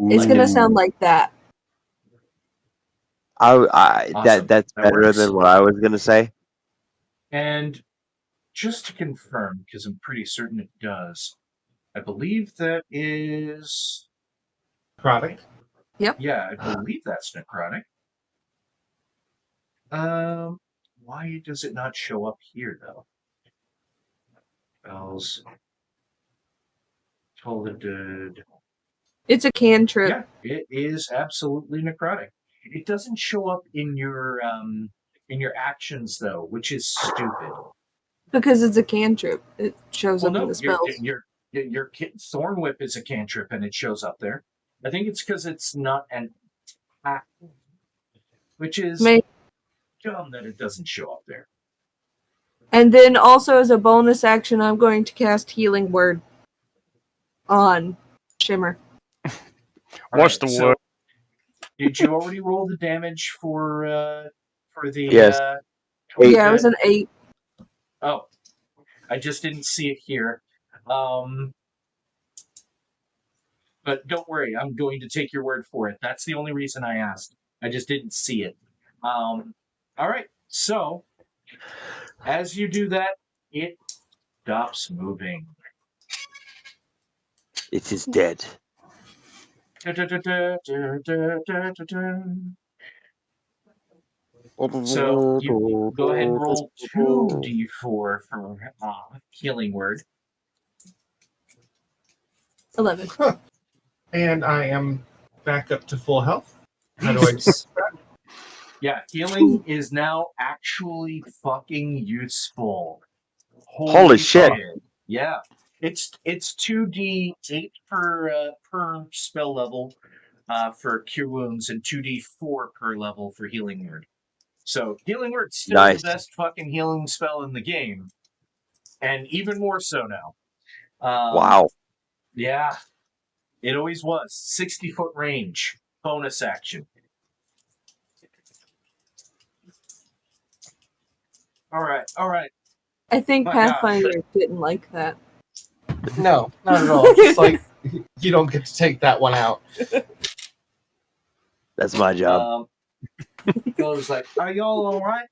It's gonna sound like that. Awesome. That's That better works. than what I was gonna say. And just to confirm, because I'm pretty certain it does, I believe that is... Necrotic. Yeah, I believe that's necrotic. Why does it not show up here, though? Spells. Toladud. It's a cantrip Yeah, it is absolutely necrotic. It doesn't show up in your actions, though, which is stupid. because it's a cantrip. It shows Well, up in no, the spells. your Thorn Whip is a cantrip and it shows up there. I think it's because it's not an attack, which is dumb that it doesn't show up there. And then also as a bonus action, I'm going to cast Healing Word on Shimmer. What's the word? Did you already roll the damage for the Yes. 20? Yeah, it was an 8. Oh, I just didn't see it here. But don't worry, I'm going to take your word for it. That's the only reason I asked. I just didn't see it. All right, so as you do that, it stops moving. It is dead. So you go ahead and roll 2d4 for healing word. 11. And I am back up to full health. How do I do that? Yeah, healing is now actually fucking useful. Holy shit. Yeah. It's 2d8 per spell level for cure wounds and 2d4 per level for healing word. So healing word's still Nice. the best fucking healing spell in the game. And even more so now. Wow. Yeah. It always was. 60-foot range. Bonus action. All right. I think My Pathfinder didn't like that. No, not at all. Just like you don't get to take that one out. That's my job. Goes like, are y'all all right?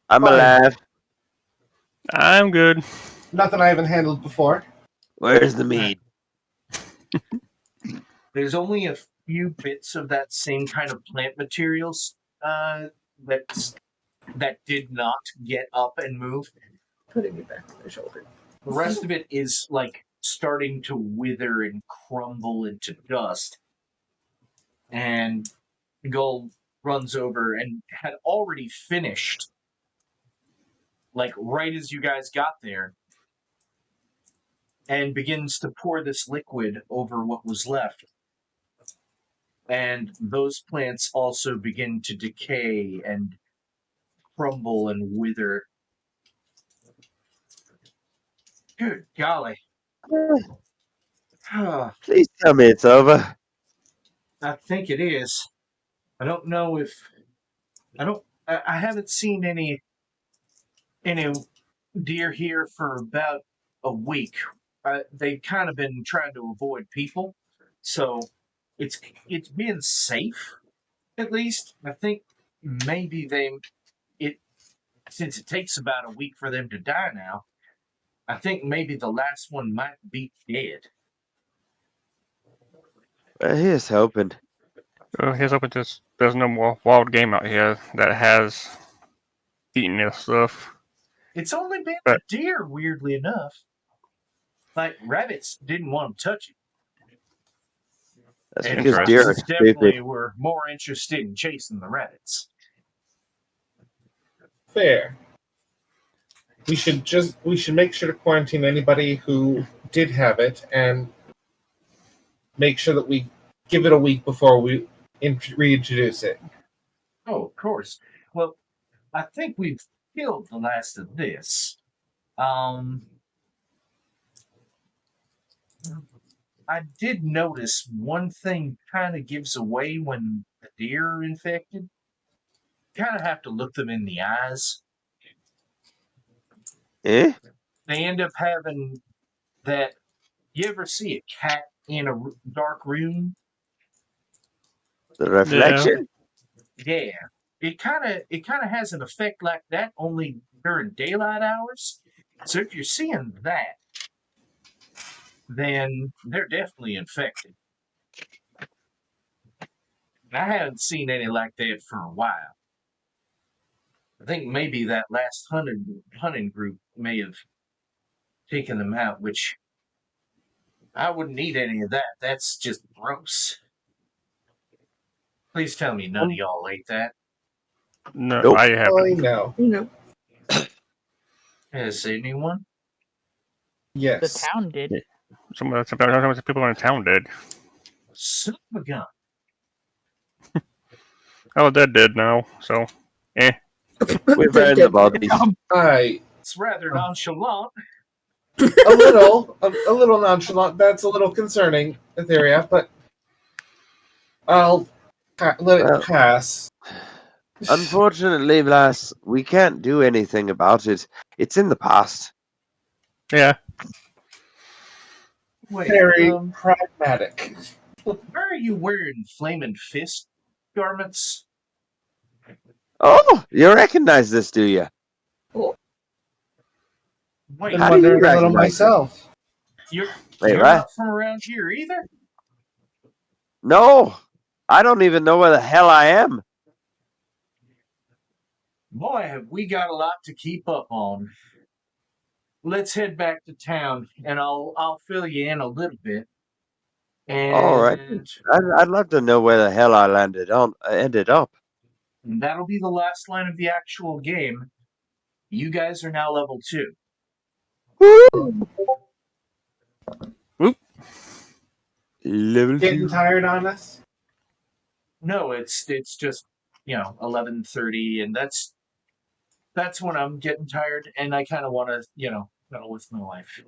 I'm Fine. alive. I'm good. Nothing I haven't handled before. Where's the mead? There's only a few bits of that same kind of plant materials that did not get up and move. Putting it back on the shoulder. The rest of it is like starting to wither and crumble into dust. And Gull runs over and had already finished, like right as you guys got there, and begins to pour this liquid over what was left. And those plants also begin to decay and crumble and wither. Good golly. I Please tell me it's over. think it is. I don't know if... I haven't seen any deer here for about a week. They've kind of been trying to avoid people. So it's being safe, at least. I think maybe since it takes about a week for them to die now, I think maybe the last one might be dead. Here's hoping. Here's hoping there's no more wild game out here that has eaten this stuff. It's only been But- deer, weirdly enough. Like, rabbits didn't want to touch it. That's And because Interesting. deer are foxes definitely stupid. were more interested in chasing the rabbits. Fair. We should make sure to quarantine anybody who did have it and make sure that we give it a week before we reintroduce it. Oh, of course. Well, I think we've killed the last of this. I did notice one thing kind of gives away when the deer are infected. Kind of have to look them in the eyes. Eh? They end up having that. You ever see a cat in a dark room? The reflection? Yeah. It kind of has an effect like that only during daylight hours. So if you're seeing that, then they're definitely infected. I haven't seen any like that for a while. I think maybe that last hunting group may have taken them out, which I wouldn't need any of that. That's just gross. Please tell me none of y'all ate that. No, Nope. I Oh, haven't. no. No. Has anyone? The Yes. town did. Some of the people in town did. Son of a gun. Oh, they're dead now. So, We burned the bodies. I It's rather nonchalant. a little nonchalant. That's a little concerning, Etheria, but I'll let it Well, pass. unfortunately, Blas, we can't do anything about it. It's in the past. yeah. Wait, Very pragmatic. why are you wearing flaming fist garments? Oh, you recognize this, do you? Wait, Been How do you wondering a little recognize it? myself. you're Wait, you're what? not from around here either? No, I don't even know where the hell I am. Boy, have we got a lot to keep up on. Let's head back to town, and I'll fill you in a little bit. All right, And I'd love to know where the hell I ended up. that'll be the last line of the actual game. You guys are now level 2. Woo! Whoop. Level Getting 2. tired on us? No, it's just 11:30, and that's when I'm getting tired, and I kind of want to kind of live my life.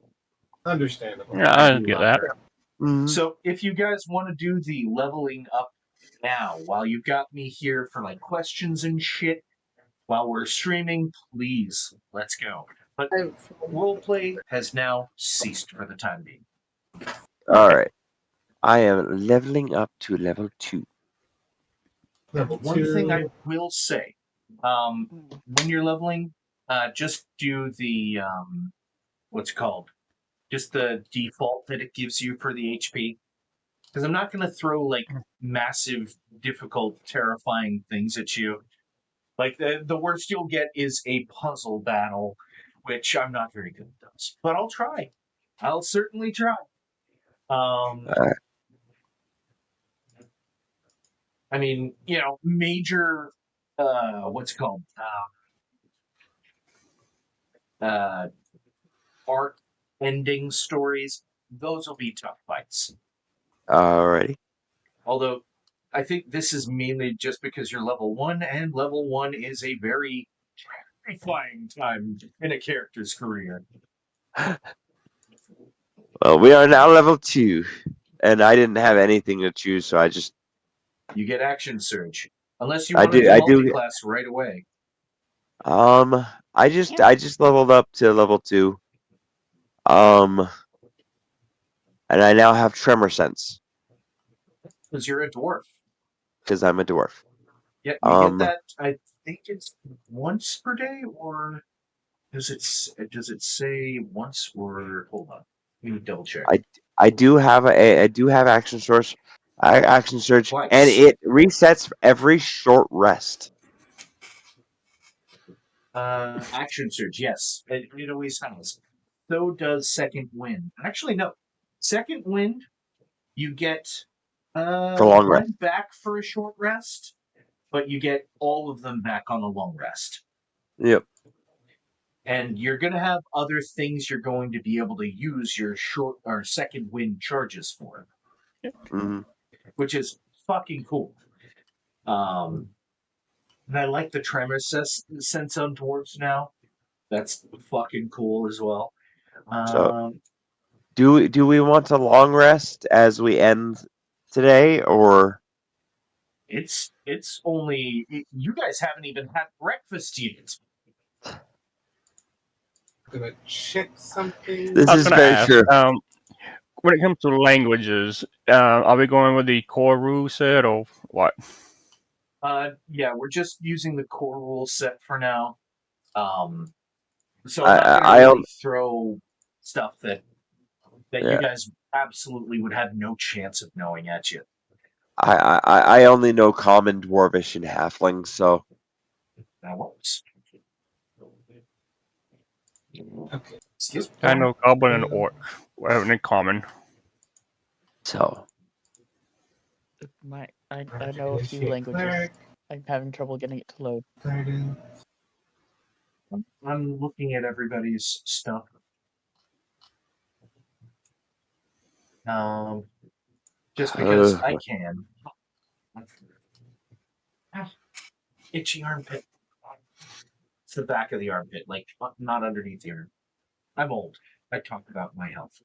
Understandable. Yeah, I get that. Mhm. So if you guys want to do the leveling up now, while you've got me here for like questions and shit, while we're streaming, please let's go. But roleplay has now ceased for the time being. All right, I am leveling up to level 2. Level One thing I 2. will say, when you're leveling, just do the what's it called, just the default that it gives you for the HP. Because I'm not going to throw like massive, difficult, terrifying things at you. Like the worst you'll get is a puzzle battle, which I'm not very good at those. But I'll try. I'll certainly try. Alright. I mean, major, what's it called? Arc ending stories. Those will be tough fights. Alrighty. Although, I think this is mainly just because you're level 1, and level 1 is a very terrifying time in a character's career. Well, we are now level 2, and I didn't have anything to choose, so You get action surge. Unless you I want to do, do I do. multi-class right away. I just leveled up to level 2. And I now have tremor sense Because you're a dwarf. because I'm a dwarf. Yeah, you get that, I think it's once per day, or does it say once, or hold on. Let me double check. I do have action surge, and Twice. it resets every short rest. Action surge, yes. It always has. So does second wind. Actually, no. Second wind, you get For long rest. one back for a short rest, but you get all of them back on a long rest. Yep. And you're going to have other things you're going to be able to use your short or second wind charges for, hmm which is fucking cool. And I like the tremor sense on dwarves now. That's fucking cool as well. So do we want to long rest as we end today, or It's only you guys haven't even had breakfast yet. gonna check something. This I was is going to very ask, true. when it comes to languages, are we going with the core rule set or what? Yeah, we're just using the core rule set for now. So I'm not going to I really throw stuff that you Yeah. guys absolutely would have no chance of knowing at you. I only know common, dwarvish, and halfling, so That works. Okay. Excuse me. I know goblin and orc. We have in common. I know a few languages. I'm having trouble getting it to load. I'm looking at everybody's stuff. Just because I can. Itchy armpit. It's the back of the armpit, like not underneath the arm. I'm old. I talk about my health.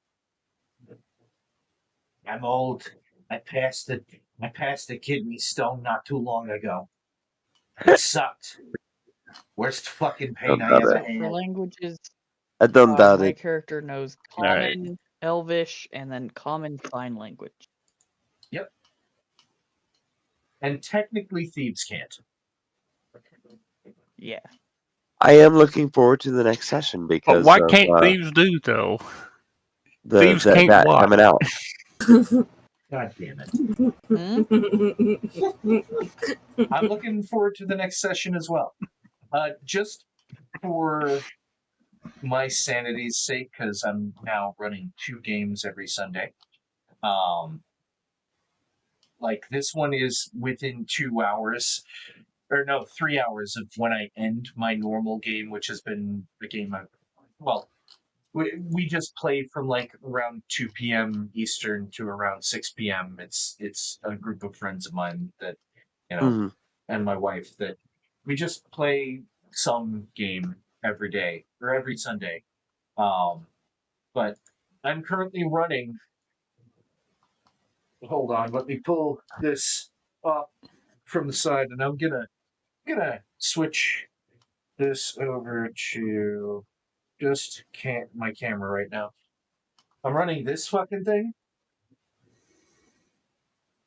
I'm old. I passed the kidney stone not too long ago. It sucked. Worst fucking pain I ever For had. languages, I don't doubt my it. character knows Alright. Common, Elvish, and then Common Sign Language. Yep. And technically thieves can't. Yeah. I am looking forward to the next session But because why of can't thieves do, though? the thieves can't that what? coming out. God damn it. Hmm? I'm looking forward to the next session as well. Just for my sanity's sake, because I'm now running 2 games every Sunday. Like this one is within 2 hours, or no, 3 hours of when I end my normal game, which has been a game we just play from like around 2 p.m. Eastern to around 6 p.m. It's a group of friends of mine that, Mhm. and my wife, that we just play some game every day or every Sunday. But I'm currently running. Hold on, let me pull this up from the side, and I'm gonna switch this over to just my camera right now. I'm running this fucking thing.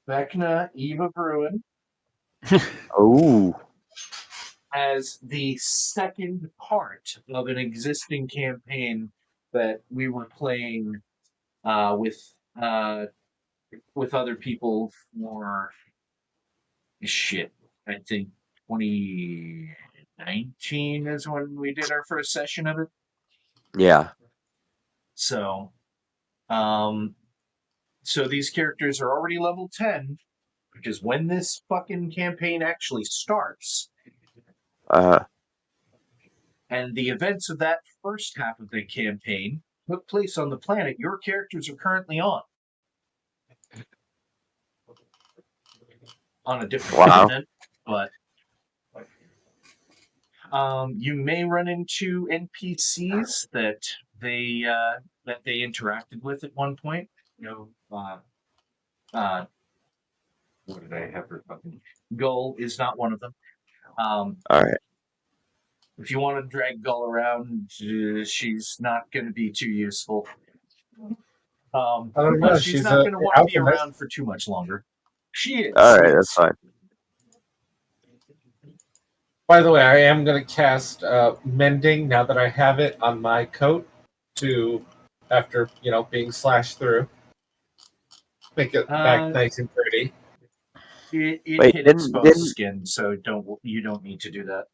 Vecna Eve of Ruin Oh, as the second part of an existing campaign that we were playing with other people for shit. I think 2019 is when we did our first session of it. yeah. So, so these characters are already level 10, because when this fucking campaign actually starts, and the events of that first half of the campaign took place on the planet your characters are currently on a different continent, but you may run into NPCs that they interacted with at one point. What did I have for fucking? Gull is not one of them. All right. If you want to drag Gull around, she's not going to be too useful. I don't know. She's not going to want to be around for too much longer. She is. All right, that's fine. By the way, I am going to cast Mending now that I have it on my coat after being slashed through. Make it back nice and pretty. It Wait, hit exposed skin, so you don't need to do that.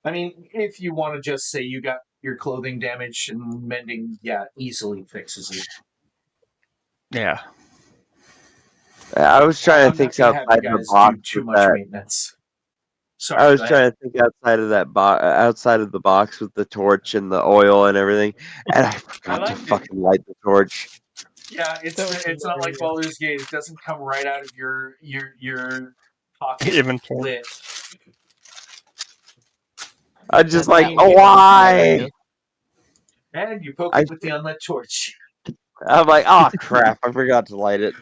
I mean, if you want to just say you got your clothing damaged, and Mending, easily fixes it. Yeah. I was trying to think outside the box do too with much that. maintenance. Sorry, I was trying to think outside of that outside of the box with the torch and the oil and everything, and I forgot to fucking light the torch. Yeah, it's not like Baldur's Gate. It doesn't come right out of your pocket Inventory. lit. I just like, why? And you poke it with the unlit torch. I'm like, oh crap! I forgot to light it.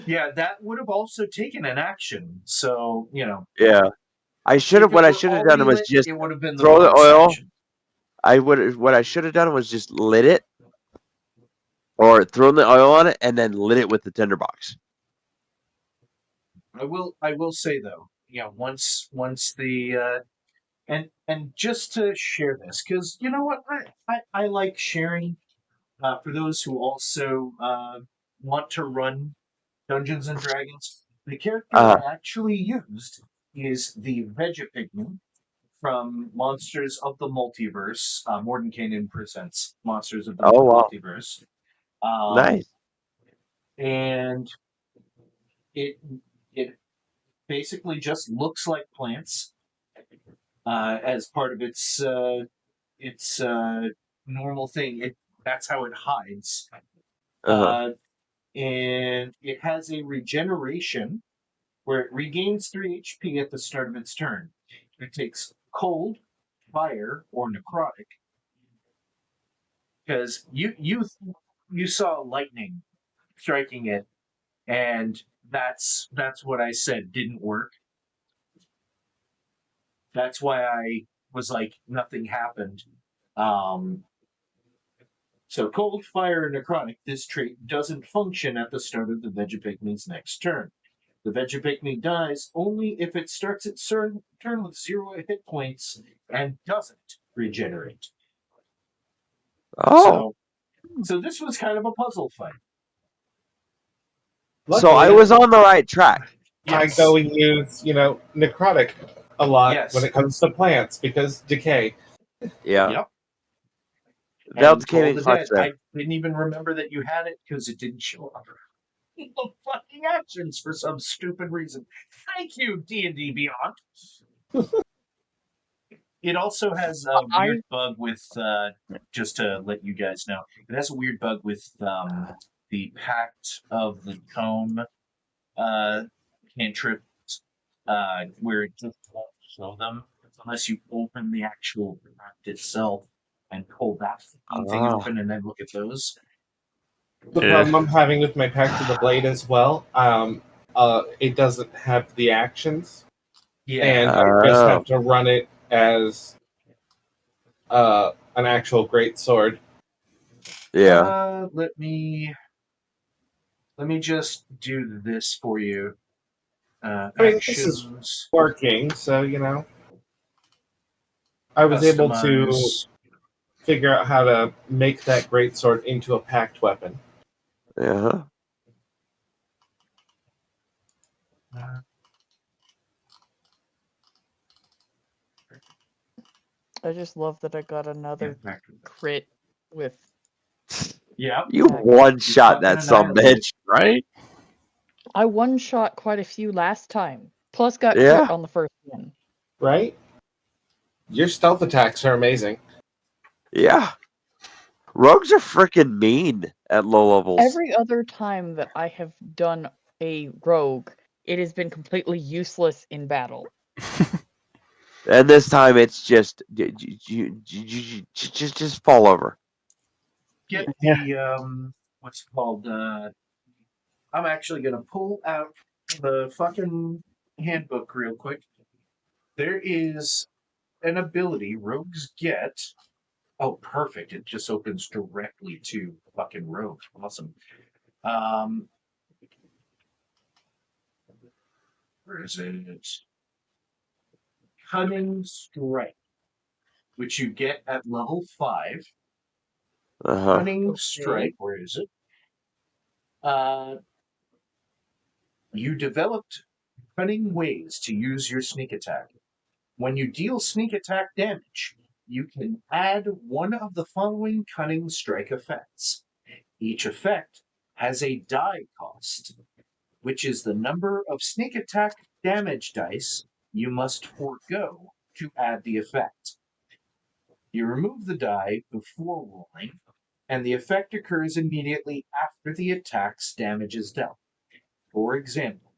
Yeah, that would have also taken an action. So Yeah, I should have. What I should have done was just it would have been throw the bonus oil, action. What I should have done was just lit it, or thrown the oil on it, and then lit it with the tinderbox. I will say though, once the and just to share this, because you know what, I like sharing. For those who also want to run Dungeons and Dragons, the character I actually used is the Vegapigman from Monsters of the Multiverse. Mordenkainen presents Monsters of the Oh wow, Multiverse. nice. And it it basically just looks like plants as part of its normal thing. That's how it hides. And it has a regeneration where it regains 3 HP at the start of its turn. It takes cold, fire, or necrotic. Because you saw lightning striking it, and that's what I said didn't work. That's why I was like nothing happened. So cold, fire, and necrotic, this trait doesn't function at the start of the Vegapigme's next turn. The Vegapigme dies only if it starts its turn with 0 hit points and doesn't regenerate. Oh, So this was kind of a puzzle fight. so I was on the right track. I go and use, necrotic a lot when it comes to plants because decay. Yeah. Yep. That's Toll the Dead. I didn't even remember that you had it because it didn't show up. The fucking actions for some stupid reason. Thank you, D&D Beyond. It also has a weird bug with, just to let you guys know, it has a weird bug with the Pact of the Tome cantrips, where it just won't show them unless you open the actual pact itself and pull that thing open and then look at those. The problem I'm having with my Pact of the Blade as well, it doesn't have the actions. Yeah. And I just have to run it as an actual great sword. Yeah. Let me just do this for you. I mean, this is working, so I was able to figure out how to make that greatsword into a packed weapon. Yeah. I just love that I got another crit with. Yeah. You one-shot that bitch, right? I one-shot quite a few last time. Plus got crit on the first one. Right? Your stealth attacks are amazing. Yeah. Rogues are freaking mean at low levels. Every other time that I have done a rogue, it has been completely useless in battle. And this time it's just fall over. Get the what's it called? I'm actually gonna pull out the fucking handbook real quick. There is an ability rogues get. Oh, perfect! It just opens directly to fucking rogue. Awesome. Where is it? Cunning Strike, which you get at level 5. Cunning Strike, where is it? You developed cunning ways to use your sneak attack. When you deal sneak attack damage, you can add one of the following Cunning Strike effects. Each effect has a die cost, which is the number of sneak attack damage dice you must forego to add the effect. You remove the die before rolling, and the effect occurs immediately after the attack's damage is dealt. For example,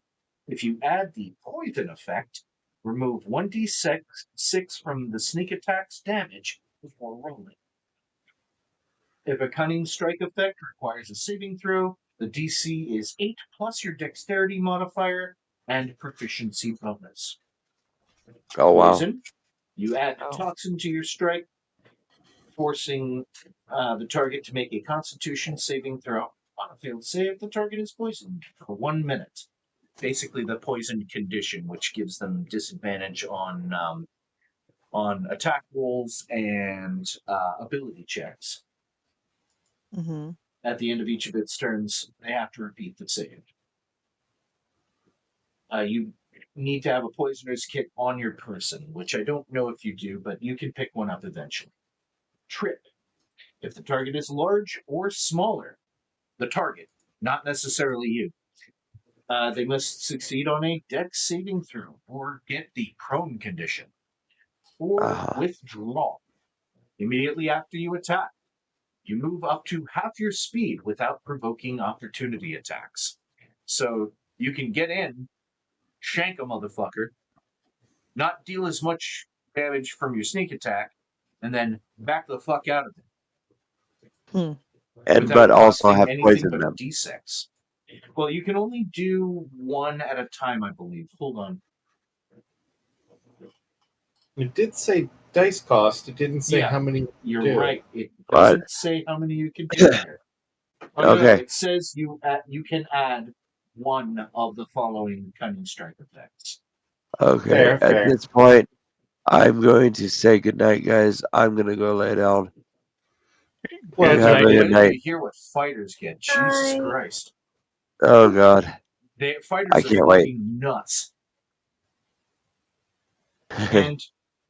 if you add the poison effect, remove 1d6 from the sneak attack's damage before rolling. If a cunning strike effect requires a saving throw, the DC is 8 plus your dexterity modifier and proficiency bonus. Oh, wow. Poison, you add toxin to your strike. forcing the target to make a Constitution saving throw. On a failed save, the target is poisoned for 1 minute. Basically, the poison condition, which gives them disadvantage on attack rolls and ability checks. Mm-hmm. At the end of each of its turns, they have to repeat the save. You need to have a poisoner's kit on your person, which I don't know if you do, but you can pick one up eventually. Trip. If the target is large or smaller, the target, not necessarily you, they must succeed on a dex saving throw or get the prone condition. Or withdraw. Immediately after you attack, you move up to half your speed without provoking opportunity attacks. So you can get in, shank a motherfucker, not deal as much damage from your sneak attack, and then back the fuck out of it. But also have anything poisoned but them. D6. Well, you can only do one at a time, I believe. Hold on. It did say dice cost. It didn't say how many You're do. right. It doesn't say how many you can do here. Okay. No, it says you can add one of the following cunning strike effects. Okay. Fair. At this point, I'm going to say goodnight, guys. I'm going to go lay down. Well, Have a good night. You hear what fighters get. Jesus Christ. Oh, God. Fighters I are can't wait. fucking nuts. And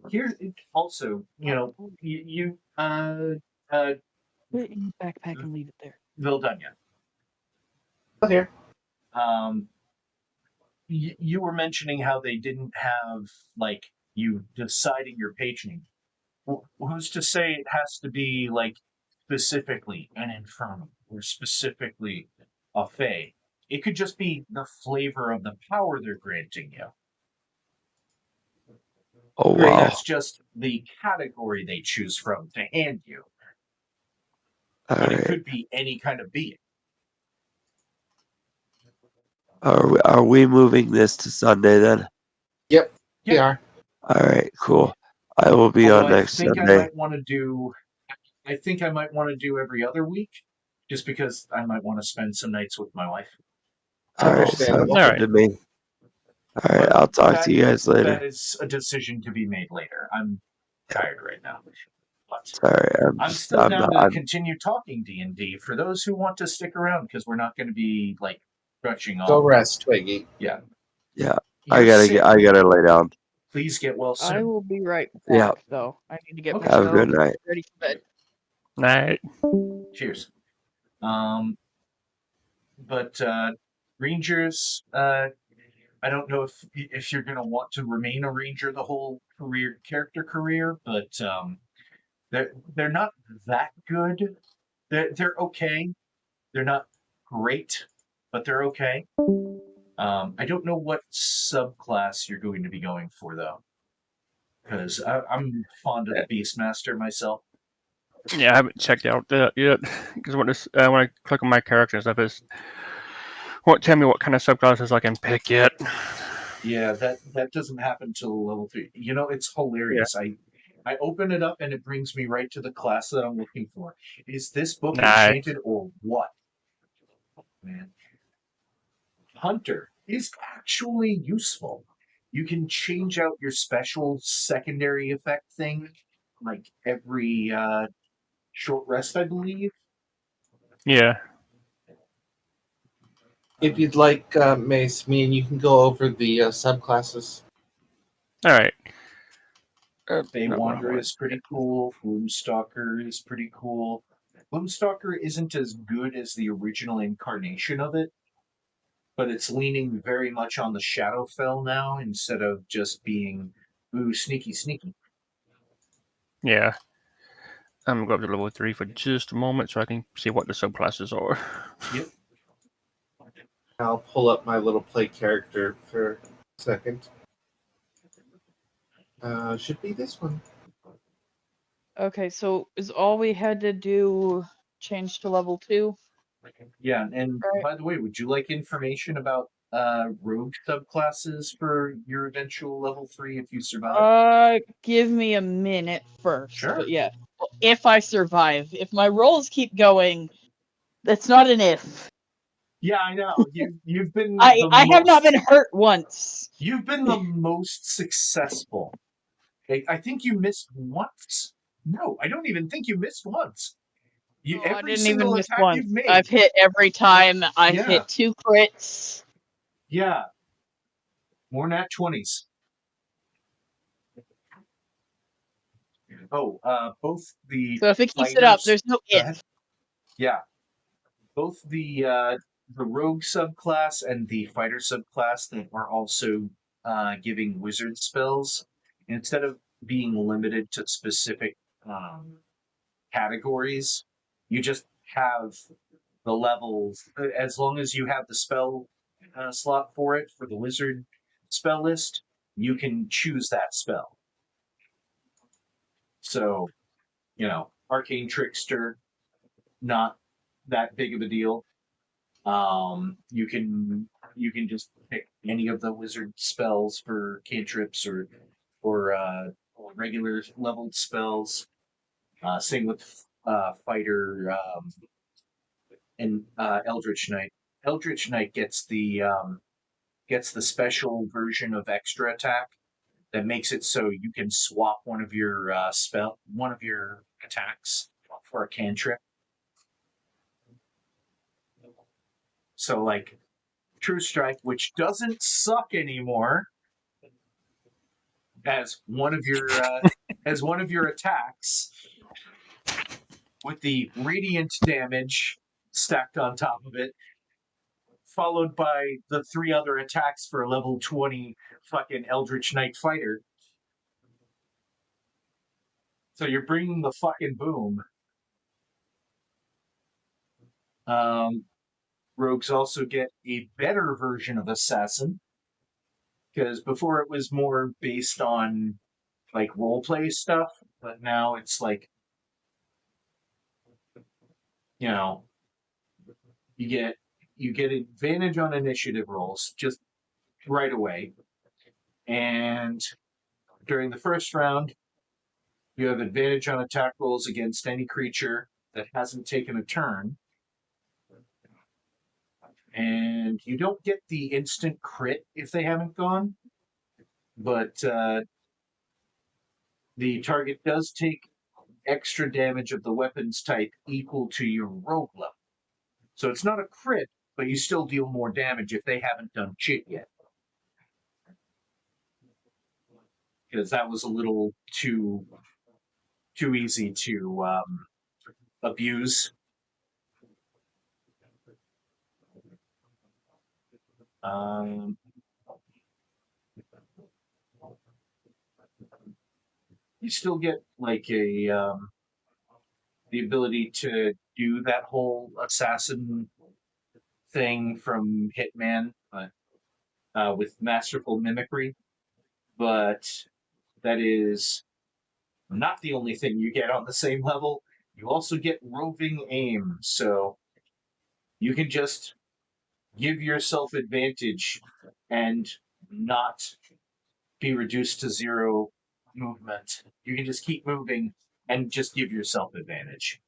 here, also, you Put it in your backpack and leave it there. Vildanya. Here. You were mentioning how they didn't have, like, you deciding your patroning. Who's to say it has to be, like, specifically an Infernal or specifically a Fae? It could just be the flavor of the power they're granting you. Oh, wow. That's just the category they choose from to hand you. But it could be any kind of being. Are we moving this to Sunday then? Yep, we are. All right, cool. I will be on next Sunday. I think I might want to do every other week, just because I might want to spend some nights with my wife. All right, sounds good to me. All right, I'll talk to you guys later. That is a decision to be made later. I'm tired right now. But sorry, I'm still down to continue talking D&D for those who want to stick around, because we're not going to be, like, rushing off. Go rest, Twiggy. Yeah. I gotta lay down. Please get well soon. I will be right back, though. I need to get Okay. Have a good night. ready for bed. Night. Cheers. But Rangers, I don't know if you're going to want to remain a Ranger the whole character career, but they're not that good. They're okay. They're not great, but they're okay. I don't know what subclass you're going to be going for, though, because I'm fond of the Beastmaster myself. Yeah, I haven't checked out that yet because when I click on my character and stuff, it won't tell me what kind of subclasses I can pick yet. Yeah, that doesn't happen till level 3. You know, it's hilarious. Yeah. I open it up and it brings me right to the class that I'm looking for. Is this book enchanted or what? Man. Hunter is actually useful. You can change out your special secondary effect thing like every short rest, I believe. Yeah. If you'd like, Mace, me and you can go over the subclasses. All right. Bay Wanderer is pretty cool. Gloomstalker is pretty cool. Gloomstalker isn't as good as the original incarnation of it, but it's leaning very much on the Shadowfell now instead of just being, ooh, sneaky. Yeah. I'm going to go up to level 3 for just a moment so I can see what the subclasses are. Yep. I'll pull up my little play character for a second. Should be this one. Okay, so is all we had to do change to level 2? Yeah, and by the way, would you like information about rogue subclasses for your eventual level 3 if you survive? Give me a minute first. Sure. But yeah, if I survive. If my rolls keep going, that's not an if. Yeah, I know. You've been I have not been hurt once. You've been the most successful. I think you missed once. No, I don't even think you missed once. No, I Every didn't even single miss attack once. you've made. I've hit every time. I've Yeah. hit 2 crits. Yeah. More nat 20s. Oh, both the So if it keeps it fighters, up, there's no Go ahead. if. Yeah. Both the rogue subclass and the fighter subclass that are also giving wizard spells, instead of being limited to specific categories, you just have the levels. As long as you have the spell slot for it for the wizard spell list, you can choose that spell. So, Arcane Trickster, not that big of a deal. You can just pick any of the wizard spells for cantrips or regular leveled spells. Same with fighter and Eldritch Knight. Eldritch Knight gets the special version of extra attack that makes it so you can swap one of your attacks for a cantrip. So like True Strike, which doesn't suck anymore, as one of your attacks with the radiant damage stacked on top of it, followed by the 3 other attacks for a level 20 fucking Eldritch Knight fighter. So you're bringing the fucking boom. Rogues also get a better version of Assassin, because before it was more based on like roleplay stuff, but now it's like, you get advantage on initiative rolls just right away, and during the first round, you have advantage on attack rolls against any creature that hasn't taken a turn. And you don't get the instant crit if they haven't gone, but the target does take extra damage of the weapons type equal to your rogue level. So it's not a crit, but you still deal more damage if they haven't done shit yet. Because that was a little too easy to abuse. You still get like the ability to do that whole assassin thing from Hitman, with masterful mimicry, but that is not the only thing you get on the same level. You also get roving aim, so you can just give yourself advantage and not be reduced to 0 movement. You can just keep moving and just give yourself advantage.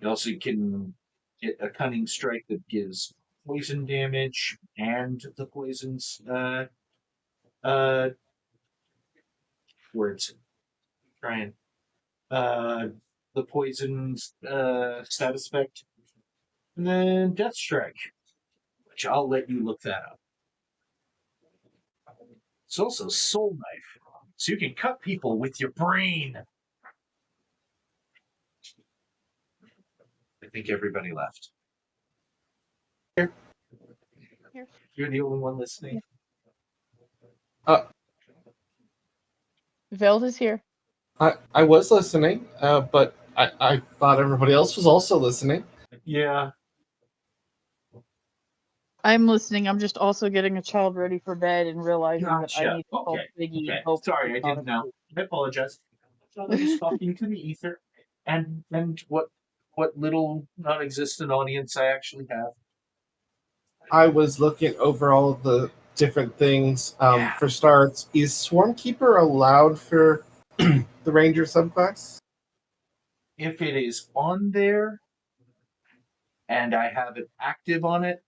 You also can get a cunning strike that gives poison damage and the poison's words. Trying the poison's status effect, and then Death Strike, which I'll let you look that up. It's also Soul Knife, so you can cut people with your brain. I think everybody left. Here. You're the only one listening. Veld is here. I was listening, but I thought everybody else was also listening. Yeah. I'm listening. I'm just also getting a child ready for bed and realizing that Gotcha. I need to call Biggie. Okay. And hope Sorry, I he's not didn't know. asleep. I apologize. So I'm just talking to the ether and what little non-existent audience I actually have. I was looking over all of the different things. Yeah. For starts, is Swarmkeeper allowed for the Ranger subclass? If it is on there and I have it active on it,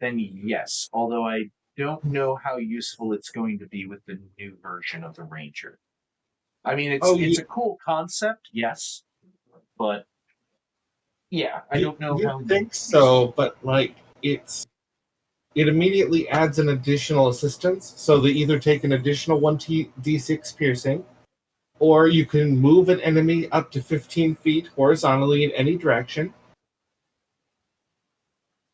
then yes. Although I don't know how useful it's going to be with the new version of the Ranger. I mean, it's a cool concept, yes, but yeah, I don't know how. You'd think so, but like it immediately adds an additional assistance. So they either take an additional 1d6 piercing, or you can move an enemy up to 15 feet horizontally in any direction,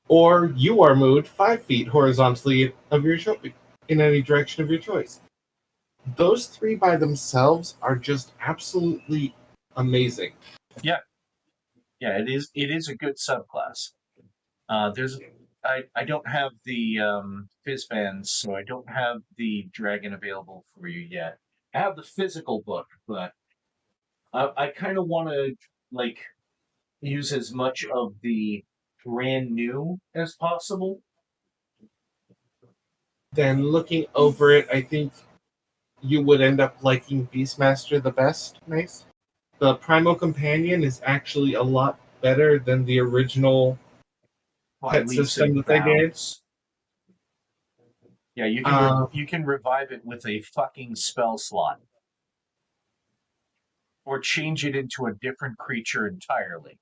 or you are moved 5 feet horizontally in any direction of your choice. Those three by themselves are just absolutely amazing. Yeah, it is. It is a good subclass. I don't have the Fizz bands, so I don't have the dragon available for you yet. I have the physical book, but I kind of want to like use as much of the brand new as possible. Then looking over it, I think you would end up liking Beastmaster the best. Nice. The Primal Companion is actually a lot better than the original By pet leaps system and that they gave. bounds. Yeah, you can revive it with a fucking spell slot, or change it into a different creature entirely.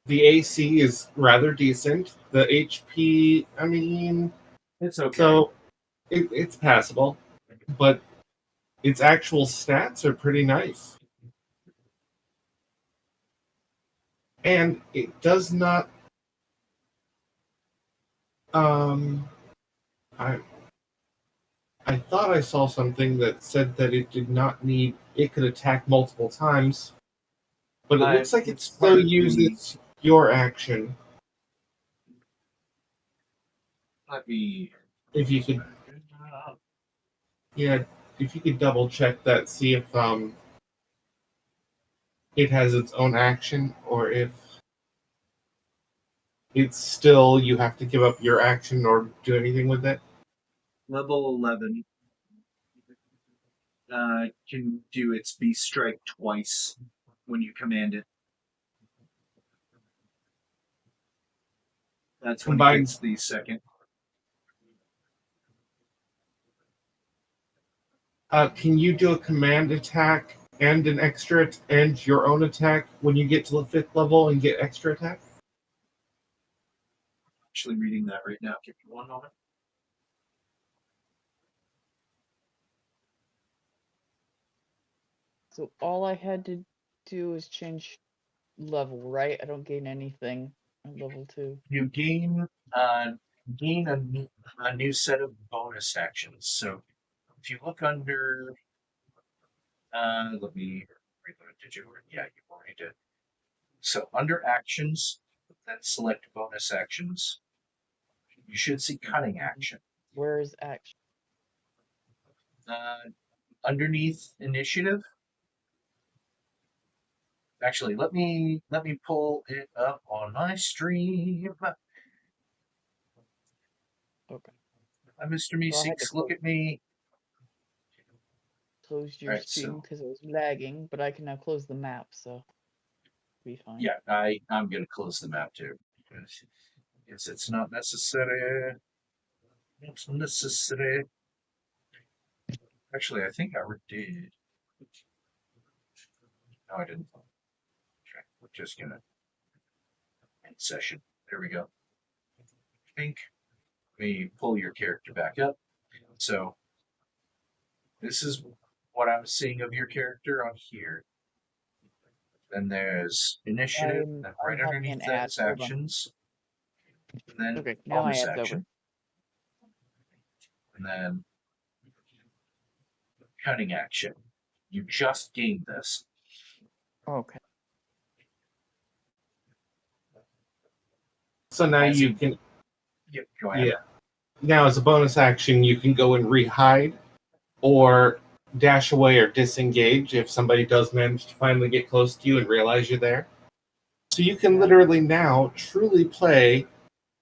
The AC is rather decent. The HP, I mean, It's okay. so it's passable, but its actual stats are pretty nice. And it does not. I thought I saw something that said that it did not need. It could attack multiple times, but it looks like it it's still part of the- uses your action. Let me. If you could, yeah, if you could double check that, see if it has its own action or if it's still you have to give up your action or do anything with it. Level 11 can do its Beast Strike twice when you command it. That's when it Combined, gets the second. can you do a command attack and an extra and your own attack when you get to the 5th level and get extra attack? Actually, reading that right now. Give me one moment. So all I had to do is change level, right? I don't gain anything at level 2. You gain a new set of bonus actions. So if you look under, let me reload. Did you? Yeah, you already did. So under actions, then select bonus actions. You should see cunning action. Where is action? Underneath initiative. Actually, let me pull it up on my stream. Okay. Mr. So I had to Meeseeks, look at me. close your Alright, stream so because it was lagging, but I can now close the map, so be fine. yeah, I'm gonna close the map too. Yes, it's not necessary. It's necessary. Actually, I think I already did. No, I didn't. Okay, we're just gonna end session. There we go. Pink. Let me pull your character back up. So this is what I'm seeing of your character on here. Then there's initiative, I'm then right having underneath an that ad. is Hold on. actions. And then Okay, now my bonus ad's over. action. And then cunning action. You just gained this. Okay. So now As you in- can. Yep, go ahead. Yeah. Now, as a bonus action, you can go and re-hide or dash away or disengage if somebody does manage to finally get close to you and realize you're there. So you can literally now truly play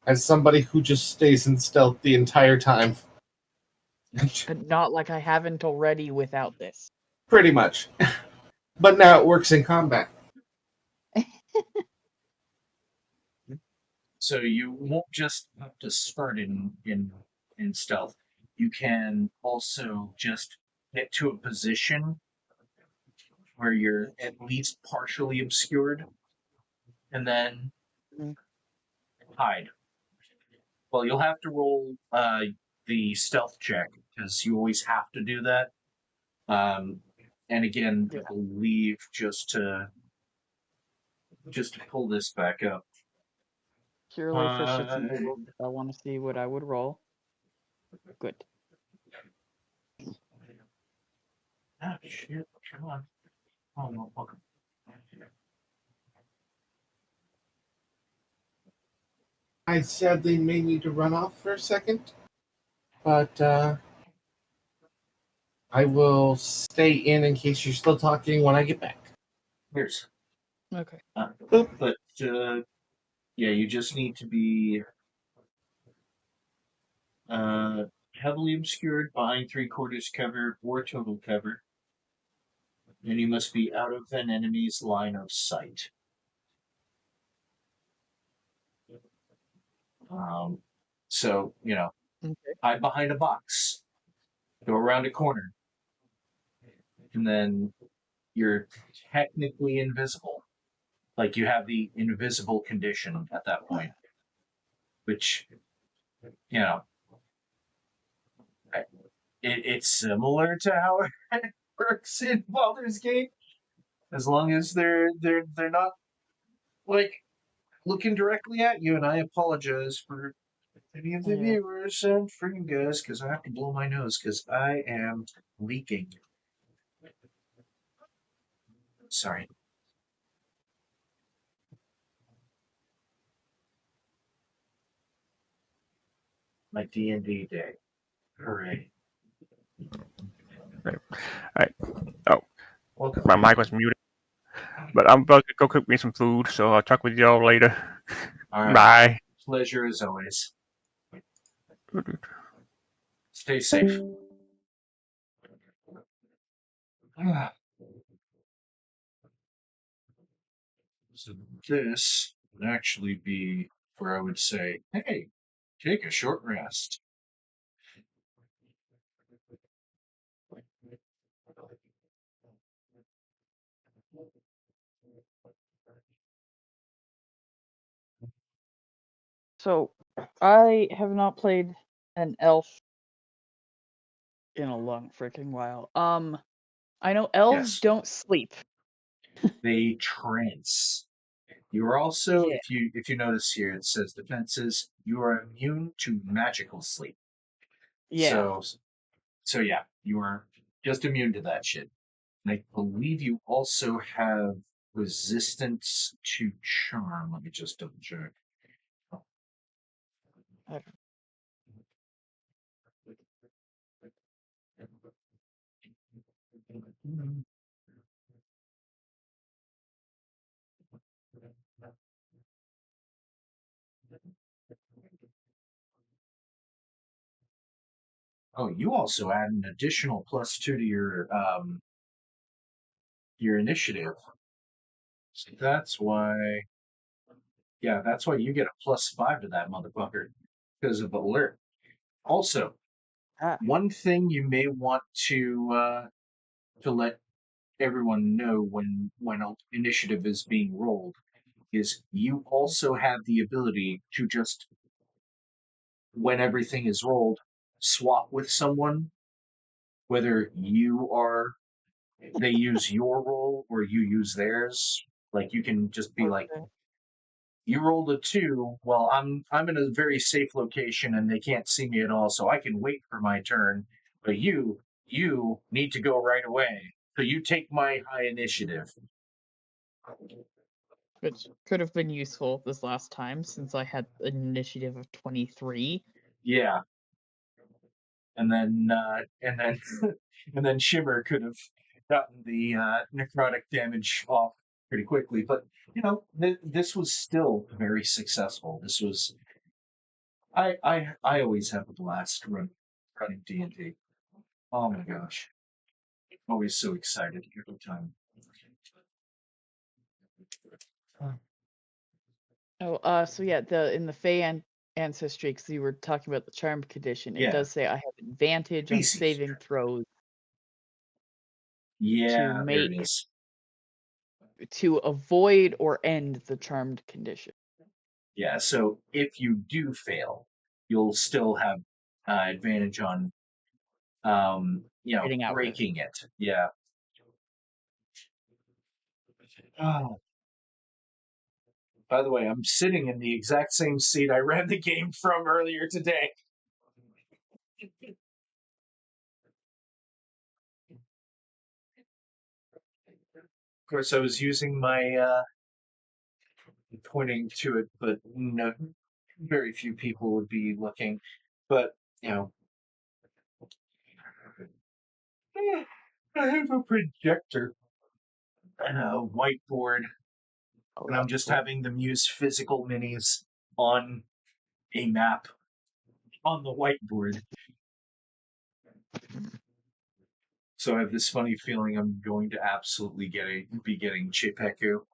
as somebody who just stays in stealth the entire time. Not like I haven't already without this. Pretty much. But now it works in combat. So you won't just have to start in stealth. You can also just get to a position where you're at least partially obscured, and then Mhm. hide. Well, you'll have to roll the stealth check because you always have to do that. And again, Yeah. I believe just to pull this back up. Purely for shits and giggles, if I want to see what I would roll. Good. Ah, shit! Come on. Oh, no, fuck. I sadly may need to run off for a second, but I will stay in case you're still talking when I get back. Here's. Okay. But yeah, you just need to be heavily obscured, behind 3/4 cover, or total cover. And you must be out of an enemy's line of sight. So, Okay. hide behind a box, go around a corner, and then you're technically invisible. Like you have the invisible condition at that point, which, it's similar to how it works in Baldur's Gate, as long as they're not like looking directly at you. And I apologize for any of the Yeah. viewers and for you guys because I have to blow my nose because I am leaking. Sorry. My D&D day. Hooray. Alright. Oh, Welcome. my mic was muted. But I'm about to go cook me some food, so I'll talk with y'all later. All right. Bye. Pleasure as always. Stay safe. So this would actually be where I would say, hey, take a short rest. So, I have not played an elf in a long freaking while. I know elves Yes. don't sleep. They trance. You are also, Yeah. if you notice here, it says defenses. You are immune to magical sleep. Yeah. So yeah, you are just immune to that shit. And I believe you also have resistance to charm. Let me just double check. Oh, you also add an additional +2 to your initiative. So that's why you get a +5 to that motherfucker because of alert. Also, Ah. one thing you may want to let everyone know when initiative is being rolled is you also have the ability to just, when everything is rolled, swap with someone, whether they use your roll or you use theirs. Like you can just be like, Okay. you rolled a 2. Well, I'm in a very safe location and they can't see me at all, so I can wait for my turn. But you need to go right away. So you take my high initiative. Which could have been useful this last time since I had an initiative of 23. Yeah. And then and then Shimmer could have gotten the necrotic damage off pretty quickly. But this was still very successful. This was I always have a blast running D&D. Oh my gosh. Always so excited every time. So yeah, in the Fey ancestry, because you were talking about the charmed condition, it Yeah. does say I have advantage on Easy. saving throws Yeah, there make- it is. to avoid or end the charmed condition. Yeah, so if you do fail, you'll still have advantage on, Getting out of it. breaking it. Yeah. Oh. By the way, I'm sitting in the exact same seat I ran the game from earlier today. Of course, I was using my pointing to it, but no, very few people would be looking. But I have a projector and a whiteboard, Oh, and I'm that's just cool. having them use physical minis on a map on the whiteboard. So I have this funny feeling I'm going to absolutely be getting Chipeku,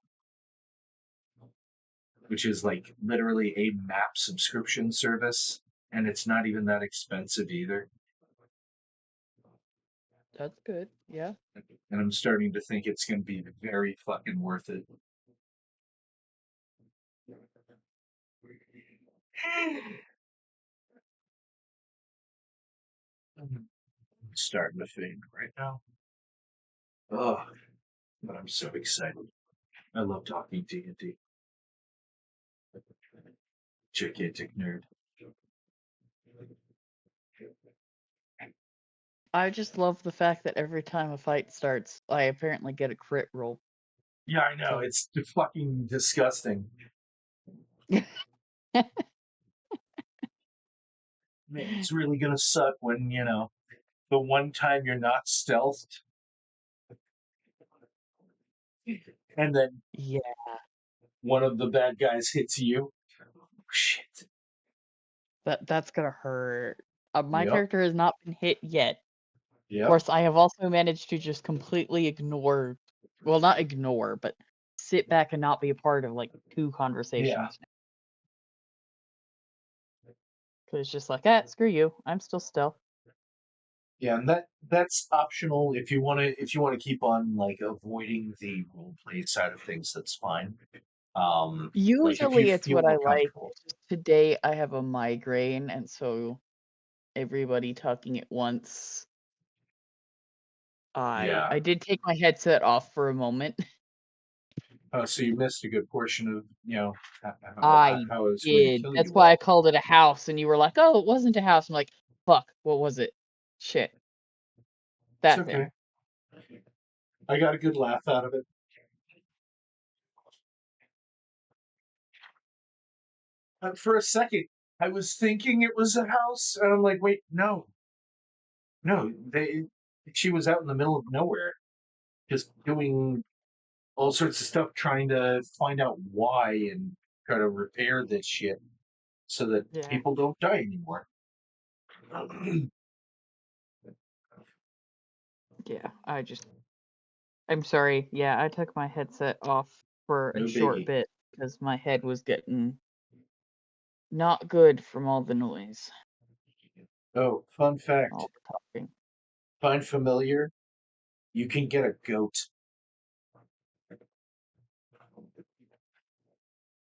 which is like literally a map subscription service, and it's not even that expensive either. That's good. Yeah. And I'm starting to think it's going to be very fucking worth it. I'm starting to fade right now. Oh, but I'm so excited. I love talking D&D. Gigantic nerd. I just love the fact that every time a fight starts, I apparently get a crit roll. Yeah, I know. So- It's fucking disgusting. Man, it's really gonna suck when, the one time you're not stealthed, and then Yeah, one of the bad guys hits you. Oh, shit. that's gonna hurt. My Yep. character has not been hit yet. Yep. Of course, I have also managed to just completely ignore, well, not ignore, but sit back and not be a part of like 2 conversations. Because it's just like, screw you. I'm still stealth. Yeah, and that's optional if you wanna keep on like avoiding the role play side of things. That's fine. Like if you Usually it's feel what I more like. comfortable. It's just today I have a migraine, and so everybody talking at once. Yeah. I did take my headset off for a moment. Oh, so you missed a good portion of I how I was going to did. kill That's you why I all. called it a house, and you were like, "Oh, it wasn't a house." I'm like, "Fuck, what was it?" Shit, It's that okay. thing. I got a good laugh out of it. For a second, I was thinking it was a house, and I'm like, wait, no, she was out in the middle of nowhere, just doing all sorts of stuff, trying to find out why and try to repair this shit so that Yeah. people don't die anymore. Yeah, I'm sorry. Yeah, I took my headset off for No a short biggie. bit because my head was getting not good from all the noise, Oh, fun fact: all the talking. find familiar. You can get a goat.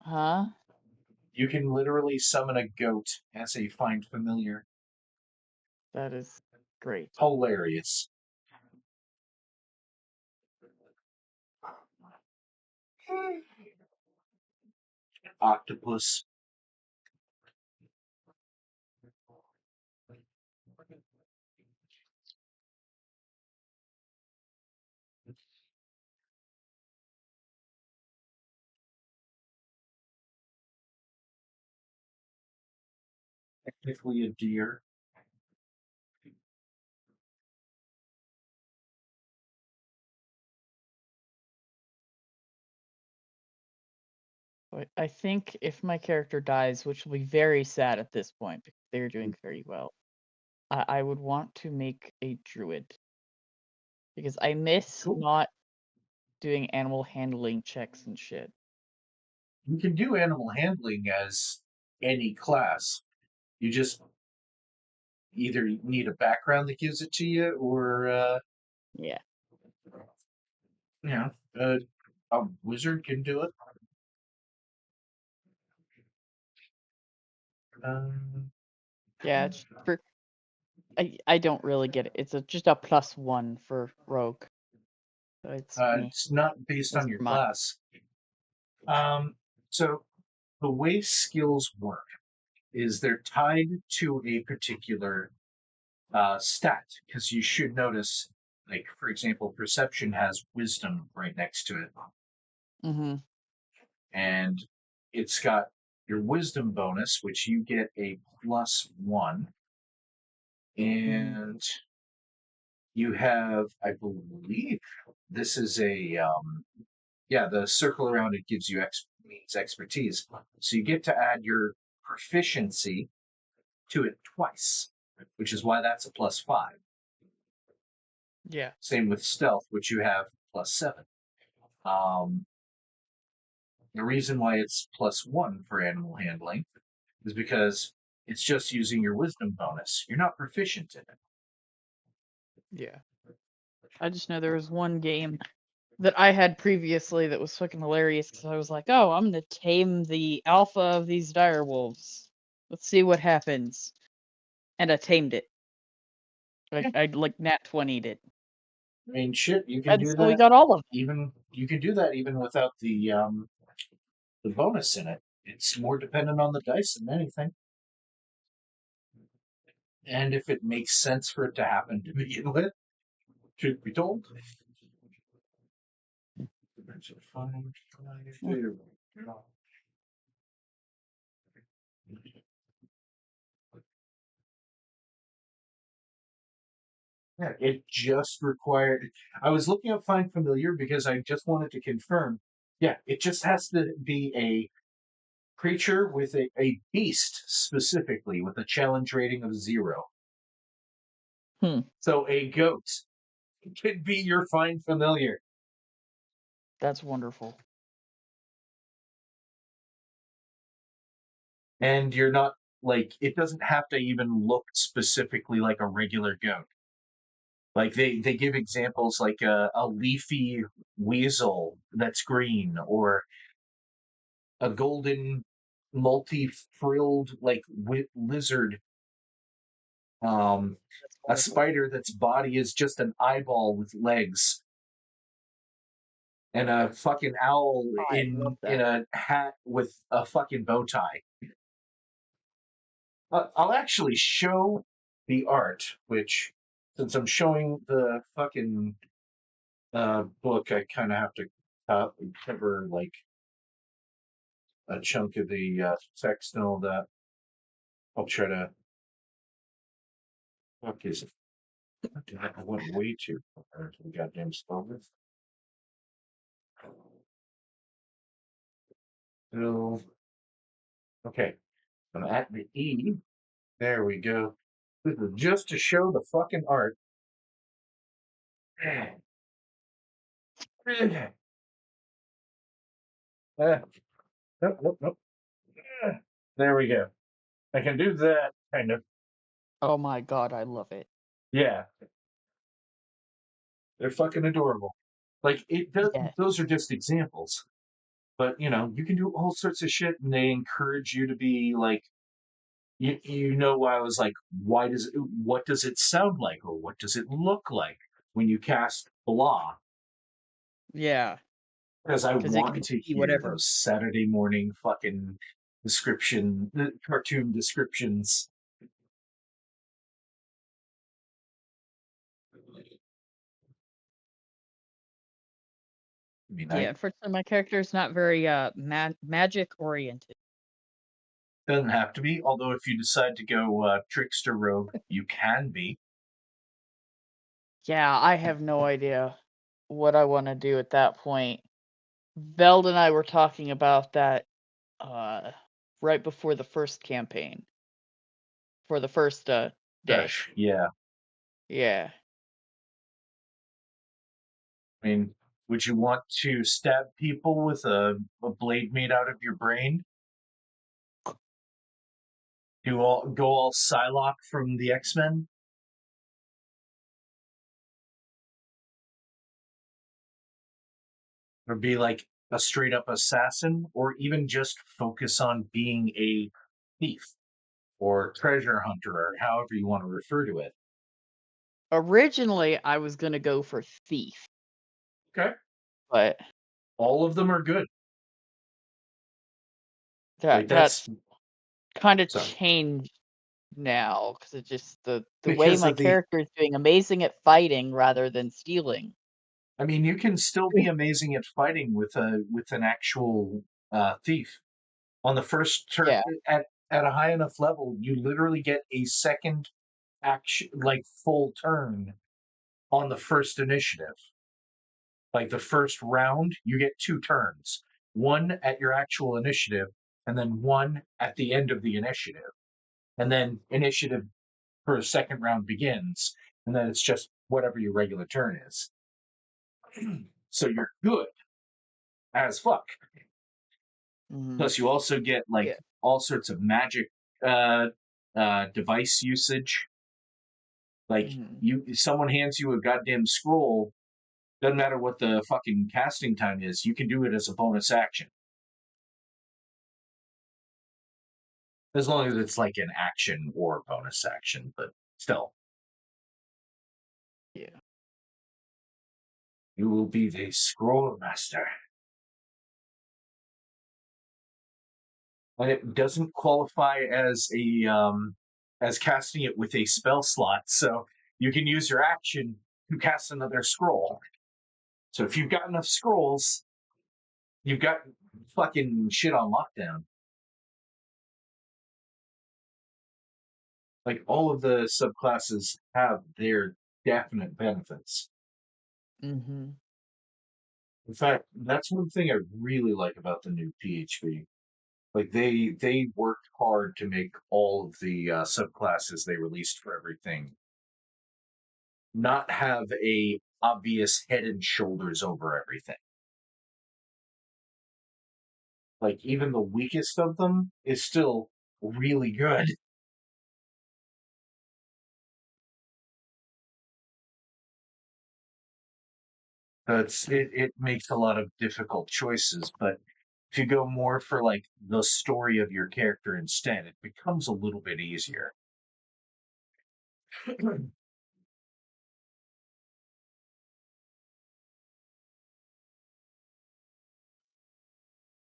Huh? You can literally summon a goat as a find familiar. That is great. Hilarious. Octopus. Technically a deer. But I think if my character dies, which will be very sad at this point because they're doing very well. I would want to make a druid because I miss Cool. not doing animal handling checks and shit. You can do animal handling as any class. You just either need a background that gives it to you, or Yeah. you know, a wizard can do it. Yeah, it's for I don't really get it. It's just a +1 for rogue. So it's not based It's on your for mine. class. So the way skills work is they're tied to a particular stat, because you should notice, like, for example, perception has wisdom right next to it, Mm-hmm. and it's got your wisdom bonus, which you get a +1, and you have, I believe, this is the circle around it gives you means expertise, so you get to add your proficiency to it twice, which is why that's a +5. Yeah. Same with stealth, which you have +7. The reason why it's +1 for animal handling is because it's just using your wisdom bonus. You're not proficient in it. Yeah. I just know there was one game that I had previously that was fucking hilarious because I was like, oh, I'm gonna tame the alpha of these dire wolves. Let's see what happens. And I tamed it. I like nat 20'd it. I mean, shit, you can And do so we that. got all of them. You can do that even without the bonus in it. It's more dependent on the dice than anything, and if it makes sense for it to happen to begin with. Truth be told. Yeah, it just required. I was looking up Find Familiar because I just wanted to confirm. Yeah, it just has to be a creature with a beast specifically with a challenge rating of 0. So a goat could be your Find Familiar. That's wonderful. And you're not, like, it doesn't have to even look specifically like a regular goat. Like, they give examples like a leafy weasel that's green, or a golden multi-frilled, like, lizard, That's a wonderful. spider that's body is just an eyeball with legs, and a fucking owl I love in that. a hat with a fucking bow tie. I'll actually show the art, which, since I'm showing the fucking book, I kind of have to cover, like, a chunk of the text and all that. I'll try to. Fuck is it? I went way too far into the goddamn spell. So, okay, I'm at the E. There we go. This is just to show the fucking art. Nope. There we go. I can do that, kind of. Oh my god, I love it. Yeah. They're fucking adorable. Like, it does. Yeah. Those are just examples. But, you can do all sorts of shit, and they encourage you to be like, why I was like, what does it sound like, or what does it look like when you cast blah? Yeah. Because I Because it want can to be hear whatever. those Saturday morning fucking cartoon descriptions. I mean, Yeah, unfortunately my character is not very magic oriented. doesn't have to be. Although if you decide to go trickster rogue, you can be. Yeah, I have no idea what I want to do at that point. Veld and I were talking about that right before the first campaign. For the first day. Gosh, yeah. Yeah. I mean, would you want to stab people with a blade made out of your brain? Go all Psylocke from the X-Men? Or be like a straight up assassin? Or even just focus on being a thief or treasure hunter or however you want to refer to it? Originally, I was gonna go for thief, Okay. but All of them are good. Like that's that's kind of so changed now because it just the way because my of the character is doing amazing at fighting rather than stealing. I mean, you can still be amazing at fighting with an actual thief. On the first turn Yeah. at a high enough level, you literally get a second action, like full turn on the first initiative. Like the first round, you get 2 turns. One at your actual initiative, and then one at the end of the initiative. And then initiative for a second round begins, and then it's just whatever your regular turn is. So you're good as fuck. Mhm. Plus, you also get like Yeah. all sorts of magic device usage. Like Mhm. someone hands you a goddamn scroll. Doesn't matter what the fucking casting time is. You can do it as a bonus action, as long as it's like an action or bonus action. But still, Yeah. you will be the scroll master, and it doesn't qualify as casting it with a spell slot. So you can use your action to cast another scroll. So if you've got enough scrolls, you've got fucking shit on lockdown. Like all of the subclasses have their definite benefits. Mhm. In fact, that's one thing I really like about the new PHP. Like they worked hard to make all of the subclasses they released for everything not have a obvious head and shoulders over everything. Like even the weakest of them is still really good. It makes a lot of difficult choices, but if you go more for like the story of your character instead, it becomes a little bit easier.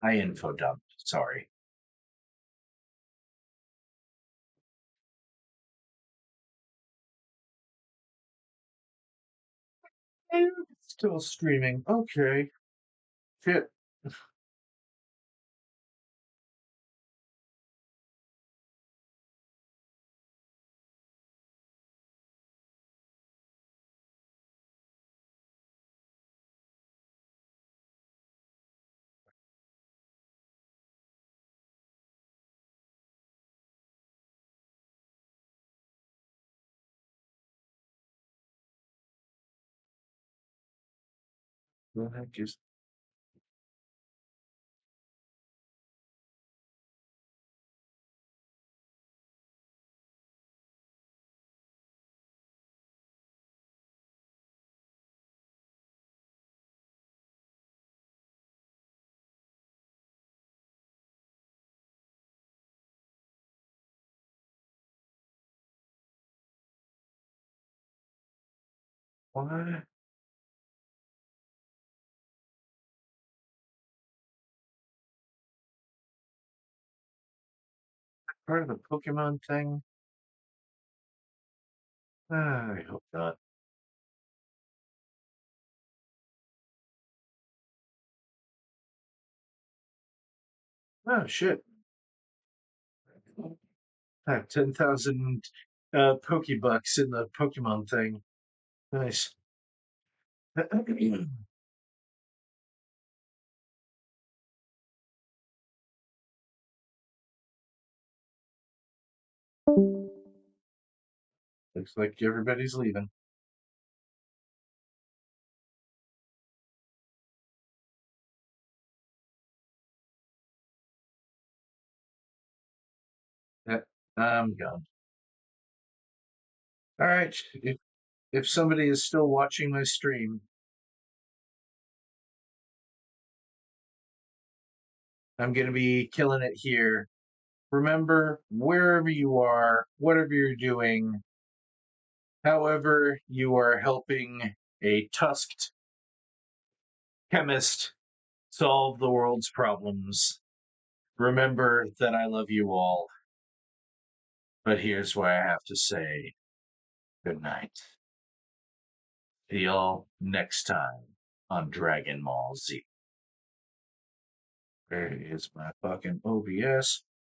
I info dumped. Sorry. Still streaming. Okay. Shit. The heck is what? Part of the Pokemon thing? I hope not. Oh shit. I have 10,000 Pokebucks in the Pokemon thing. Nice. Looks like everybody's leaving. Yeah, I'm gone. All right. If somebody is still watching my stream, I'm going to be killing it here. Remember, wherever you are, whatever you're doing, however you are helping a tusked chemist solve the world's problems, remember that I love you all. But here's why I have to say good night. See y'all next time on Dragon Ball Z. Where is my fucking OBS?